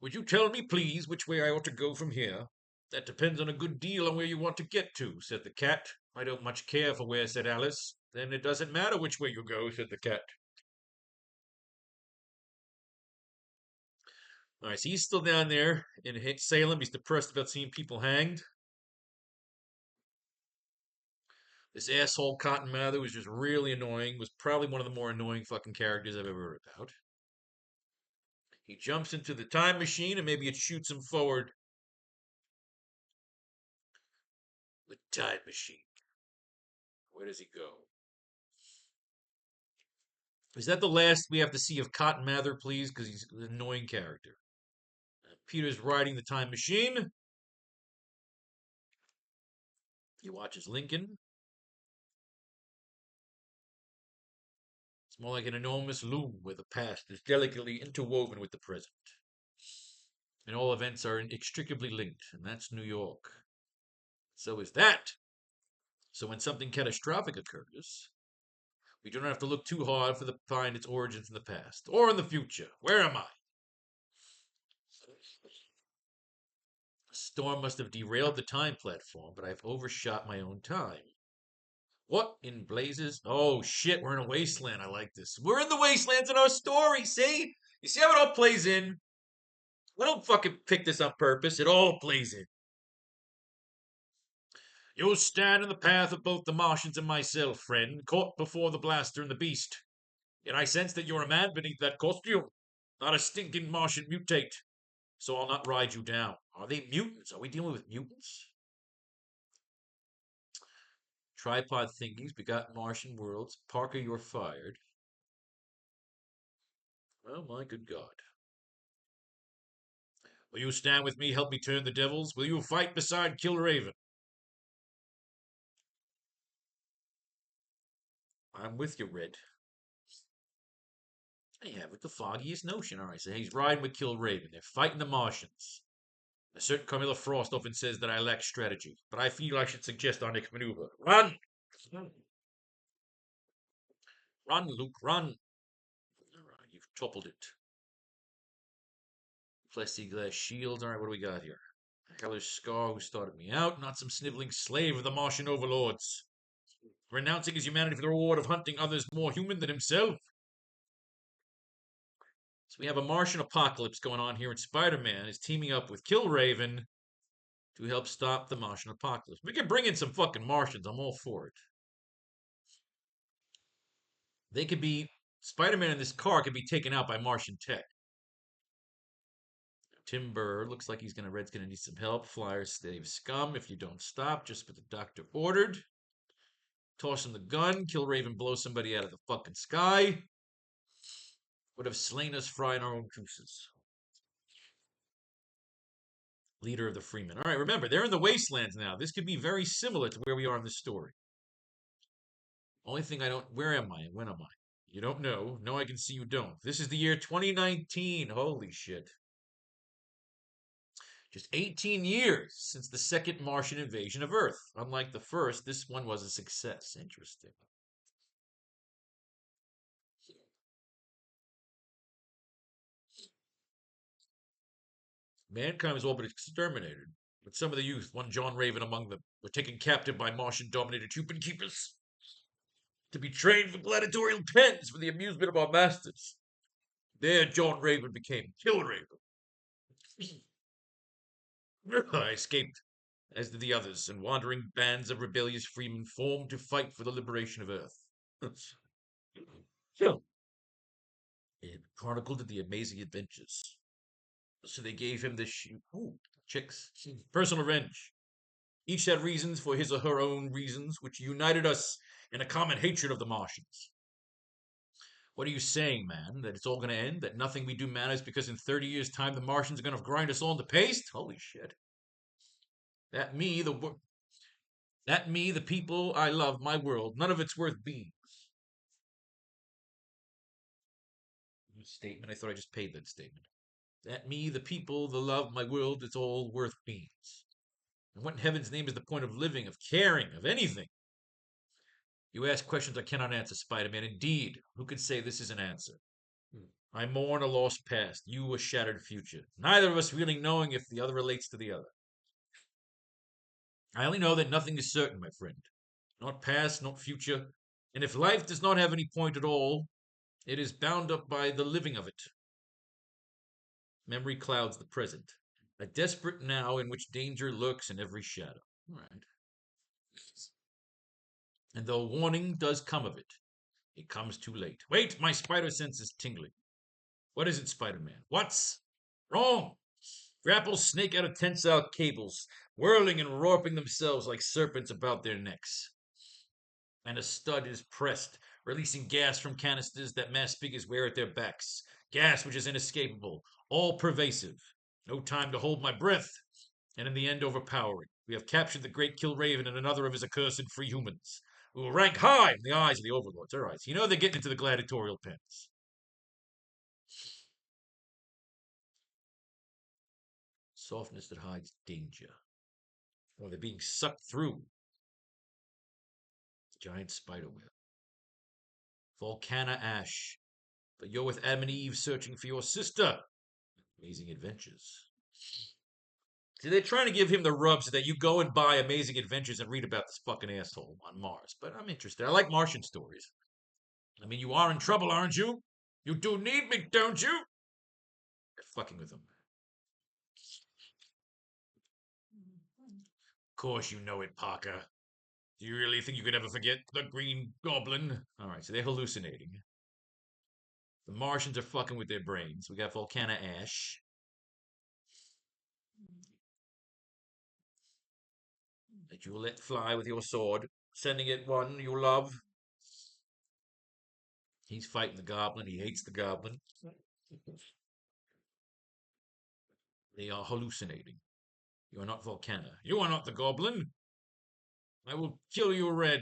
Would you tell me, please, which way I ought to go from here? That depends on a good deal on where you want to get to, said the cat. I don't much care for where, said Alice. Then it doesn't matter which way you go, said the cat. All right, so he's still down there in Salem. He's depressed about seeing people hanged. This asshole Cotton Mather was just really annoying. Was probably one of the more annoying fucking characters I've ever heard about. He jumps into the time machine and maybe it shoots him forward. The time machine. Where does he go? Is that the last we have to see of Cotton Mather, please? Because he's an annoying character. Peter's riding the time machine. He watches Lincoln. It's more like an enormous loom where the past is delicately interwoven with the present. And all events are inextricably linked, and that's New York. So is that. So when something catastrophic occurs, we do not have to look too hard to find its origins in the past or in the future. Where am I? A storm must have derailed the time platform, but I've overshot my own time. What in blazes? Oh shit, we're in a wasteland. I like this. We're in the wastelands in our story, see? You see how it all plays in? We don't fucking pick this on purpose. It all plays in. You'll stand in the path of both the Martians and myself, friend, caught before the blaster and the beast. Yet I sense that you're a man beneath that costume, not a stinking Martian mutate. So I'll not ride you down. Are they mutants? Are we dealing with mutants? Tripod thinkings begot Martian worlds. Parker, you're fired. Oh my good God. Will you stand with me, help me turn the devils? Will you fight beside Killraven? I'm with you, Red. I have with the foggiest notion. All right, so he's riding with Killraven. They're fighting the Martians. A certain Carmilla Frost often says that I lack strategy, but I feel I should suggest our next maneuver. Run! Run, Luke, run! All right, you've toppled it. Plexiglass shields. All right, what do we got here? Hellish Scar, who started me out, not some sniveling slave of the Martian overlords. Renouncing his humanity for the reward of hunting others more human than himself. So we have a Martian apocalypse going on here, and Spider-Man is teaming up with Killraven to help stop the Martian apocalypse. We can bring in some fucking Martians. I'm all for it. They could be Spider-Man in this car could be taken out by Martian tech. Timber looks like Red's gonna need some help. Flyers save scum if you don't stop, just what the doctor ordered. Toss him the gun. Killraven blows somebody out of the fucking sky. Would have slain us frying our own juices. Leader of the Freemen. All right, remember, they're in the wastelands now. This could be very similar to where we are in the story. Only thing I don't. Where am I? When am I? You don't know. No, I can see you don't. This is the year 2019. Holy shit. Just 18 years since the second Martian invasion of Earth. Unlike the first, this one was a success. Interesting. Mankind was all but exterminated, but some of the youth, one John Raven among them, were taken captive by Martian-dominated human keepers to be trained for gladiatorial pens for the amusement of our masters. There, John Raven became Killraven. I escaped as did the others, and wandering bands of rebellious freemen formed to fight for the liberation of Earth. So, it chronicled the amazing adventures. So they gave him this chicks. Personal revenge. Each had reasons for his or her own reasons, which united us in a common hatred of the Martians. What are you saying, man? That it's all going to end? That nothing we do matters because in 30 years' time the Martians are going to grind us all into paste? Holy shit. That me, the people I love, my world, none of it's worth being. Statement. I thought I just paid that statement. That me, the people, the love, my world, it's all worth beans. And what in heaven's name is the point of living, of caring, of anything? You ask questions I cannot answer, Spider-Man. Indeed, who could say this is an answer? I mourn a lost past, you a shattered future. Neither of us really knowing if the other relates to the other. I only know that nothing is certain, my friend. Not past, not future. And if life does not have any point at all, it is bound up by the living of it. Memory clouds the present. A desperate now in which danger lurks in every shadow. All right. And though warning does come of it, it comes too late. Wait, my spider sense is tingling. What is it, Spider-Man? What's wrong? Grapples snake out of tensile cables, whirling and warping themselves like serpents about their necks. And a stud is pressed, releasing gas from canisters that mass figures wear at their backs. Gas which is inescapable, all pervasive. No time to hold my breath, and in the end overpowering. We have captured the great Killraven and another of his accursed free humans, who will rank high in the eyes of the overlords. All right, so you know they're getting into the gladiatorial pens. Softness that hides danger. Or they're being sucked through. Giant spiderweb. Volcana ash. But you're with Adam and Eve searching for your sister. Amazing adventures. See, they're trying to give him the rub so that you go and buy Amazing Adventures and read about this fucking asshole on Mars. But I'm interested. I like Martian stories. I mean, you are in trouble, aren't you? You do need me, don't you? They're fucking with him. Of course you know it, Parker. Do you really think you could ever forget the Green Goblin? All right, so they're hallucinating. The Martians are fucking with their brains. We got Volcana Ash. That you let fly with your sword, sending it one you love. He's fighting the Goblin. He hates the Goblin. They are hallucinating. You are not Volcana. You are not the Goblin. I will kill you, Red.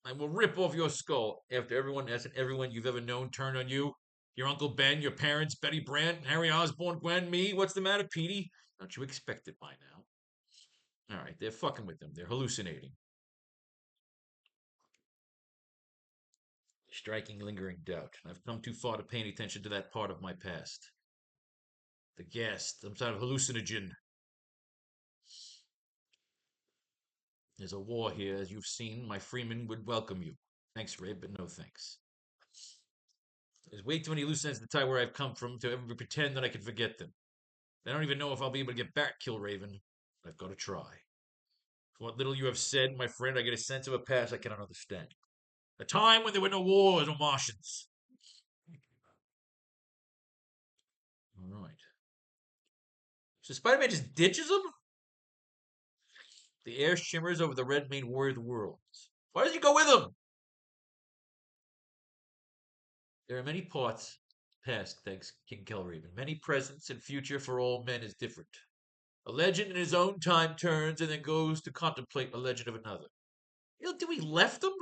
I will rip off your skull after everyone you've ever known turned on you. Your Uncle Ben, your parents, Betty Brant, Harry Osborn, Gwen, me. What's the matter, Petey? Don't you expect it by now? All right, they're fucking with them. They're hallucinating. Striking, lingering doubt. I've come too far to pay any attention to that part of my past. The gas, some sort of hallucinogen. There's a war here, as you've seen. My freemen would welcome you. Thanks, Red, but no thanks. There's way too many loose ends to tie where I've come from to ever pretend that I can forget them. I don't even know if I'll be able to get back, Killraven. I've got to try. From what little you have said, my friend, I get a sense of a past I cannot understand. A time when there were no wars or Martians. All right. So Spider-Man just ditches him? The air shimmers over the red main warrior of the worlds. Why does he go with him? There are many parts past, thanks King Killraven. Many presents and future for all men is different. A legend in his own time turns and then goes to contemplate a legend of another. You know, do we left him?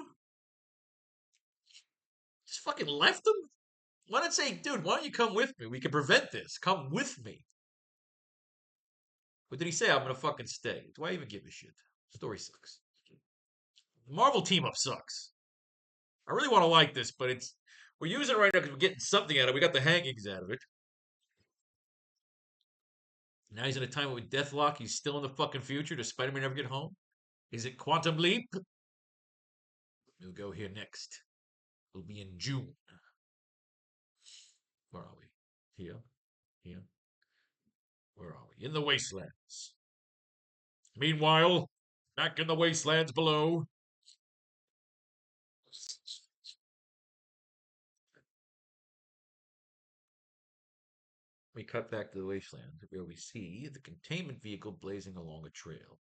Just fucking left him? Why not say, dude, why don't you come with me? We can prevent this. Come with me. What did he say? I'm gonna fucking stay. Do I even give a shit? Story sucks. The Marvel team up sucks. I really want to like this, but we're using it right now because we're getting something out of it. We got the hangings out of it. Now he's in a time with Deathlock. He's still in the fucking future. Does Spider-Man ever get home? Is it Quantum Leap? We'll go here next. We'll be in June. Where are we? Here. Here. Where are we? In the Wastelands. Meanwhile, back in the wastelands below, we cut back to the wasteland where we see the containment vehicle blazing along a trail.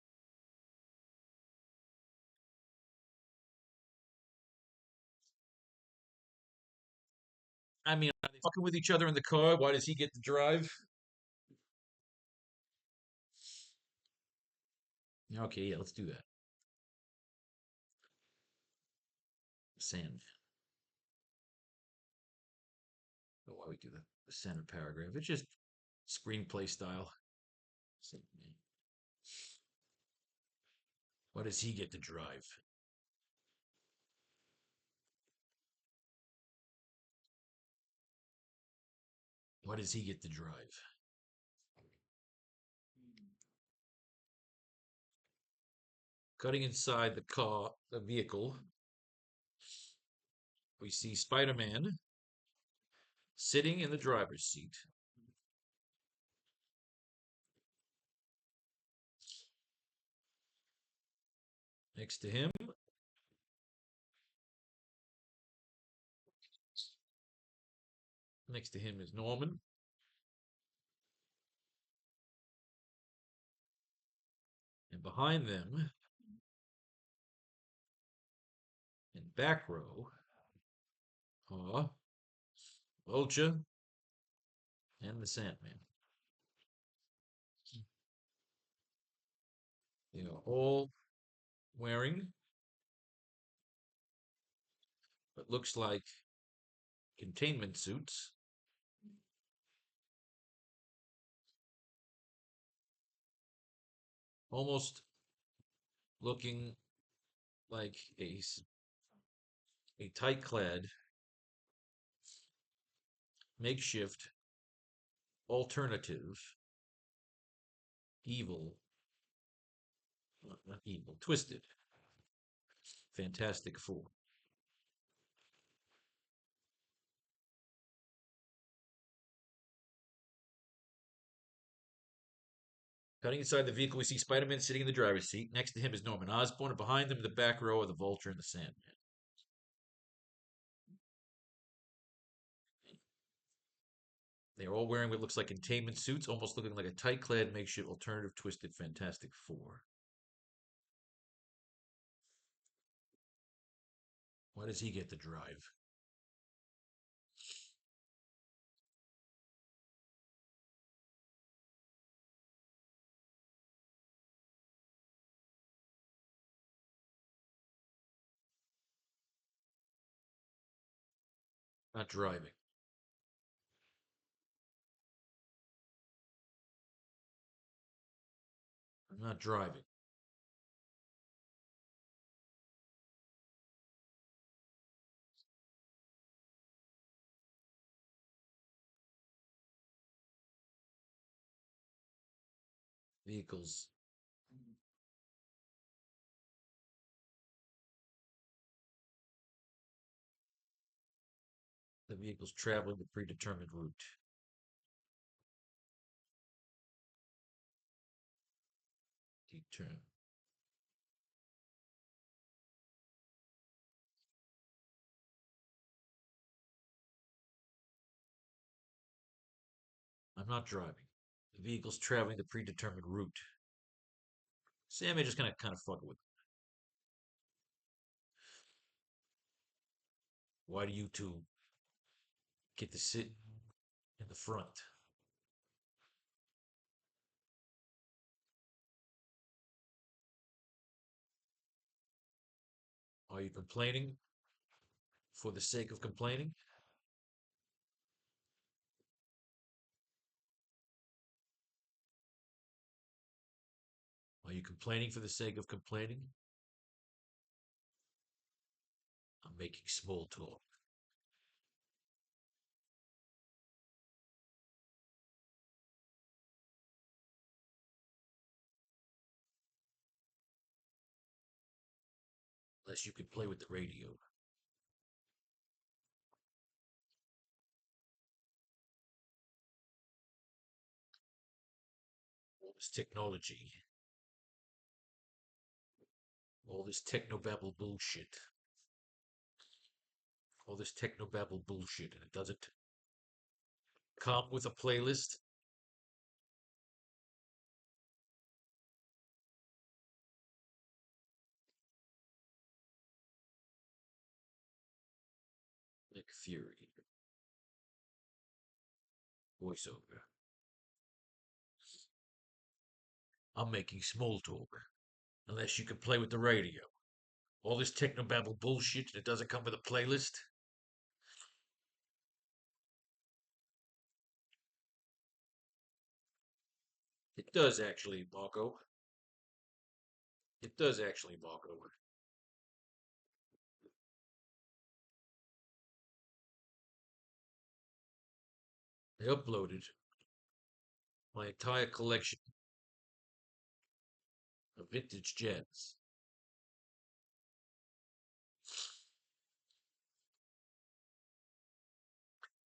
I mean, are they fucking with each other in the car? Why does he get to drive? Okay, yeah, let's do that. Sand. Oh, why we do that? The center paragraph. It's just screenplay style. Why does he get to drive? Why does he get to drive? Cutting inside the car, the vehicle, we see Spider Man sitting in the driver's seat. Next to him, is Norman. And behind them, in back row, are Vulture and the Sandman. They are all wearing what looks like containment suits, almost looking like a tight clad, makeshift, alternative, evil, not evil, twisted, Fantastic Four. Cutting inside the vehicle, we see Spider Man sitting in the driver's seat. Next to him is Norman Osborn, and behind them, in the back row, are the Vulture and the Sandman. They are all wearing what looks like containment suits, almost looking like a tight clad, makeshift, alternative, twisted Fantastic Four. Why does he get to drive? Not driving. I'm not driving. Vehicles. The vehicle's traveling the predetermined route. Determine. I'm not driving. The vehicle's traveling the predetermined route. Sammy just kind of fucking with. Why do you two get to sit in the front? Are you complaining for the sake of complaining? Are you complaining for the sake of complaining? I'm making small talk. Unless you can play with the radio. All this technology. All this technobabble bullshit. All this technobabble bullshit, and it doesn't come with a playlist. Nick Fury. Voiceover. I'm making small talk. Unless you can play with the radio. All this technobabble bullshit and it doesn't come with a playlist. It does actually, Marco. It does actually, Marco. I uploaded my entire collection of vintage gems.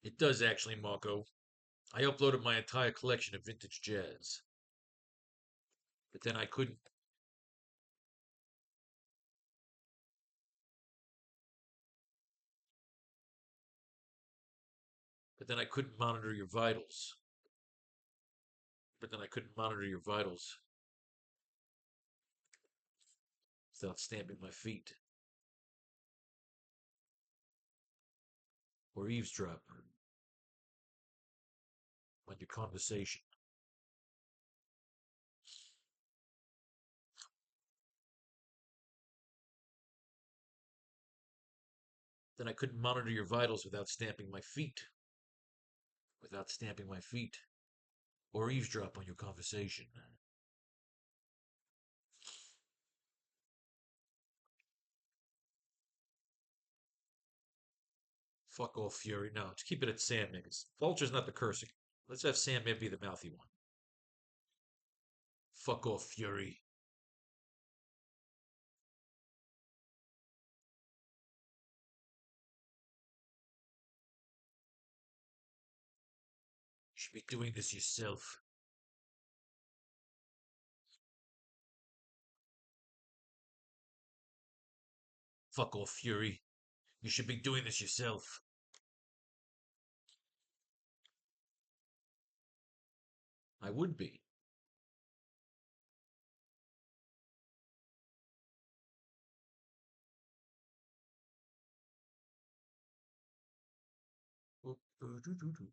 It does actually, Marco. I uploaded my entire collection of vintage jazz. But then I couldn't. But then I couldn't monitor your vitals. But then I couldn't monitor your vitals without stamping my feet or eavesdrop on your conversation. Then I couldn't monitor your vitals without stamping my feet. Without stamping my feet or eavesdrop on your conversation. Fuck off, Fury. No, just keep it at Sandman. Vulture's not the cursing. Let's have Sandman be the mouthy one. Fuck off, Fury. You should be doing this yourself. Fuck off, Fury. You should be doing this yourself. I would be.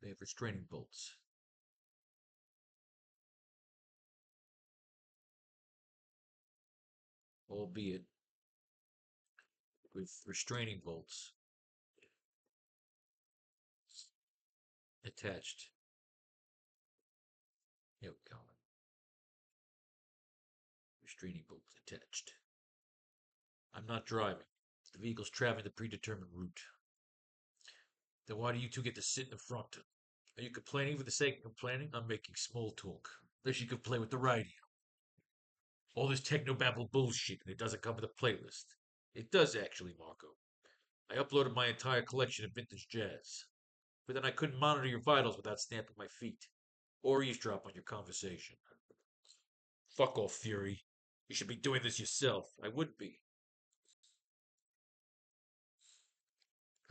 They have restraining bolts. Albeit with restraining bolts attached. Here we go. Restraining bolts attached. I'm not driving. The vehicle's traveling the predetermined route. Then why do you two get to sit in the front? Are you complaining for the sake of complaining? I'm making small talk. Unless you can play with the radio. All this technobabble bullshit and it doesn't come with a playlist. It does actually, Marco. I uploaded my entire collection of vintage jazz. But then I couldn't monitor your vitals without stamping my feet. Or eavesdrop on your conversation. Fuck off, Fury. You should be doing this yourself. I would be.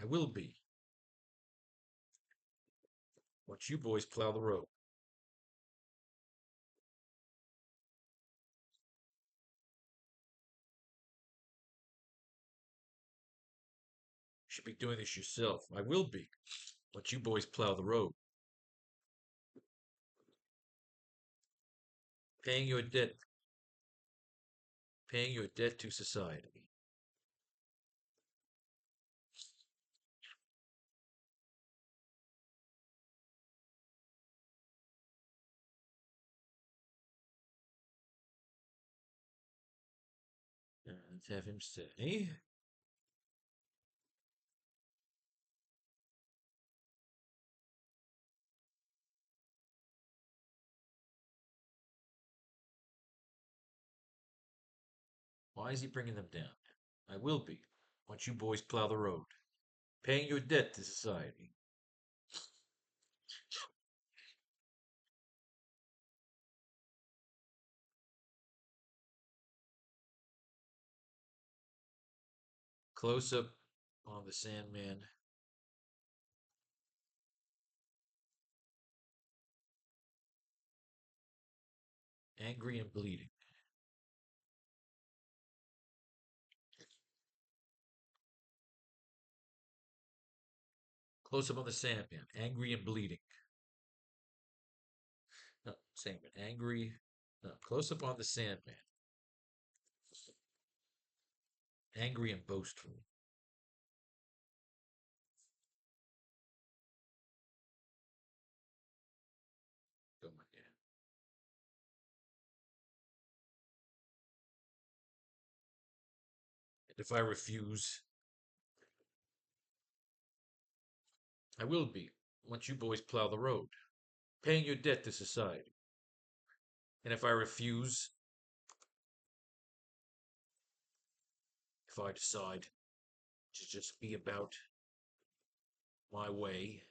I will be. Once you boys plow the road. You should be doing this yourself. I will be. Once you boys plow the road. Paying your debt. Paying your debt to society. Let's have him say. Why is he bringing them down? I will be. Once you boys plow the road. Paying your debt to society. Close up on the Sandman. Angry and bleeding. Close up on the Sandman. Angry and bleeding. No, Sandman. Angry. No, close up on the Sandman. Angry and boastful. Go again. And if I refuse, I will be, once you boys plow the road, paying your debt to society. And if I refuse, if I decide to just be about my way,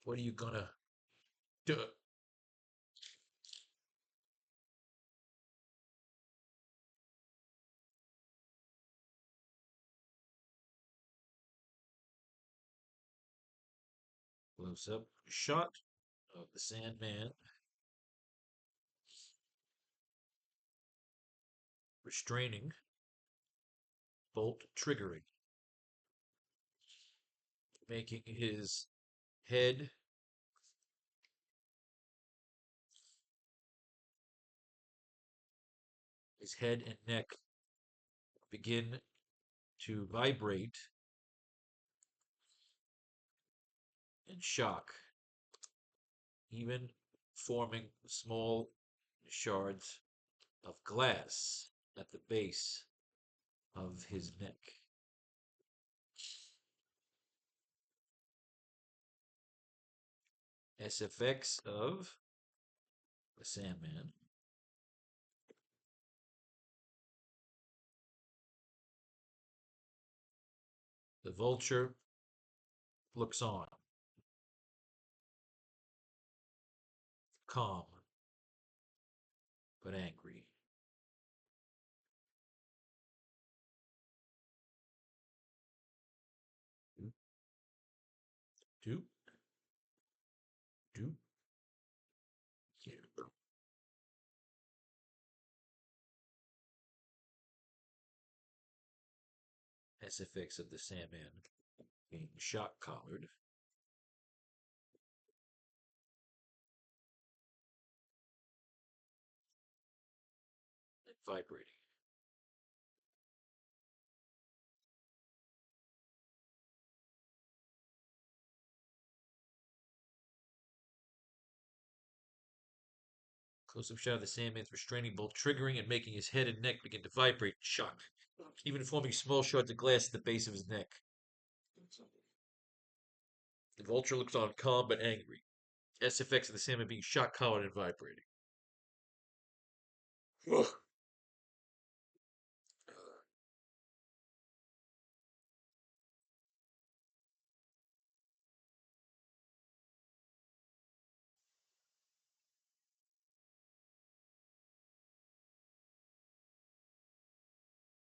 what are you gonna do? Close up shot of the Sandman, restraining, bolt triggering, making head his head and neck begin to vibrate and shock, even forming small shards of glass at the base of his neck. SFX of the Sandman. The vulture looks on, calm but angry. Do, do, do. SFX of the Sandman being shock collared. And vibrating. Close-up shot of the Sandman's restraining bolt triggering and making his head and neck begin to vibrate and shock, even forming small shards of glass at the base of his neck. The vulture looks on calm but angry. SFX of the Sandman being shock collared and vibrating.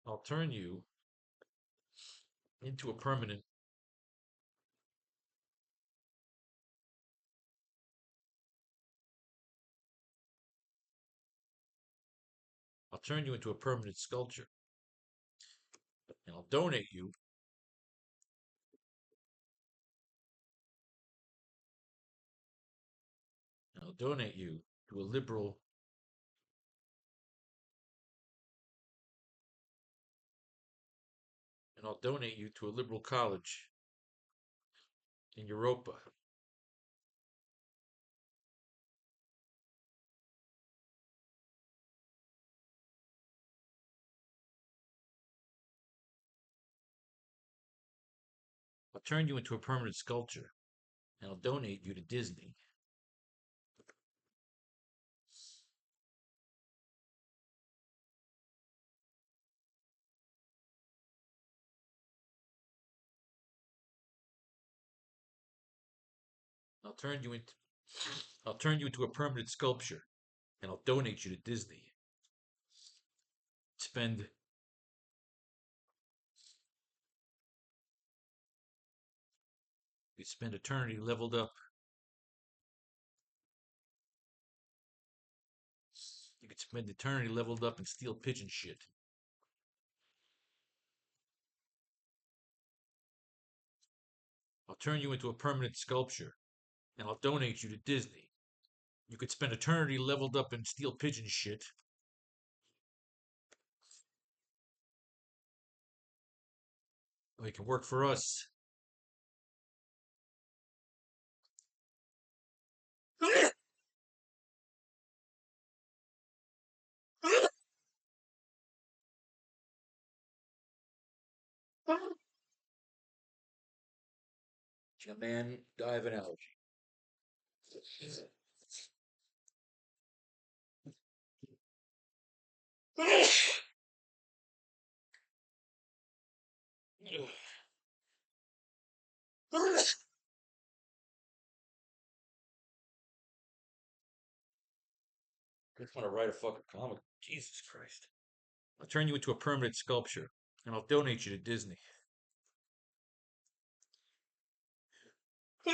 I'll turn you into a permanent. I'll turn you into a permanent sculpture, and I'll donate you. And I'll donate you to a liberal. And I'll donate you to a liberal college in Europa. I'll turn you into a permanent sculpture, and I'll donate you to Disney. I'll turn you into I'll turn you into a permanent sculpture, and I'll donate you to Disney. Spend could spend eternity leveled up. You could spend eternity leveled up and steal pigeon shit. I'll turn you into a permanent sculpture, and I'll donate you to Disney. You could spend eternity leveled up and steal pigeon shit. Or you can work for us. A man die of an allergy. I just want to write a fucking comic. Jesus Christ. I'll turn you into a permanent sculpture, and I'll donate you to Disney. You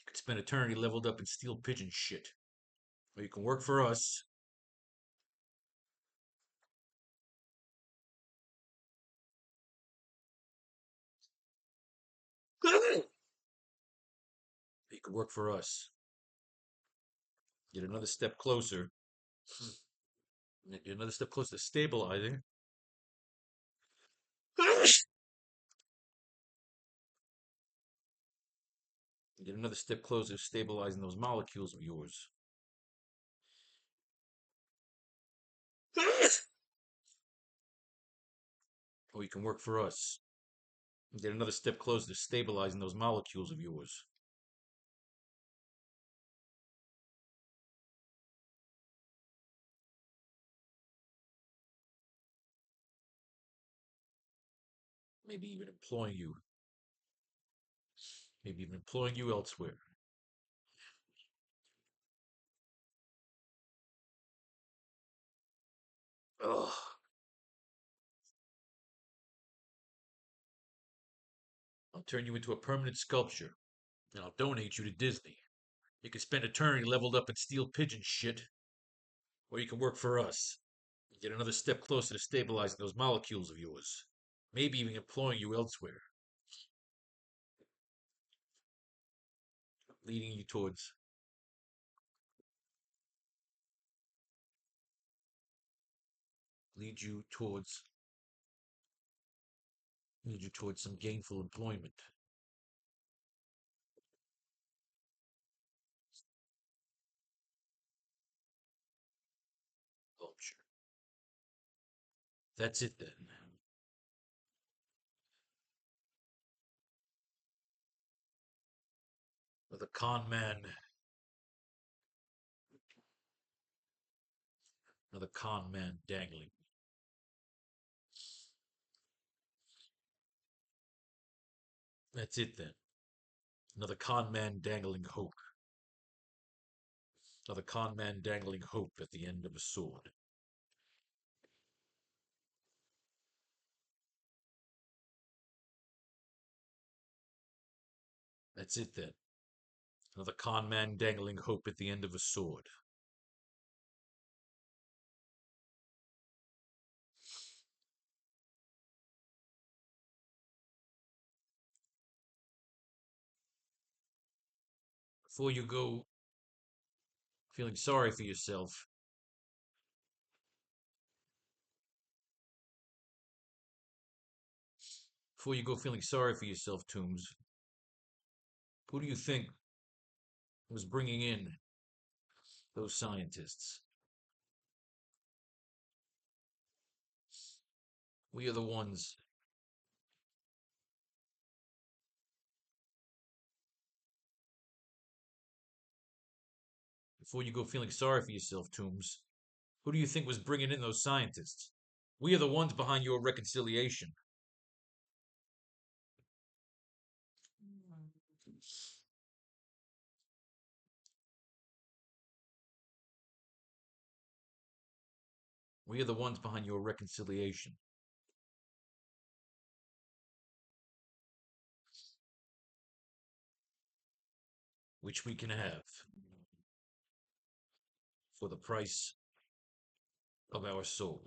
could spend eternity leveled up and steal pigeon shit. Or you can work for us. You could work for us. Get another step closer. Get another step closer to stabilizing. Get another step closer to stabilizing those molecules of yours. Or you can work for us. Get another step closer to stabilizing those molecules of yours. Maybe even employing you. Maybe even employing you elsewhere. Ugh. I'll turn you into a permanent sculpture, and I'll donate you to Disney. You can spend eternity leveled up and steal pigeon shit, or you can work for us. Get another step closer to stabilizing those molecules of yours. Maybe even employing you elsewhere. Leading you towards lead you towards lead you towards some gainful employment. Sculpture. That's it then. With a con man. Another con man dangling. That's it then. Another con man dangling hope. Another con man dangling hope at the end of a sword. That's it then. Another con man dangling hope at the end of a sword. Before you go feeling sorry for yourself, before you go feeling sorry for yourself, Tombs, who do you think was bringing in those scientists? We are the ones. Before you go feeling sorry for yourself, Tombs, who do you think was bringing in those scientists? We are the ones behind your reconciliation. We are the ones behind your reconciliation. which we can have for the price of our soul.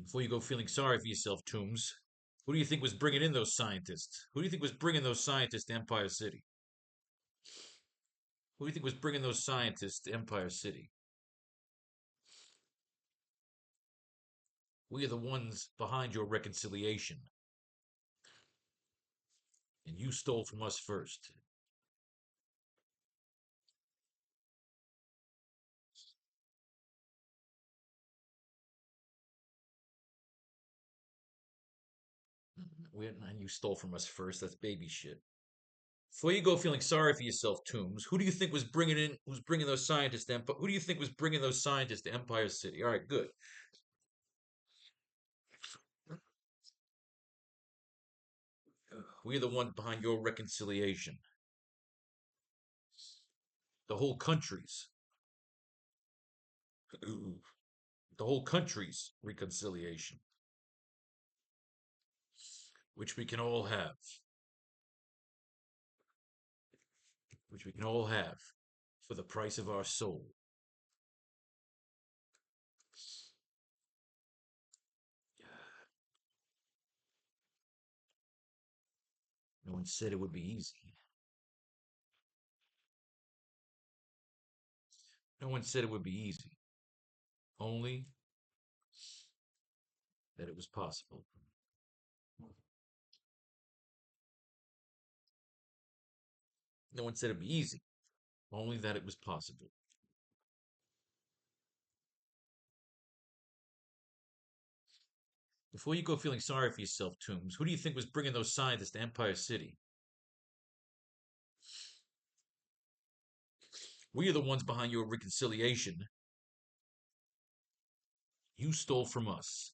Before you go feeling sorry for yourself, Toombs, who do you think was bringing in those scientists? Who do you think was bringing those scientists to Empire City? Who do you think was bringing those scientists to Empire City? We are the ones behind your reconciliation, and you stole from us first. And you stole from us first. That's baby shit. Before you go feeling sorry for yourself, Toombs, who do you think was bringing those scientists to Empire? Who do you think was bringing those scientists to Empire City? All right, good. We are the ones behind your reconciliation. The whole country's, the whole country's reconciliation, which we can all have, which we can all have for the price of our soul. No one said it would be easy. No one said it would be easy. Only that it was possible. No one said it'd be easy. Only that it was possible. Before you go feeling sorry for yourself, Toombs, who do you think was bringing those scientists to Empire City? We are the ones behind your reconciliation. You stole from us.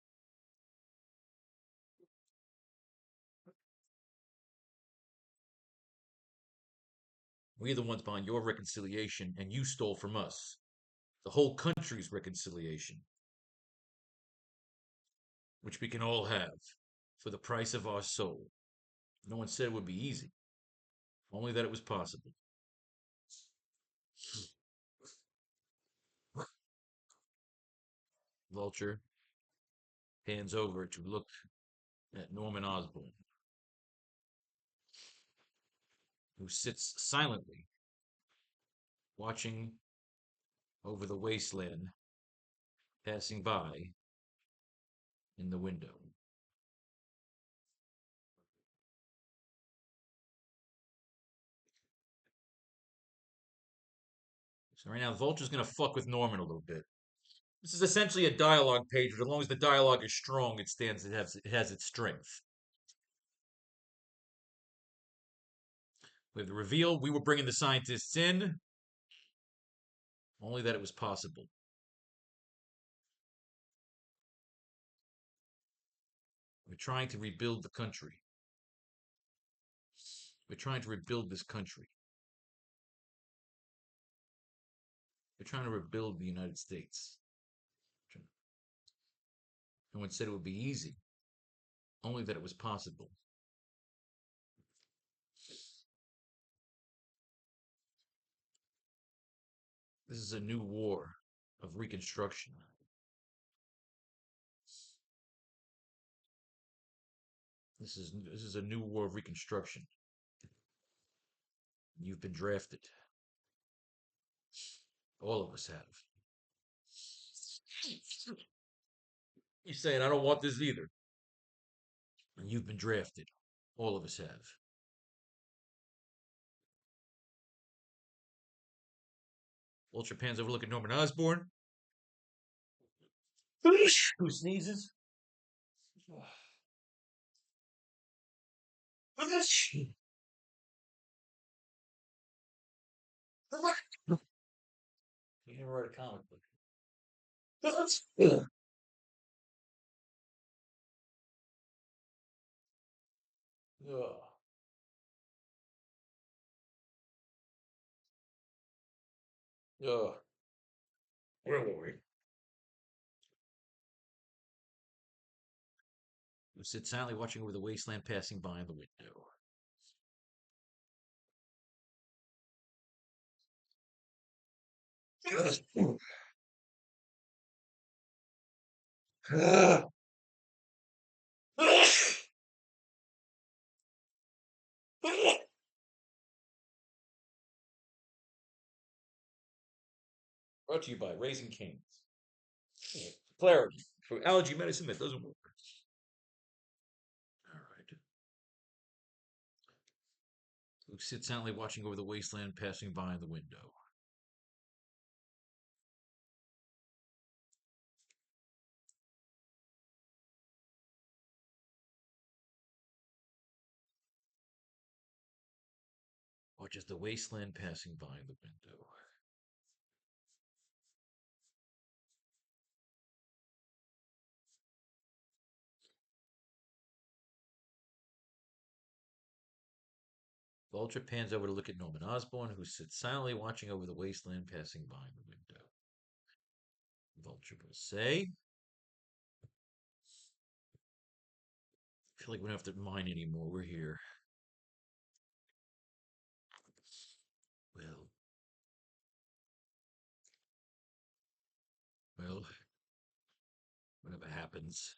We are the ones behind your reconciliation, and you stole from us. The whole country's reconciliation, which we can all have for the price of our soul. No one said it would be easy, only that it was possible. Vulture hands over to look at Norman Osborn, who sits silently, watching over the wasteland passing by in the window. So right now, Vulture's going to fuck with Norman a little bit. This is essentially a dialogue page, but as long as the dialogue is strong, it has its strength. We have the reveal. We were bringing the scientists in, only that it was possible. We're trying to rebuild the country. We're trying to rebuild this country. We're trying to rebuild the United States. No one said it would be easy, only that it was possible. This is a new war of reconstruction. This is a new war of reconstruction. You've been drafted. All of us have. You're saying I don't want this either. And you've been drafted. All of us have. Ultra pans over, look at Norman Osborn, who sneezes. You never read a comic book. Yeah. Yeah. Where were we? Sit silently watching over the wasteland passing by in the window. Brought to you by Raising Cane's. Clarity for allergy medicine that doesn't work. All right. Luke sits silently watching over the wasteland passing by in the window. Watches the wasteland passing by in the window. Vulture pans over to look at Norman Osborn, who sits silently watching over the wasteland passing by in the window. Vulture will say, I feel like we don't have to mine anymore. We're here. Well, well, whatever happens.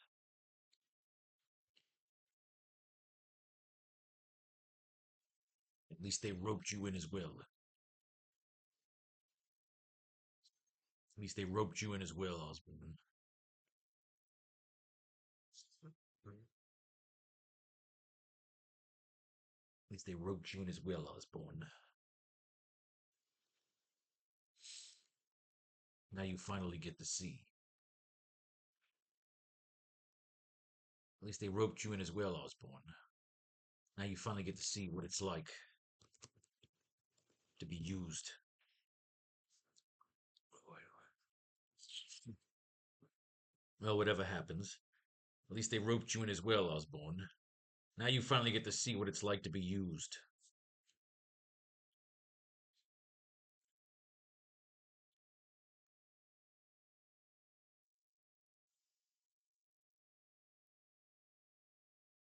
At least they roped you in as well. At least they roped you in as well, Osborn. At least they roped you in as well, Osborn. Now you finally get to see. At least they roped you in as well, Osborn. Now you finally get to see what it's like to be used. Well, whatever happens, at least they roped you in as well, Osborn. Now you finally get to see what it's like to be used.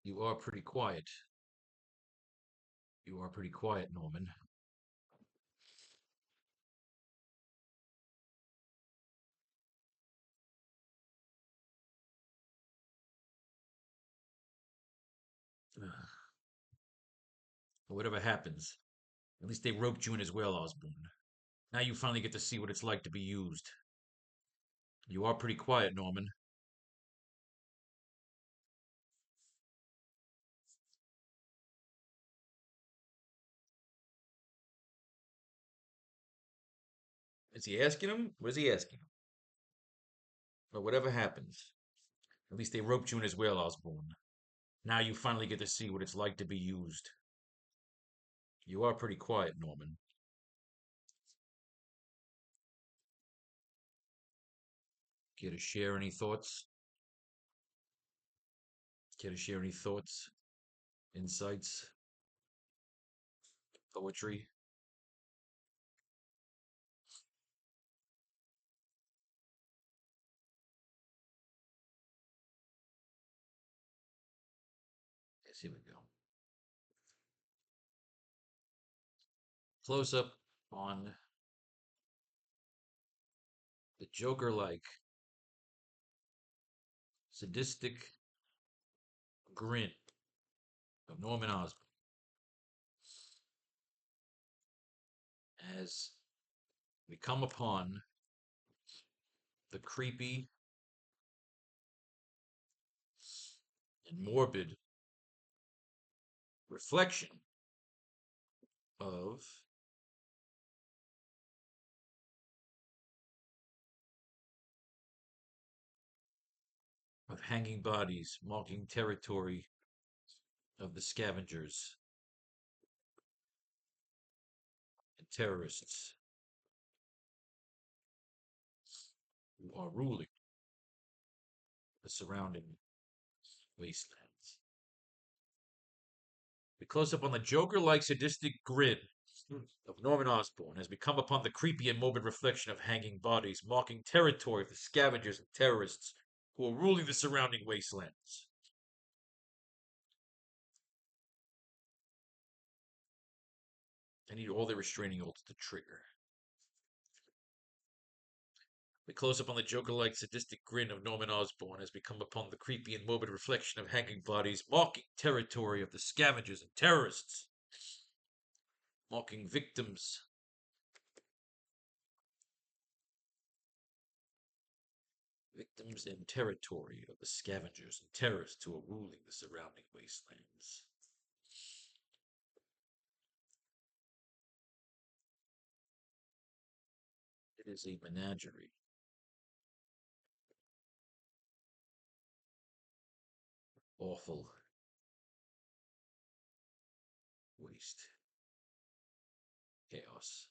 You are pretty quiet. You are pretty quiet, Norman. Whatever happens, at least they roped you in as well, Osborn. Now you finally get to see what it's like to be used. You are pretty quiet, Norman. Is he asking him? What is he asking him? But whatever happens, at least they roped you in as well, Osborn. Now you finally get to see what it's like to be used. You are pretty quiet, Norman. Care to share any thoughts? Care to share any thoughts, insights, poetry? Yes, here we go. Close up on the Joker like sadistic grin of Norman Osborn as we come upon the creepy and morbid reflection of hanging bodies marking territory of the scavengers and terrorists who are ruling the surrounding wastelands. We close up on the Joker-like sadistic grin of Norman Osborn as we come upon the creepy and morbid reflection of hanging bodies marking territory of the scavengers and terrorists who are ruling the surrounding wastelands. I need all the restraining bolts to trigger. The close-up on the Joker-like sadistic grin of Norman Osborn as we come upon the creepy and morbid reflection of hanging bodies, mocking territory of the scavengers and terrorists. Mocking victims. Victims and territory of the scavengers and terrorists who are ruling the surrounding wastelands. It is a menagerie. Awful. Waste. Chaos.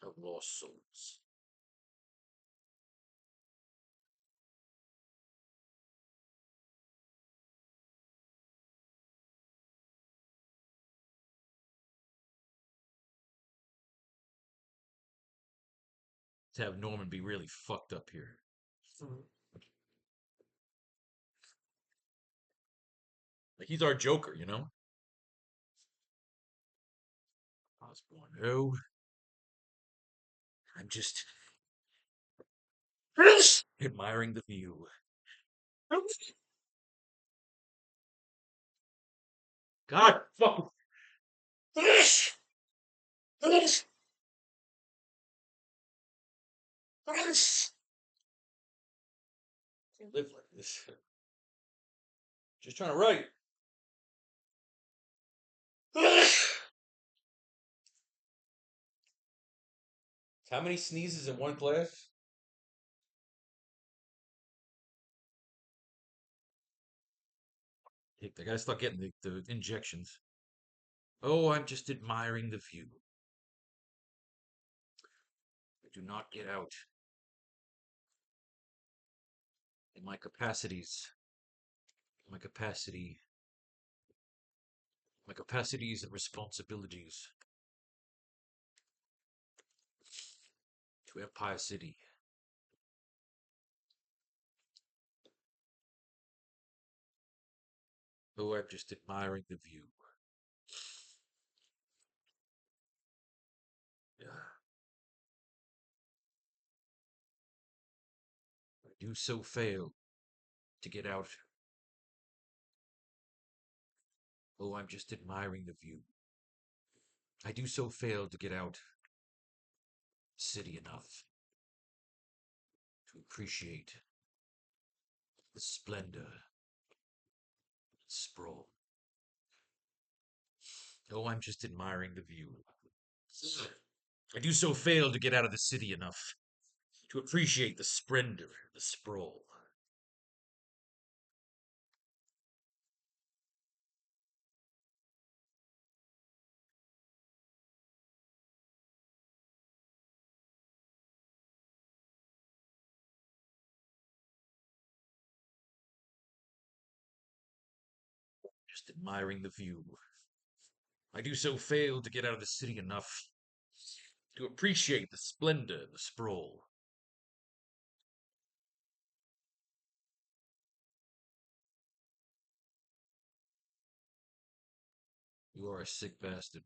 Of lost souls. To have Norman be really fucked up here. Like, he's our Joker, you know? Osborn. Oh. I'm just admiring the view. God fucking. Can't live like this. Just trying to write. How many sneezes in one class? I gotta start getting the injections. Oh, I'm just admiring the view. I do not get out in my capacities. My capacity. My capacities and responsibilities to Empire City. Oh, I'm just admiring the view. Yeah. I do so fail to get out. Oh, I'm just admiring the view. I do so fail to get out city enough to appreciate the splendor, sprawl. Oh, I'm just admiring the view. I do so fail to get out of the city enough to appreciate the splendor, the sprawl. Just admiring the view. I do so fail to get out of the city enough to appreciate the splendor, the sprawl. You are a sick bastard.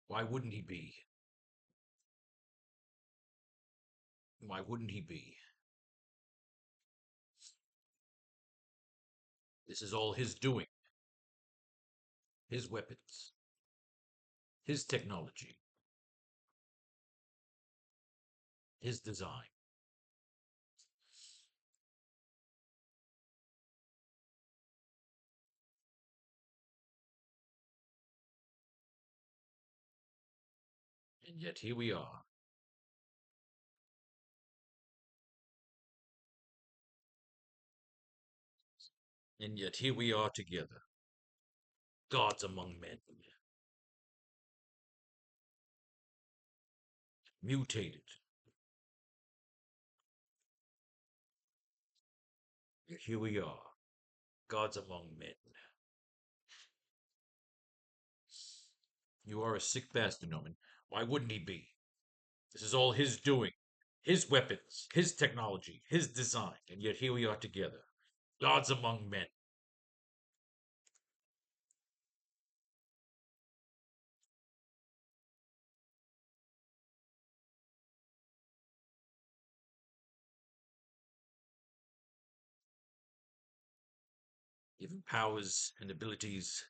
Why wouldn't he be? Why wouldn't he be? This is all his doing. His weapons. His technology. His design. And yet here we are. And yet here we are together. Gods among men. Mutated. Yet here we are. Gods among men. You are a sick bastard, Norman. Why wouldn't he be? This is all his doing. His weapons, his technology, his design, and yet here we are together. Gods among men. Given powers and abilities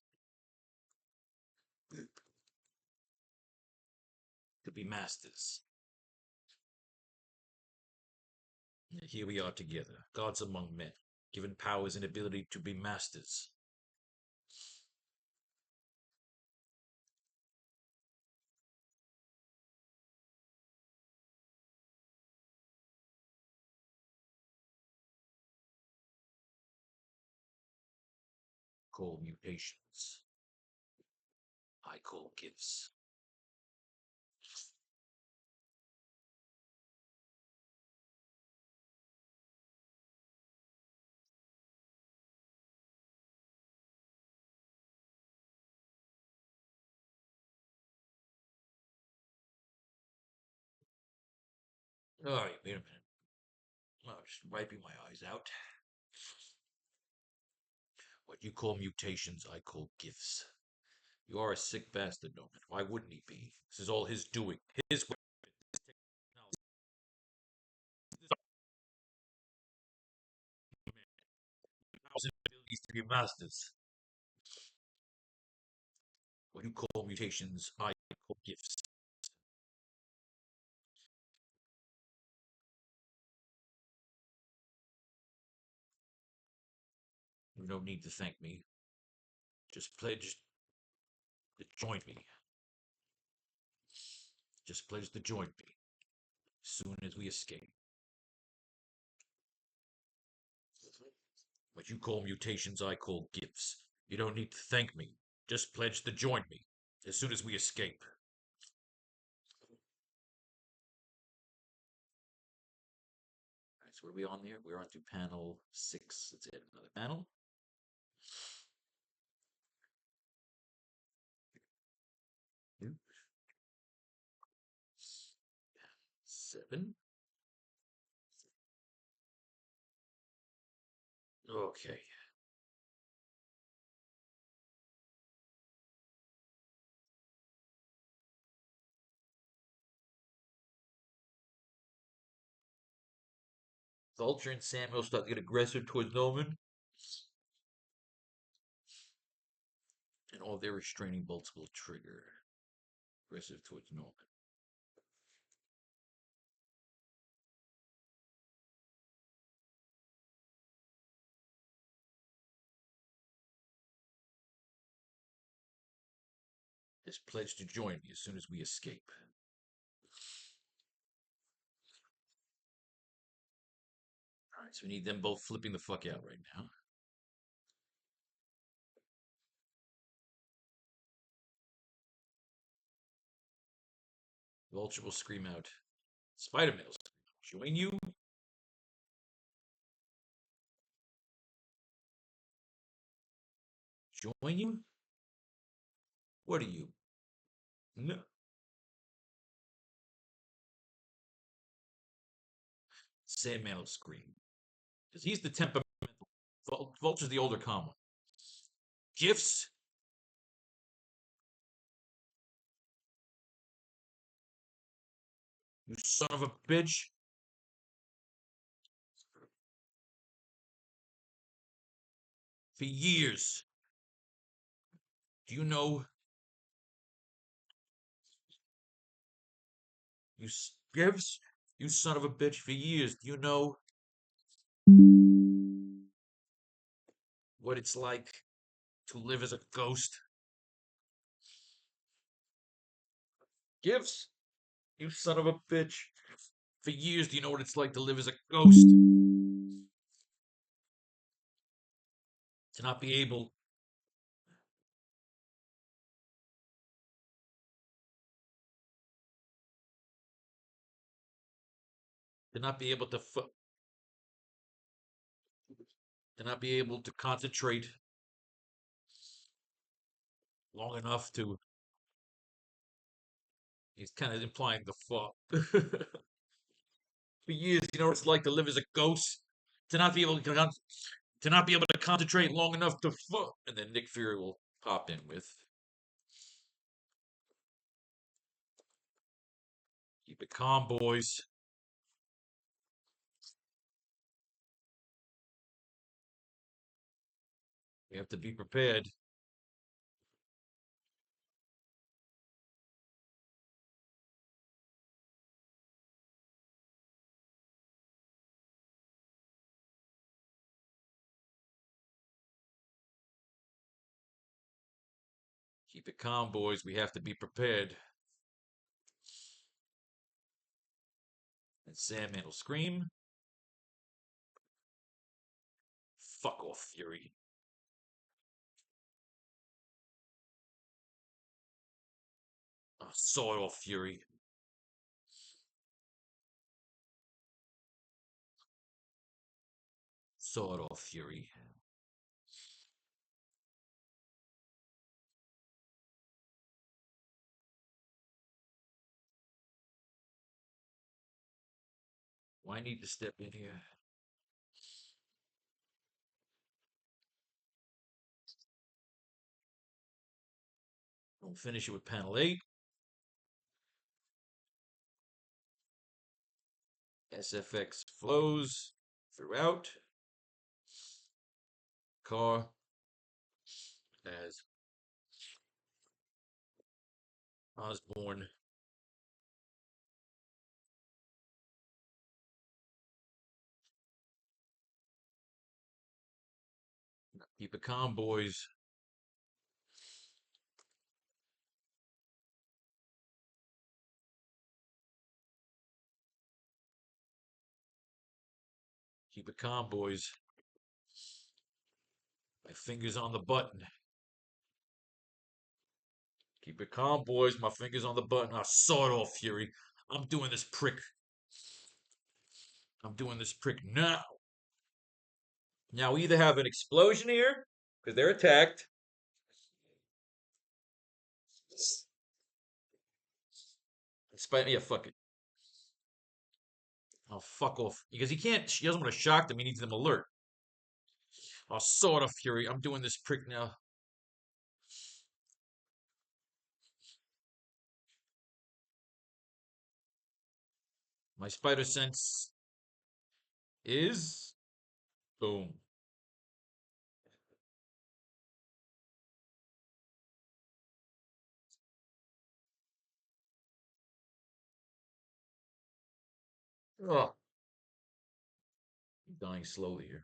to be masters. Here we are together, gods among men, given powers and ability to be masters. Call mutations. I call gifts. All right, wait a minute. I'm just wiping my eyes out. What you call mutations, I call gifts. You are a sick bastard, Norman. Why wouldn't he be? This is all his doing. His powers and abilities to be masters. What you call mutations, I call gifts. You don't need to thank me. Just pledge to join me. Just pledge to join me as soon as we escape. What you call mutations, I call gifts. You don't need to thank me. Just pledge to join me as soon as we escape. All right, so what are we on there? We're on to panel 6. Let's add another panel. Two, 7. Okay. Vulture and Samuel start to get aggressive towards Norman, and all their restraining bolts will trigger. Aggressive towards Norman. Has pledged to join me as soon as we escape. Alright, so we need them both flipping the fuck out right now. Vulture will scream out. Spider-Man will scream out. Join you? Join you? What are you? No. Sandman will scream. Because he's the temperamental. Vulture's the older, calm one. Gifts? You son of a bitch. For years. Do you know? You gifts? You son of a bitch. For years. Do you know what it's like to live as a ghost? Gifts? You son of a bitch. For years, do you know what it's like to live as a ghost? To not be able to not be able to to not be able to concentrate long enough to He's kind of implying the fuck. For years, you know what it's like to live as a ghost, to not be able to not be able to concentrate long enough to fuck. And then Nick Fury will pop in with, "Keep it calm, boys. We have to be prepared." Keep it calm, boys. We have to be prepared. And Sandman will scream, "Fuck off, Fury." Oh, saw it off, Fury. Saw it off, Fury. Why need to step in here? We'll finish it with panel 8. SFX flows throughout. Car as Osborne keep it calm, boys. Keep it calm, boys. My fingers on the button. Keep it calm, boys. My fingers on the button. I saw it off, Fury. I'm doing this prick. I'm doing this prick now. Now we either have an explosion here, because they're attacked. Yeah, fuck it. Oh, fuck off. Because he doesn't want to shock them. He needs them alert. Oh, sort of, Fury. I'm doing this prick now. My spider sense is boom. Oh, I'm dying slowly here.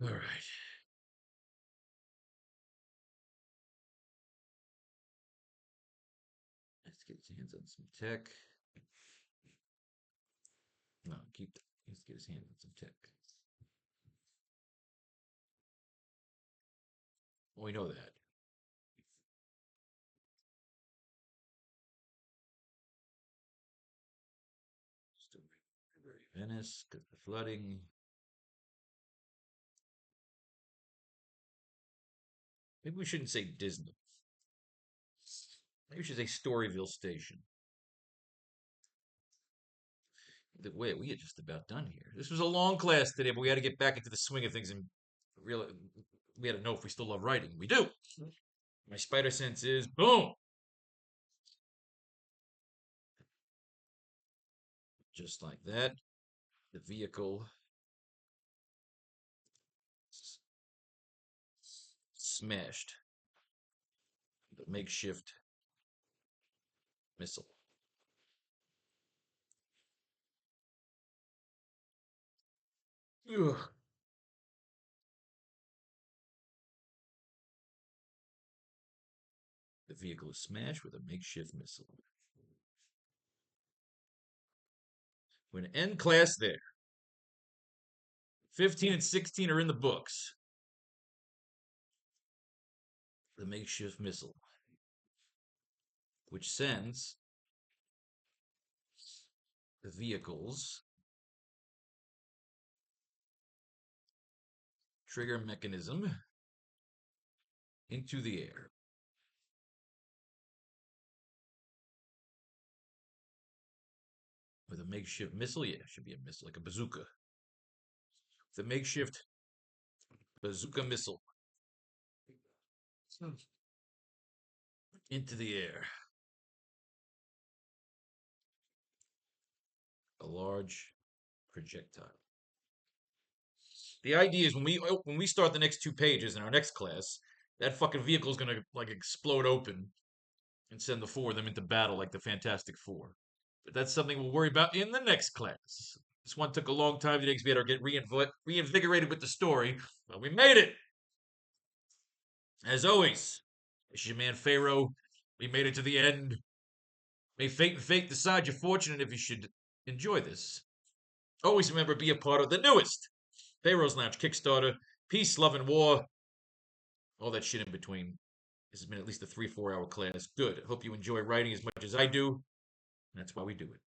All right. Let's get his hands on some tech. No, let's get his hands on some tech. Well, we know that. Still very Venice, because the flooding. Maybe we shouldn't say Disney. Maybe we should say Storyville Station. Wait, we are just about done here. This was a long class today, but we had to get back into the swing of things and really, we had to know if we still love writing. We do. My spider sense is boom. Just like that, the vehicle smashed the makeshift missile. Ugh. The vehicle is smashed with a makeshift missile. We're going to end class there. 15 and 16 are in the books. The makeshift missile, which sends the vehicle's trigger mechanism into the air. With a makeshift missile? Yeah, should be a missile, like a bazooka. The makeshift bazooka missile. Into the air. A large projectile. The idea is when we start the next 2 pages in our next class, that fucking vehicle is gonna like explode open and send the four of them into battle like the Fantastic Four. But that's something we'll worry about in the next class. This one took a long time today because we had to get reinvigorated with the story, but we made it. As always, this is your man Faro. We made it to the end. May fate and fate decide you're fortunate if you should enjoy this. Always remember, be a part of the newest Pharaoh's Lounge Kickstarter. Peace, love, and war. All that shit in between. This has been at least a 3-4 hour class. Good. I hope you enjoy writing as much as I do. That's why we do it.